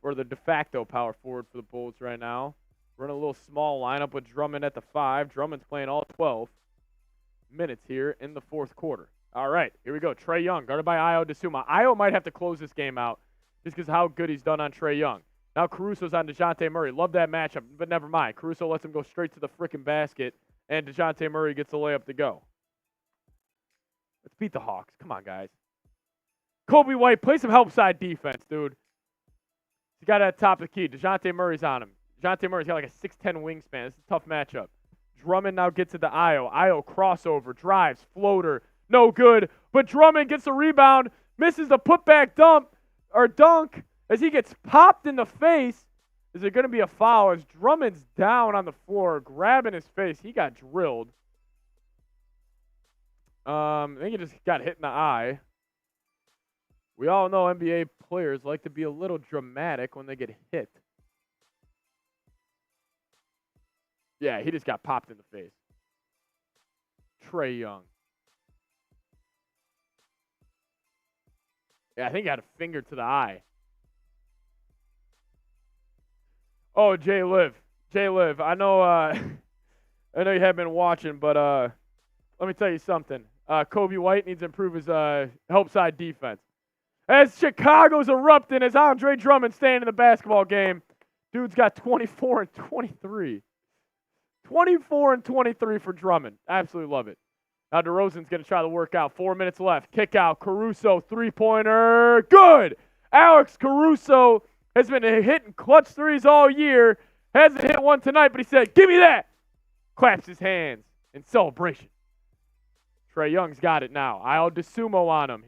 [SPEAKER 1] or the de facto power forward for the Bulls right now. Running a little small lineup with Drummond at the 5. Drummond's playing all 12 minutes here in the fourth quarter. All right, here we go. Trae Young, guarded by Ayo Dosunmu. Ayo might have to close this game out just because of how good he's done on Trae Young. Now Caruso's on DeJounte Murray. Love that matchup, but never mind. Caruso lets him go straight to the freaking basket, and DeJounte Murray gets a layup to go. Let's beat the Hawks. Come on, guys. Kobe White, play some help side defense, dude. He got at the top of the key. DeJounte Murray's on him. DeJounte Murray's got like a 6'10 wingspan. This is a tough matchup. Drummond now gets it to Ayo. Ayo crossover, drives, floater. No good. But Drummond gets the rebound, misses the putback dunk as he gets popped in the face. Is there going to be a foul as Drummond's down on the floor, grabbing his face? He got drilled. I think he just got hit in the eye. We all know NBA players like to be a little dramatic when they get hit. Yeah, he just got popped in the face. Trae Young. Yeah, I think he had a finger to the eye. Oh, Jay Liv. I know I know you haven't been watching, but let me tell you something. Kobe White needs to improve his help side defense. As Chicago's erupting, as Andre Drummond staying in the basketball game. Dude's got 24 and 23. 24 and 23 for Drummond. Absolutely love it. Now DeRozan's going to try to work out. 4 minutes left. Kick out. Caruso, three-pointer. Good. Alex Caruso has been hitting clutch threes all year. Hasn't hit one tonight, but he said, give me that. Claps his hands in celebration. Trae Young's got it now. Ayo Dosunmu on him.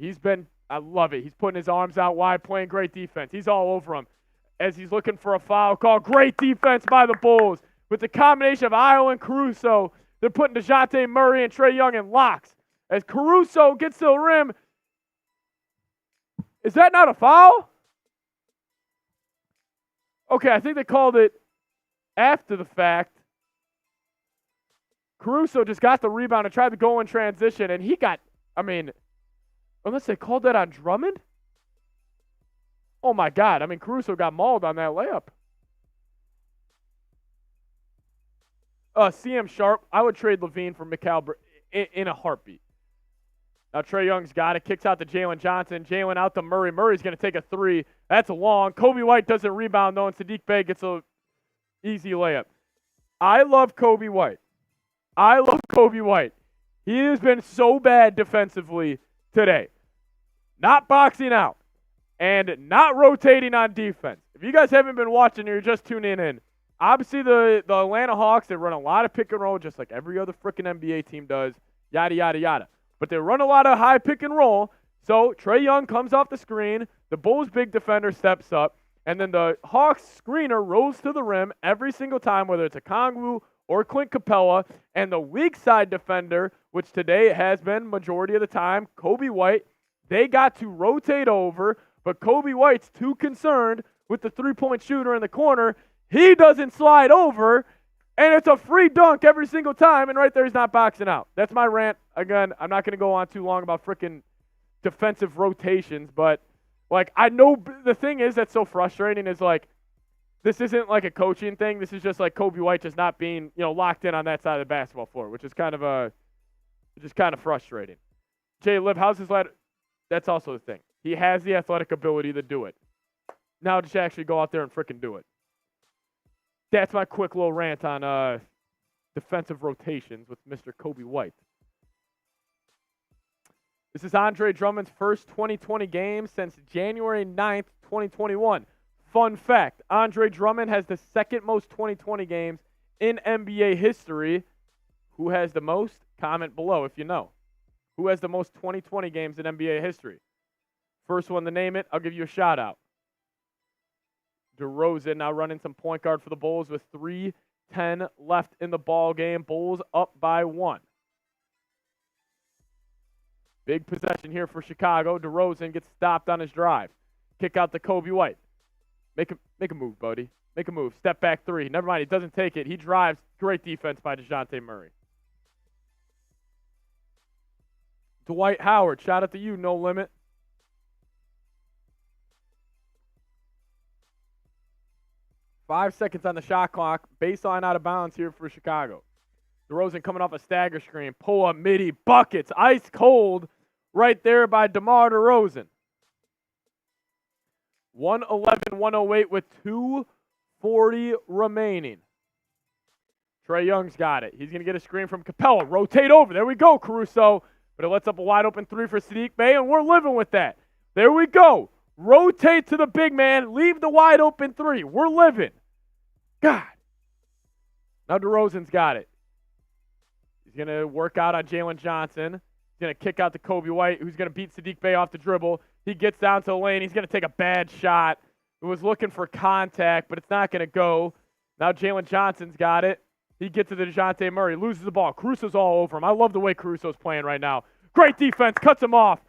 [SPEAKER 1] I love it. He's putting his arms out wide, playing great defense. He's all over him as he's looking for a foul call. Great defense by the Bulls. With the combination of Ayo and Caruso, they're putting DeJounte Murray and Trae Young in locks. As Caruso gets to the rim, is that not a foul? Okay, I think they called it after the fact. Caruso just got the rebound and tried to go in transition, and he got, unless they called that on Drummond? Oh, my God. Caruso got mauled on that layup. CM Sharp, I would trade Levine for McAllister in a heartbeat. Now Trae Young's got it. Kicks out to Jalen Johnson. Jalen out to Murray. Murray's going to take a three. That's long. Kobe White doesn't rebound, though, and Sadiq Bey gets an easy layup. I love Kobe White. He has been so bad defensively today. Not boxing out and not rotating on defense. If you guys haven't been watching or you're just tuning in, obviously the Atlanta Hawks, they run a lot of pick and roll just like every other freaking NBA team does, yada, yada, yada. But they run a lot of high pick and roll, so Trae Young comes off the screen, the Bulls' big defender steps up, and then the Hawks screener rolls to the rim every single time, whether it's a Kongwu or Clint Capella, and the weak side defender, which today has been majority of the time, Kobe White, They got to rotate over, but Kobe White's too concerned with the three-point shooter in the corner. He doesn't slide over, and it's a free dunk every single time, and right there he's not boxing out. That's my rant. Again, I'm not going to go on too long about freaking defensive rotations, but, like, I know the thing is that's so frustrating is, like, this isn't like a coaching thing. This is just like Kobe White just not being, locked in on that side of the basketball floor, which is kind of frustrating. Jay Liv, how's his ladder? That's also the thing. He has the athletic ability to do it. Now just actually go out there and freaking do it. That's my quick little rant on defensive rotations with Mr. Kobe White. This is Andre Drummond's first 2020 game since January 9th, 2021. Fun fact, Andre Drummond has the second most 2020 games in NBA history. Who has the most? Comment below if you know. Who has the most 2020 games in NBA history? First one to name it, I'll give you a shout out. DeRozan now running some point guard for the Bulls with 3:10 left in the ball game. Bulls up by 1. Big possession here for Chicago. DeRozan gets stopped on his drive. Kick out to Kobe White. Make a move, buddy. Make a move. Step back 3. Never mind, he doesn't take it. He drives. Great defense by DeJounte Murray. Dwight Howard, shout out to you, no limit. Five seconds on the shot clock. Baseline out of bounds here for Chicago. DeRozan coming off a stagger screen. Pull up midi. Buckets. Ice cold right there by DeMar DeRozan. 111-108 with 2:40 remaining. Trae Young's got it. He's going to get a screen from Capella. Rotate over. There we go, Caruso. But it lets up a wide open 3 for Saddiq Bey, and we're living with that. There we go. Rotate to the big man. Leave the wide open 3. We're living. God. Now DeRozan's got it. He's going to work out on Jalen Johnson. He's going to kick out to Kobe White, who's going to beat Saddiq Bey off the dribble. He gets down to the lane. He's going to take a bad shot. It was looking for contact, but it's not going to go. Now Jalen Johnson's got it. He gets to the DeJounte Murray. Loses the ball. Caruso's all over him. I love the way Caruso's playing right now. Great defense. Cuts him off.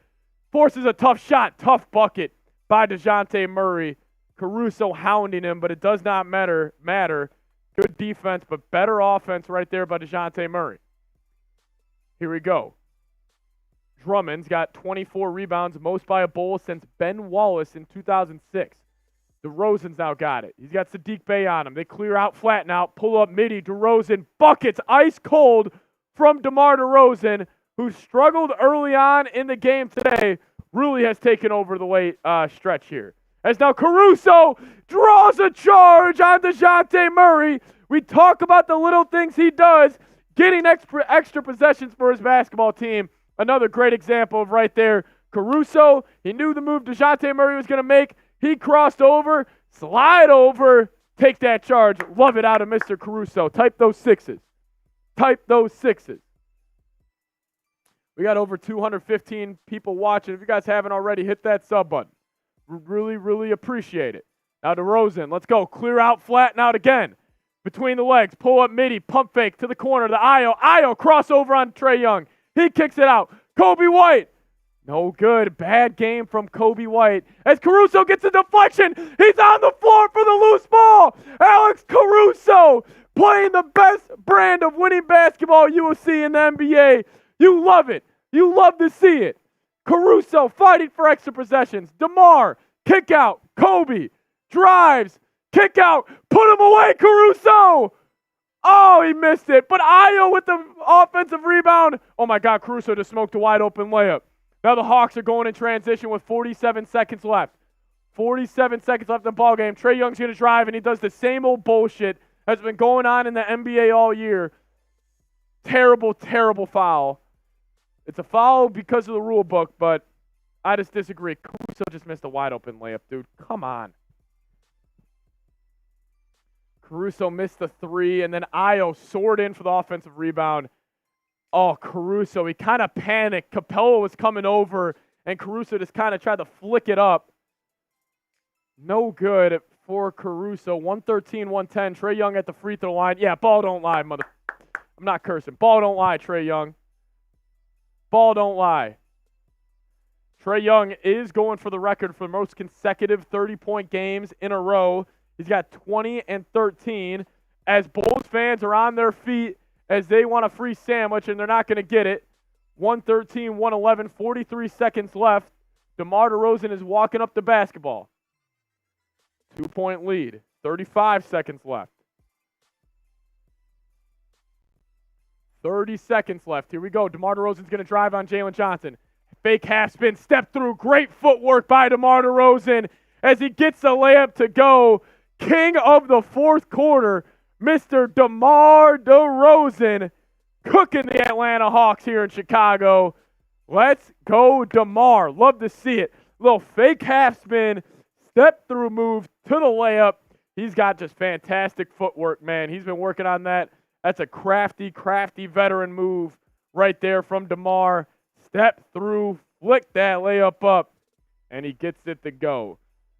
[SPEAKER 1] Forces a tough shot. Tough bucket by DeJounte Murray. Caruso hounding him, but it does not matter. Good defense, but better offense right there by DeJounte Murray. Here we go. Drummond's got 24 rebounds, most by a Bull since Ben Wallace in 2006. DeRozan's now got it. He's got Saddiq Bey on him. They clear out, flatten out, pull up midi. DeRozan buckets, ice cold from DeMar DeRozan, who struggled early on in the game today, really has taken over the late stretch here. As now Caruso draws a charge on DeJounte Murray. We talk about the little things he does, getting extra possessions for his basketball team. Another great example of right there. Caruso, he knew the move DeJounte Murray was going to make. He crossed over, slide over, take that charge. Love it out of Mr. Caruso. Type those 6s. Type those 6s. We got over 215 people watching. If you guys haven't already, hit that sub button. Really, really appreciate it. Now DeRozan, let's go. Clear out, flatten out again. Between the legs, pull up midi, pump fake to the corner. The Io crossover on Trae Young. He kicks it out. Kobe White. No good. Bad game from Kobe White. As Caruso gets a deflection, he's on the floor for the loose ball. Alex Caruso playing the best brand of winning basketball you will see in the NBA. You love it. You love to see it. Caruso fighting for extra possessions. DeMar, kick out. Kobe drives, kick out. Put him away, Caruso. Oh, he missed it. But Io with the offensive rebound. Oh, my God, Caruso just smoked a wide open layup. Now the Hawks are going in transition with 47 seconds left. 47 seconds left in the ballgame. Trae Young's going to drive, and he does the same old bullshit that's been going on in the NBA all year. Terrible, terrible foul. It's a foul because of the rule book, but I just disagree. Caruso just missed a wide open layup, dude. Come on. Caruso missed the 3, and then Io soared in for the offensive rebound. Oh, Caruso, he kind of panicked. Capella was coming over, and Caruso just kind of tried to flick it up. No good for Caruso. 113-110. Trae Young at the free throw line. Yeah, ball don't lie, mother. I'm not cursing. Ball don't lie, Trae Young. Ball don't lie. Trae Young is going for the record for the most consecutive 30-point games in a row. He's got 20 and 13. As Bulls fans are on their feet as they want a free sandwich, and they're not going to get it. 113, 111, 43 seconds left. DeMar DeRozan is walking up the basketball. 2-point lead. 35 seconds left. 30 seconds left. Here we go. DeMar DeRozan's going to drive on Jalen Johnson. Fake half spin, step through. Great footwork by DeMar DeRozan as he gets the layup to go. King of the fourth quarter, Mr. DeMar DeRozan, cooking the Atlanta Hawks here in Chicago. Let's go, DeMar. Love to see it. Little fake half spin, step through move to the layup. He's got just fantastic footwork, man. He's been working on that. That's a crafty veteran move right there from DeMar. Step through, flick that layup up, and he gets it to go.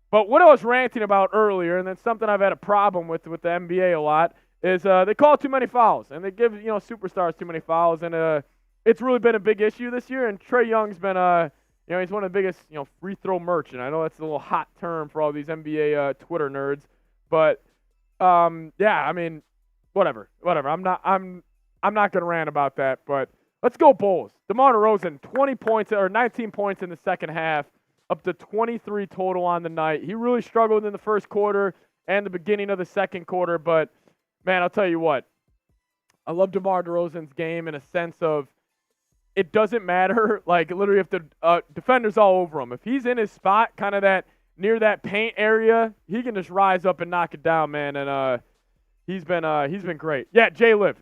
[SPEAKER 1] But what I was ranting about earlier, and then something I've had a problem with the NBA a lot, is they call too many fouls, and they give superstars too many fouls, and it's really been a big issue this year. And Trae Young's been he's one of the biggest free throw merchant. I know that's a little hot term for all these NBA Twitter nerds, but yeah, I mean, whatever. I'm not gonna rant about that, but let's go Bulls. DeMar DeRozan, 20 points or 19 points in the second half, up to 23 total on the night. He really struggled in the first quarter and the beginning of the second quarter, but man, I'll tell you what. I love DeMar DeRozan's game in a sense of it doesn't matter. Like, literally, if the defender's all over him, if he's in his spot, kind of that near that paint area, he can just rise up and knock it down, man. And he's been great. Yeah, Jay Liv.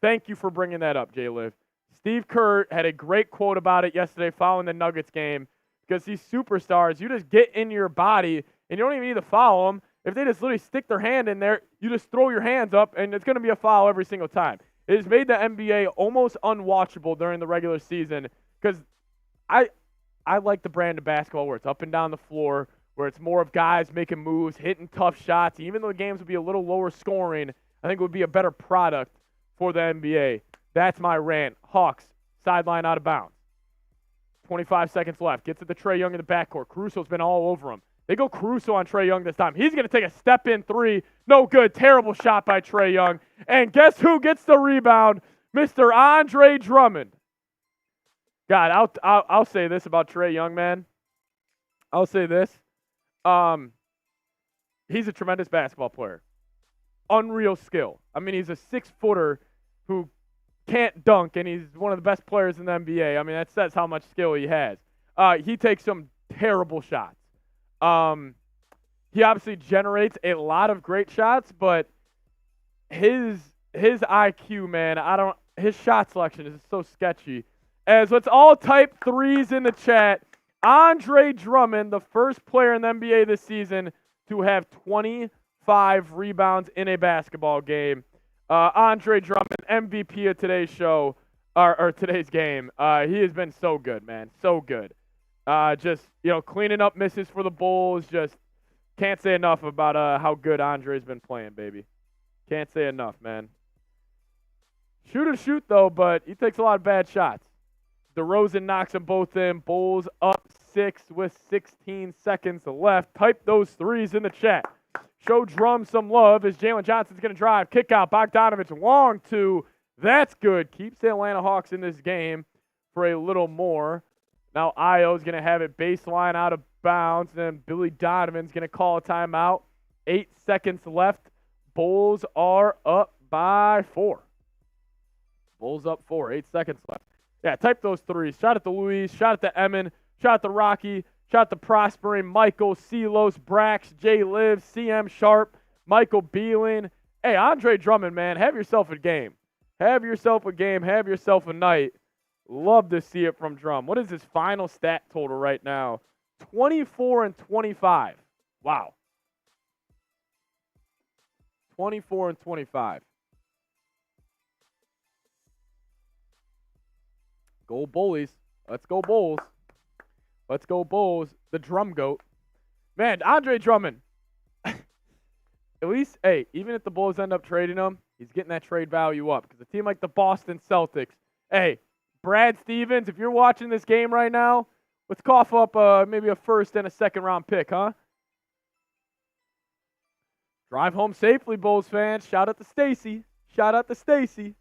[SPEAKER 1] Thank you for bringing that up, Jay Liv. Steve Kerr had a great quote about it yesterday following the Nuggets game, because these superstars, you just get in your body, and you don't even need to foul them. If they just literally stick their hand in there, you just throw your hands up, and it's going to be a foul every single time. It has made the NBA almost unwatchable during the regular season, because I like the brand of basketball where it's up and down the floor, where it's more of guys making moves, hitting tough shots. Even though the games would be a little lower scoring, I think it would be a better product for the NBA. That's my rant. Hawks, sideline out of bounds. 25 seconds left. Gets it to Trae Young in the backcourt. Caruso's been all over him. They go Caruso on Trae Young this time. He's going to take a step-in three. No good. Terrible shot by Trae Young. And guess who gets the rebound? Mr. Andre Drummond. God, I'll say this about Trae Young, man. I'll say this. He's a tremendous basketball player. Unreal skill. I mean, he's a 6-footer who can't dunk, and he's one of the best players in the NBA. I mean, that says how much skill he has. He takes some terrible shots. He obviously generates a lot of great shots, but his IQ, man, his shot selection is so sketchy. As let's all type threes in the chat. Andre Drummond, the first player in the NBA this season to have 25 rebounds in a basketball game. Andre Drummond, MVP of today's show, or today's game. He has been so good, man. So good. Just, cleaning up misses for the Bulls. Just can't say enough about how good Andre's been playing, baby. Can't say enough, man. Shoot, though, but he takes a lot of bad shots. DeRozan knocks them both in. Bulls up 6 with 16 seconds left. Type those threes in the chat. Show Drum some love as Jalen Johnson's going to drive. Kick out. Bogdanovich long two. That's good. Keeps the Atlanta Hawks in this game for a little more. Now Io's going to have it baseline out of bounds. Then Billy Donovan's going to call a timeout. 8 seconds left. Bulls are up by 4. Bulls up 4. 8 seconds left. Yeah, type those threes. Shot at the Luis. Shot at the Emin. Shot at the Rocky. Shot the Prospering, Michael, Celos, Brax, Jay Liv, CM Sharp, Michael Beeling. Hey, Andre Drummond, man, have yourself a game. Have yourself a game. Have yourself a night. Love to see it from Drum. What is his final stat total right now? 24 and 25. Wow. 24 and 25. Go Bullies. Let's go Bulls. Let's go Bulls. The Drum Goat. Man, Andre Drummond. At least, hey, even if the Bulls end up trading him, he's getting that trade value up. Because a team like the Boston Celtics, hey, Brad Stevens, if you're watching this game right now, Let's cough up maybe a first and a second round pick, huh? Drive home safely, Bulls fans. Shout out to Stacy. Shout out to Stacy.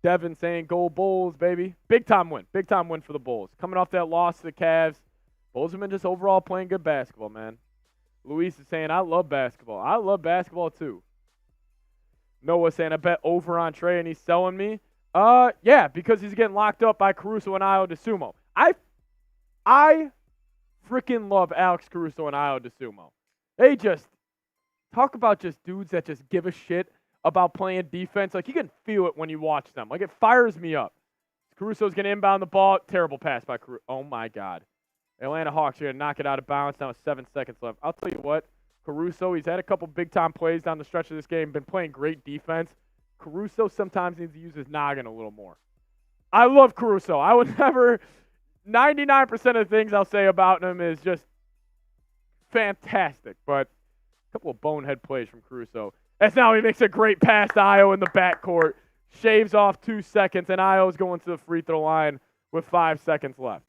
[SPEAKER 1] Devin saying, go Bulls, baby. Big time win. Big time win for the Bulls. Coming off that loss to the Cavs. Bulls have been just overall playing good basketball, man. Luis is saying, I love basketball. I love basketball, too. Noah saying, I bet over on Trae and he's selling me. Yeah, because he's getting locked up by Caruso and Ayo DeSumo. I freaking love Alex Caruso and Ayo DeSumo. They just talk about just dudes that just give a shit about playing defense. Like, you can feel it when you watch them. Like, it fires me up. Caruso's going to inbound the ball. Terrible pass by Caruso. Oh, my God. Atlanta Hawks are going to knock it out of bounds. Now with 7 seconds left. I'll tell you what. Caruso, he's had a couple big-time plays down the stretch of this game. Been playing great defense. Caruso sometimes needs to use his noggin a little more. I love Caruso. I would never... 99% of the things I'll say about him is just fantastic. But a couple of bonehead plays from Caruso. As now he makes a great pass to Ayo in the backcourt. Shaves off 2 seconds, and Ayo's going to the free throw line with 5 seconds left.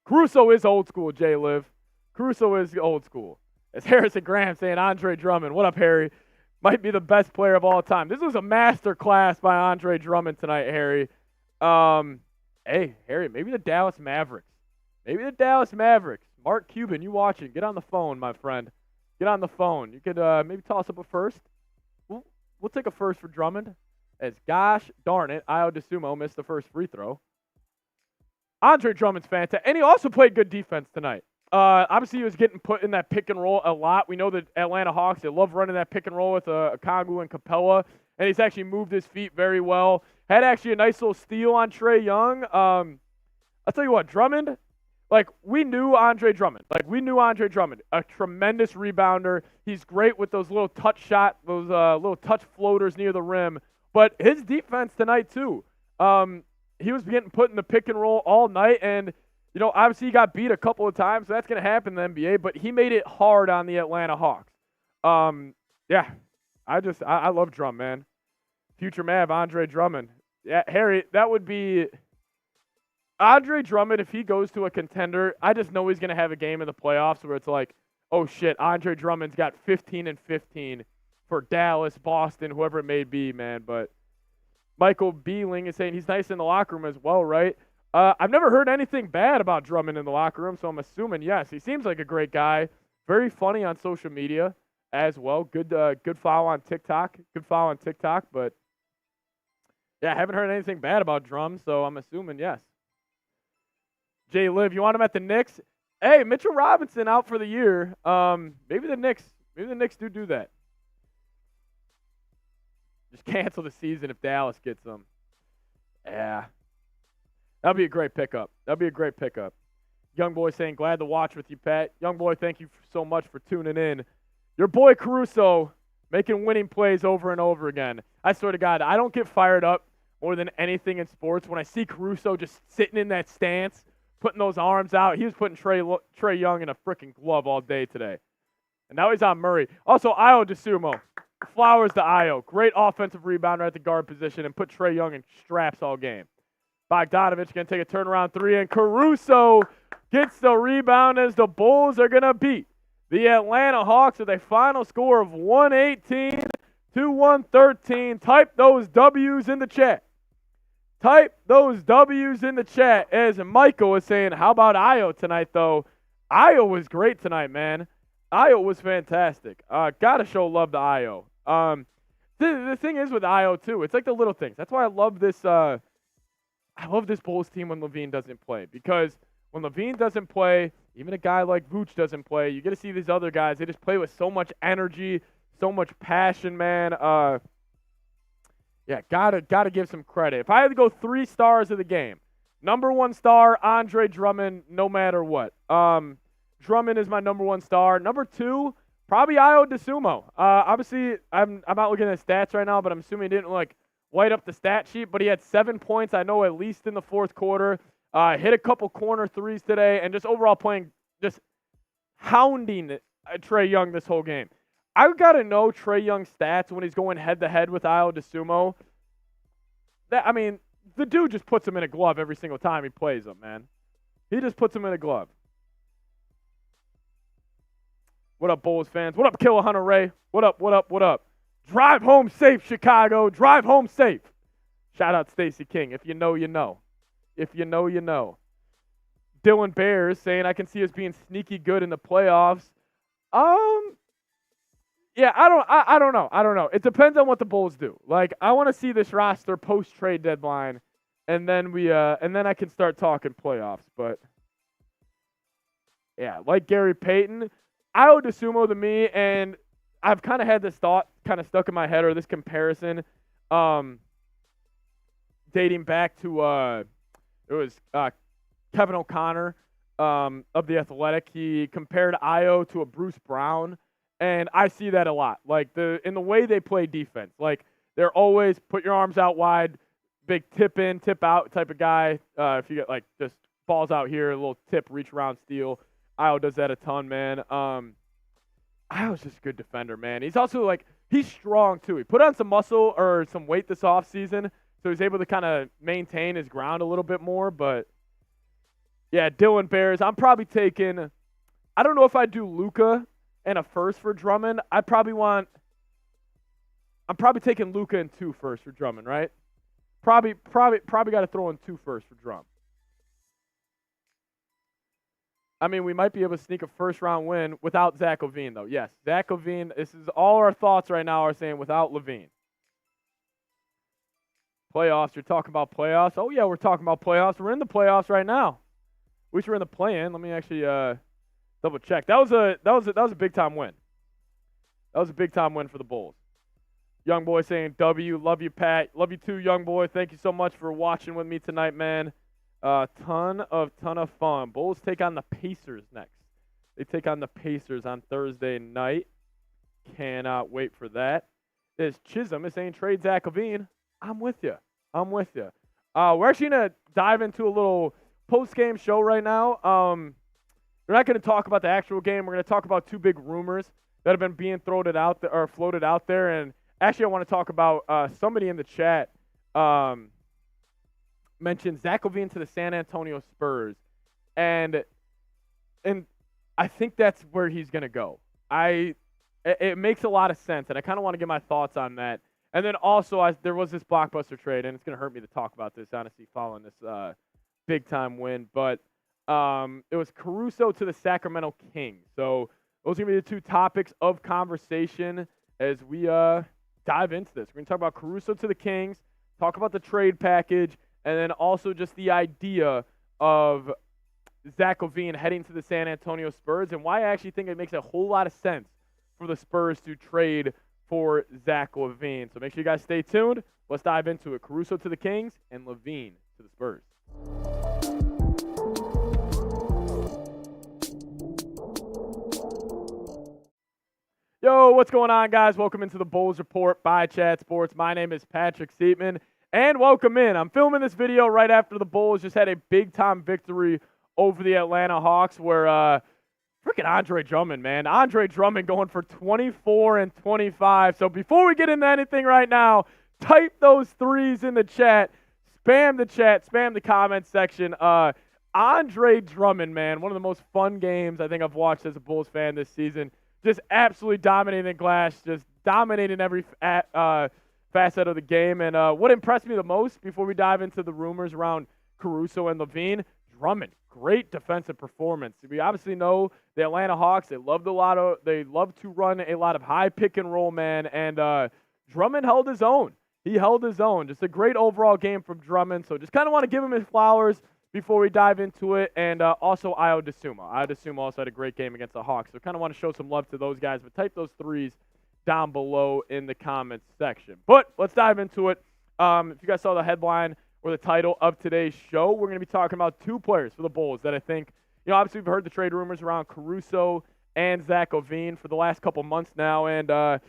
[SPEAKER 1] Caruso is old school, J-Liv. Caruso is old school. As Harrison Graham saying, Andre Drummond. What up, Harry? Might be the best player of all time. This was a master class by Andre Drummond tonight, Harry. Hey, Harry, maybe the Dallas Mavericks. Maybe the Dallas Mavericks. Mark Cuban, you watching. Get on the phone, my friend. Get on the phone. You could maybe toss up a first. We'll take a first for Drummond. As gosh darn it, Ayo DeSumo missed the first free throw. Andre Drummond's fantastic. And he also played good defense tonight. Obviously, he was getting put in that pick and roll a lot. We know that Atlanta Hawks, they love running that pick and roll with Okongwu and Capella. And he's actually moved his feet very well. Had actually a nice little steal on Trae Young. I'll tell you what, Drummond, like, we knew Andre Drummond. A tremendous rebounder. He's great with those little touch shot, those little touch floaters near the rim. But his defense tonight, too. He was getting put in the pick and roll all night. And, you know, obviously he got beat a couple of times. So that's going to happen in the NBA. But he made it hard on the Atlanta Hawks. Yeah, I love Drum, man. Future Mav, Andre Drummond. Yeah, Harry, that would be Andre Drummond if he goes to a contender. I just know he's going to have a game in the playoffs where it's like, oh, shit, Andre Drummond's got 15 and 15 for Dallas, Boston, whoever it may be, man. But Michael Beeling is saying he's nice in the locker room as well, right? I've never heard anything bad about Drummond in the locker room, so I'm assuming yes. He seems like a great guy. Very funny on social media as well. Good follow on TikTok. But yeah, I haven't heard anything bad about Drum, so I'm assuming yes. Jay Liv, you want him at the Knicks? Hey, Mitchell Robinson out for the year. Maybe the Knicks do that. Just cancel the season if Dallas gets them. Yeah. That'll be a great pickup. Young boy saying, glad to watch with you, Pat. Young boy, thank you so much for tuning in. Your boy Caruso making winning plays over and over again. I swear to God, I don't get fired up more than anything in sports when I see Caruso just sitting in that stance, putting those arms out. He was putting Trae Young in a freaking glove all day today. And now he's on Murray. Also, Ayo DeSumo. Flowers to Ayo. Great offensive rebounder at the guard position and put Trae Young in straps all game. Bogdanovich going to take a turnaround three, and Caruso gets the rebound as the Bulls are going to beat the Atlanta Hawks with a final score of 118 to 113. Type those W's in the chat. As Michael was saying, how about Ayo tonight, though? Ayo was great tonight, man. Ayo was fantastic. Gotta show love to Ayo. The thing is with Ayo, too, it's like the little things. That's why I love this Bulls team when LaVine doesn't play. Because when LaVine doesn't play, even a guy like Vooch doesn't play, you get to see these other guys. They just play with so much energy, so much passion, man. Yeah, gotta give some credit. If I had to go 3 stars of the game, number 1 star, Andre Drummond, no matter what. Drummond is my number 1 star. Number 2, probably Ayo DeSumo. Obviously, I'm not looking at stats right now, but I'm assuming he didn't light up the stat sheet. But he had 7 points, I know, at least in the fourth quarter. Hit a couple corner threes today, and just overall playing, just hounding Trae Young this whole game. I've got to know Trae Young's stats when he's going head-to-head with Ayo DeSumo. the dude just puts him in a glove every single time he plays him, man. He just puts him in a glove. What up, Bulls fans? What up, Killer Hunter Ray? What up, what up, what up? Drive home safe, Chicago. Drive home safe. Shout out Stacey King. If you know, you know. If you know, you know. Dylan Bears saying I can see us being sneaky good in the playoffs. Yeah, I don't know. It depends on what the Bulls do. Like, I want to see this roster post trade deadline, and then I can start talking playoffs. But yeah, like Gary Payton, Io DeSumo to me, and I've kind of had this thought kind of stuck in my head, or this comparison, dating back to it was Kevin O'Connor of The Athletic. He compared Io to a Bruce Brown. And I see that a lot. Like, in the way they play defense. Like, they're always put your arms out wide, big tip in, tip out type of guy. If you get, like, just balls out here, a little tip, reach around, steal. Io does that a ton, man. Io's just a good defender, man. He's also, like, he's strong, too. He put on some muscle or some weight this offseason, so he's able to kind of maintain his ground a little bit more. But, yeah, Dylan Bears, I'm probably taking – I don't know if I'd do Luka and a first for Drummond. I'm probably taking Luka and 2 firsts for Drummond, right? Probably got to throw in 2 firsts for Drum. I mean, we might be able to sneak a first-round win without Zach LaVine, though. Yes, Zach LaVine, this is all our thoughts right now are saying without LaVine. Playoffs, you're talking about playoffs? Oh, yeah, we're talking about playoffs. We're in the playoffs right now. Wish we were in the play-in. Let me actually double check. That was a big time win. That was a big time win for the Bulls. Young boy saying W. Love you, Pat. Love you too, young boy. Thank you so much for watching with me tonight, man. Ton of fun. Bulls take on the Pacers next. They take on the Pacers on Thursday night. Cannot wait for that. There's Chisholm is saying trade Zach LaVine. I'm with you. We're actually gonna dive into a little post-game show right now. We're not going to talk about the actual game. We're going to talk about 2 big rumors that have been being floated out there. And actually, I want to talk about somebody in the chat mentioned Zach LaVine to the San Antonio Spurs, and I think that's where he's going to go. It makes a lot of sense, and I kind of want to get my thoughts on that. And then also, there was this blockbuster trade, and it's going to hurt me to talk about this, honestly, following this big time win, but. It was Caruso to the Sacramento Kings. So those are going to be the 2 topics of conversation as we dive into this. We're going to talk about Caruso to the Kings, talk about the trade package, and then also just the idea of Zach LaVine heading to the San Antonio Spurs and why I actually think it makes a whole lot of sense for the Spurs to trade for Zach LaVine. So make sure you guys stay tuned. Let's dive into it. Caruso to the Kings and LaVine to the Spurs. Yo, what's going on, guys? Welcome into the Bulls Report by Chat Sports. My name is Patrick Siepman, and welcome in. I'm filming this video right after the Bulls just had a big-time victory over the Atlanta Hawks where freaking Andre Drummond, man. Andre Drummond going for 24 and 25. So before we get into anything right now, type those threes in the chat. Spam the chat. Spam the comment section. Andre Drummond, man, one of the most fun games I think I've watched as a Bulls fan this season. Just absolutely dominating the glass, just dominating every facet of the game. And what impressed me the most before we dive into the rumors around Caruso and LaVine, Drummond, great defensive performance. We obviously know the Atlanta Hawks, they love to run a lot of high pick and roll, man. And Drummond held his own. He held his own. Just a great overall game from Drummond. So just kind of want to give him his flowers before we dive into it, and also Io DeSumo. Io DeSumo also had a great game against the Hawks, so kind of want to show some love to those guys, but type those threes down below in the comments section. But let's dive into it. If you guys saw the headline or the title of today's show, we're going to be talking about 2 players for the Bulls that I think, obviously we've heard the trade rumors around Caruso and Zach LaVine for the last couple months now, and I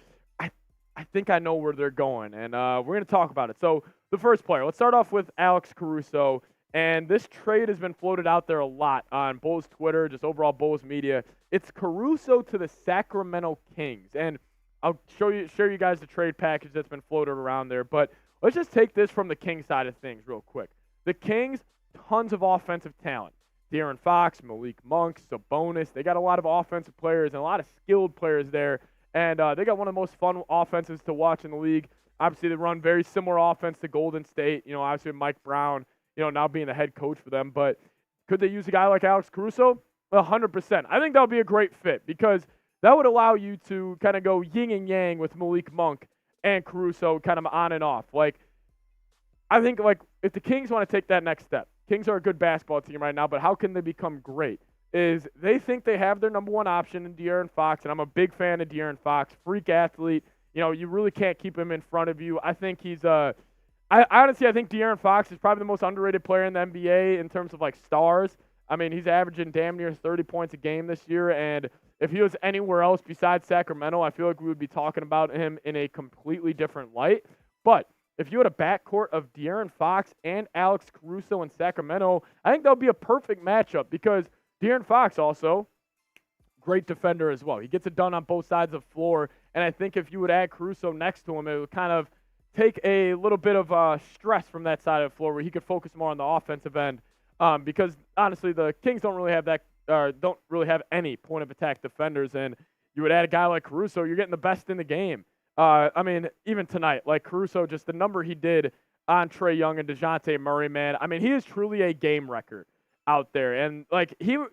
[SPEAKER 1] think I know where they're going, and we're going to talk about it. So the first player, let's start off with Alex Caruso. And this trade has been floated out there a lot on Bulls Twitter, just overall Bulls media. It's Caruso to the Sacramento Kings. And I'll share you guys the trade package that's been floated around there. But let's just take this from the Kings side of things real quick. The Kings, tons of offensive talent. De'Aaron Fox, Malik Monk, Sabonis. They got a lot of offensive players and a lot of skilled players there. And they got one of the most fun offenses to watch in the league. Obviously, they run very similar offense to Golden State. Obviously Mike Brown, now being the head coach for them. But could they use a guy like Alex Caruso? 100%. I think that would be a great fit because that would allow you to kind of go yin and yang with Malik Monk and Caruso kind of on and off. I think if the Kings want to take that next step, Kings are a good basketball team right now, but how can they become great? Is they think they have their number one option in De'Aaron Fox, and I'm a big fan of De'Aaron Fox, freak athlete. You really can't keep him in front of you. I think he's I honestly think De'Aaron Fox is probably the most underrated player in the NBA in terms of stars. I mean, he's averaging damn near 30 points a game this year, and if he was anywhere else besides Sacramento, I feel like we would be talking about him in a completely different light. But if you had a backcourt of De'Aaron Fox and Alex Caruso in Sacramento, I think that would be a perfect matchup because De'Aaron Fox also, great defender as well. He gets it done on both sides of the floor, and I think if you would add Caruso next to him, it would kind of take a little bit of stress from that side of the floor where he could focus more on the offensive end because, honestly, the Kings don't really have any point-of-attack defenders, and you would add a guy like Caruso, you're getting the best in the game. Even tonight, Caruso, just the number he did on Trae Young and DeJounte Murray, man. I mean, he is truly a game wrecker out there. And,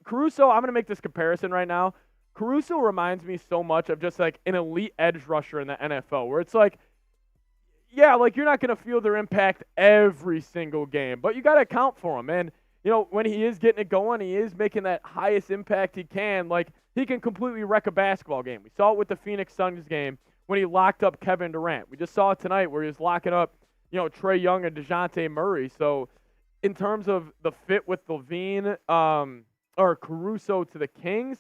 [SPEAKER 1] Caruso, I'm going to make this comparison right now. Caruso reminds me so much of just, an elite edge rusher in the NFL where it's you're not going to feel their impact every single game, but you got to account for them. And, when he is getting it going, he is making that highest impact he can. He can completely wreck a basketball game. We saw it with the Phoenix Suns game when he locked up Kevin Durant. We just saw it tonight where he was locking up, Trae Young and DeJounte Murray. So in terms of the fit with Levine or Caruso to the Kings,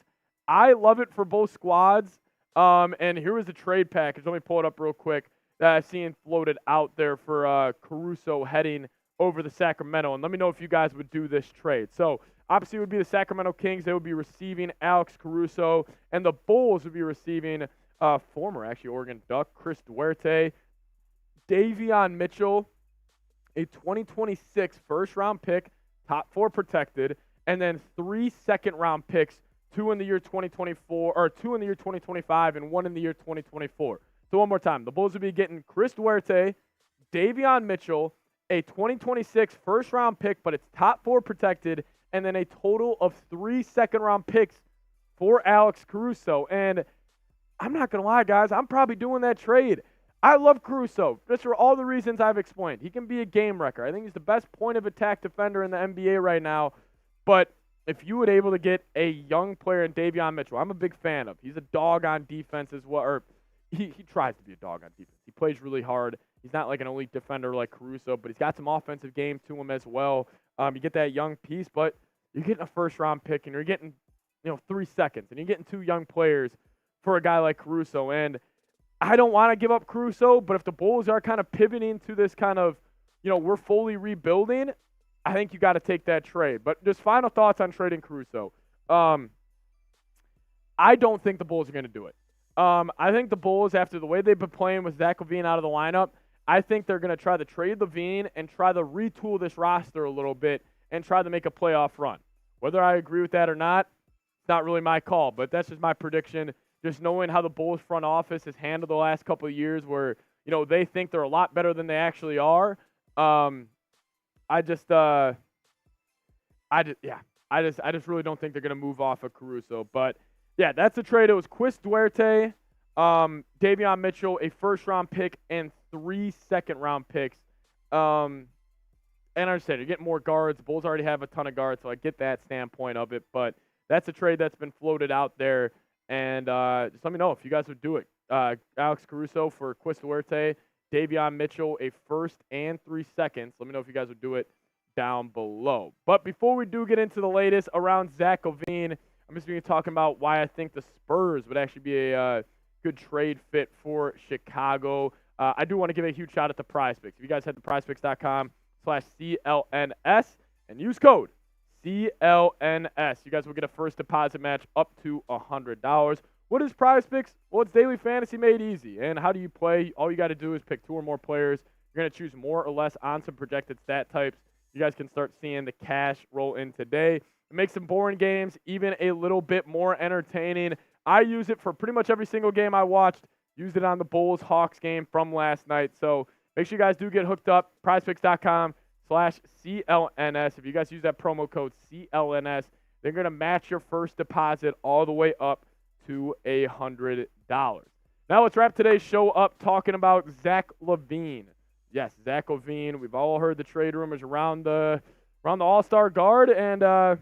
[SPEAKER 1] I love it for both squads. And here was the trade package. Let me pull it up real quick that I've seen floated out there for Caruso heading over to Sacramento. And let me know if you guys would do this trade. So obviously it would be the Sacramento Kings. They would be receiving Alex Caruso, and the Bulls would be receiving former Oregon Duck Chris Duarte, Davion Mitchell, a 2026 first-round pick, top 4 protected, and then 3 second-round picks, 2 in the year 2024 or 2 in the year 2025 and 1 in the year 2024. So one more time, the Bulls would be getting Chris Duarte, Davion Mitchell, a 2026 first-round pick, but it's top 4 protected, and then a total of 3 second-round picks for Alex Caruso. And I'm not going to lie, guys, I'm probably doing that trade. I love Caruso, just for all the reasons I've explained. He can be a game wrecker. I think he's the best point-of-attack defender in the NBA right now. But if you were able to get a young player in Davion Mitchell, I'm a big fan of. He's a dog on defense as well. Or he tries to be a dog on defense. He plays really hard. He's not like an elite defender like Caruso, but he's got some offensive game to him as well. You get that young piece, but you're getting a first-round pick, and you're getting 3 seconds, and you're getting 2 young players for a guy like Caruso. And I don't want to give up Caruso, but if the Bulls are kind of pivoting to this kind of, we're fully rebuilding, I think you got to take that trade. But just final thoughts on trading Caruso. I don't think the Bulls are going to do it. I think the Bulls, after the way they've been playing with Zach LaVine out of the lineup, I think they're going to try to trade LaVine and try to retool this roster a little bit and try to make a playoff run. Whether I agree with that or not, it's not really my call, but that's just my prediction. Just knowing how the Bulls front office has handled the last couple of years where, they think they're a lot better than they actually are. I just really don't think they're going to move off of Caruso. But, yeah, that's the trade. It was Chris Duarte, Davion Mitchell, a first-round pick, and 3 second-round picks. And I said, you're getting more guards. Bulls already have a ton of guards, so I get that standpoint of it. But that's a trade that's been floated out there. And just let me know if you guys would do it. Alex Caruso for Chris Duarte, Davion Mitchell, a first and 3 seconds. Let me know if you guys would do it down below. But before we do get into the latest around Zach LaVine, I'm just going to be talking about why I think the Spurs would actually be a good trade fit for Chicago. I do want to give a huge shout out to PrizePicks. If you guys head to PrizePicks.com/CLNS and use code CLNS, you guys will get a first deposit match up to $100. What is PrizePicks? Well, it's daily fantasy made easy. And how do you play? All you got to do is pick 2 or more players. you're going to choose more or less on some projected stat types. You guys can start seeing the cash roll in today. It makes some boring games even a little bit more entertaining. I use it for pretty much every single game I watched. Used it on the Bulls-Hawks game from last night. So make sure you guys do get hooked up. PrizePicks.com/CLNS. If you guys use that promo code CLNS, they're going to match your first deposit all the way up to $100. Now let's wrap today's show up talking about Zach LaVine. Yes, Zach LaVine. We've all heard the trade rumors around the All-Star guard, and I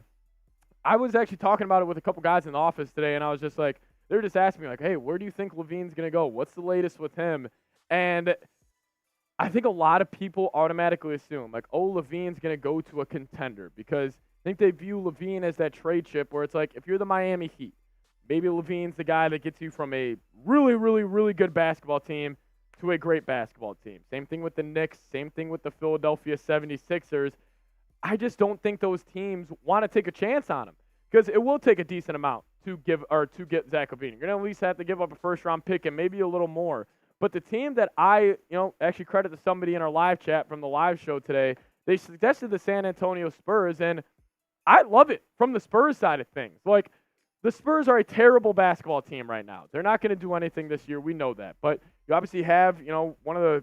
[SPEAKER 1] was actually talking about it with a couple guys in the office today, and I was just like, they were just asking me, like, hey, where do you think LaVine's going to go? What's the latest with him? And I think a lot of people automatically assume, like, oh, LaVine's going to go to a contender because I think they view LaVine as that trade chip where it's like, if you're the Miami Heat, maybe LaVine's the guy that gets you from a really, really, really good basketball team to a great basketball team. Same thing with the Knicks. Same thing with the Philadelphia 76ers. I just don't think those teams want to take a chance on him because it will take a decent amount to get Zach LaVine. You're going to at least have to give up a first-round pick and maybe a little more. But the team that I, actually credit to somebody in our live chat from the live show today, they suggested the San Antonio Spurs, and I love it from the Spurs side of things. Like, the Spurs are a terrible basketball team right now. They're not going to do anything this year. We know that. But you obviously have, one of the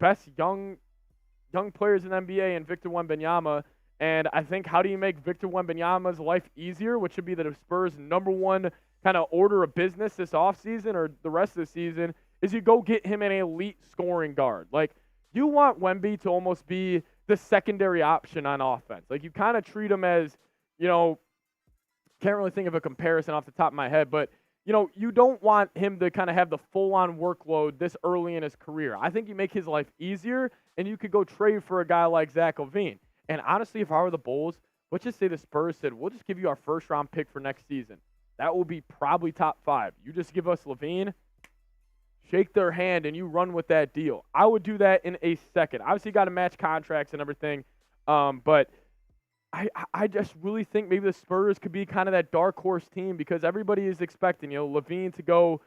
[SPEAKER 1] best young players in the NBA in Victor Wembanyama. And I think, how do you make Victor Wembanyama's life easier, which should be the Spurs' number one kind of order of business this offseason or the rest of the season, is you go get him an elite scoring guard. Like, you want Wemby to almost be the secondary option on offense. Like, you kind of treat him as, can't really think of a comparison off the top of my head, but, you don't want him to kind of have the full-on workload this early in his career. I think you make his life easier, and you could go trade for a guy like Zach LaVine. And honestly, if I were the Bulls, let's just say the Spurs said, we'll just give you our first-round pick for next season. That will be probably top 5. You just give us LaVine, shake their hand, and you run with that deal. I would do that in a second. Obviously, you got to match contracts and everything, but I just really think maybe the Spurs could be kind of that dark horse team because everybody is expecting, LaVine to go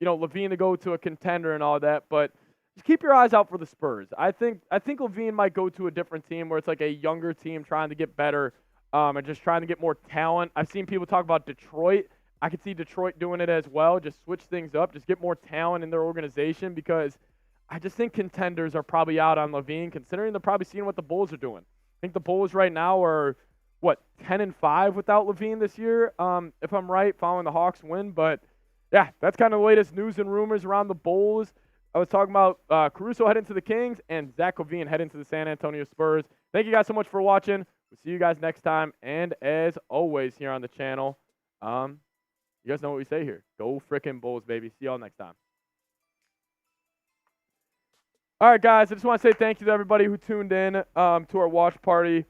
[SPEAKER 1] to a contender and all that, but just keep your eyes out for the Spurs. I think LaVine might go to a different team where it's like a younger team trying to get better and just trying to get more talent. I've seen people talk about Detroit. I could see Detroit doing it as well. Just switch things up. Just get more talent in their organization because I just think contenders are probably out on LaVine considering they're probably seeing what the Bulls are doing. I think the Bulls right now are, 10-5 without LaVine this year, if I'm right, following the Hawks win. But, yeah, that's kind of the latest news and rumors around the Bulls. I was talking about Caruso heading to the Kings and Zach LaVine heading to the San Antonio Spurs. Thank you guys so much for watching. We'll see you guys next time. And as always here on the channel, you guys know what we say here. Go frickin' Bulls, baby. See y'all next time. All right, guys, I just want to say thank you to everybody who tuned in to our watch party.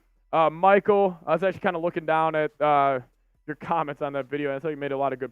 [SPEAKER 1] Michael, I was actually kind of looking down at your comments on that video. I thought you made a lot of good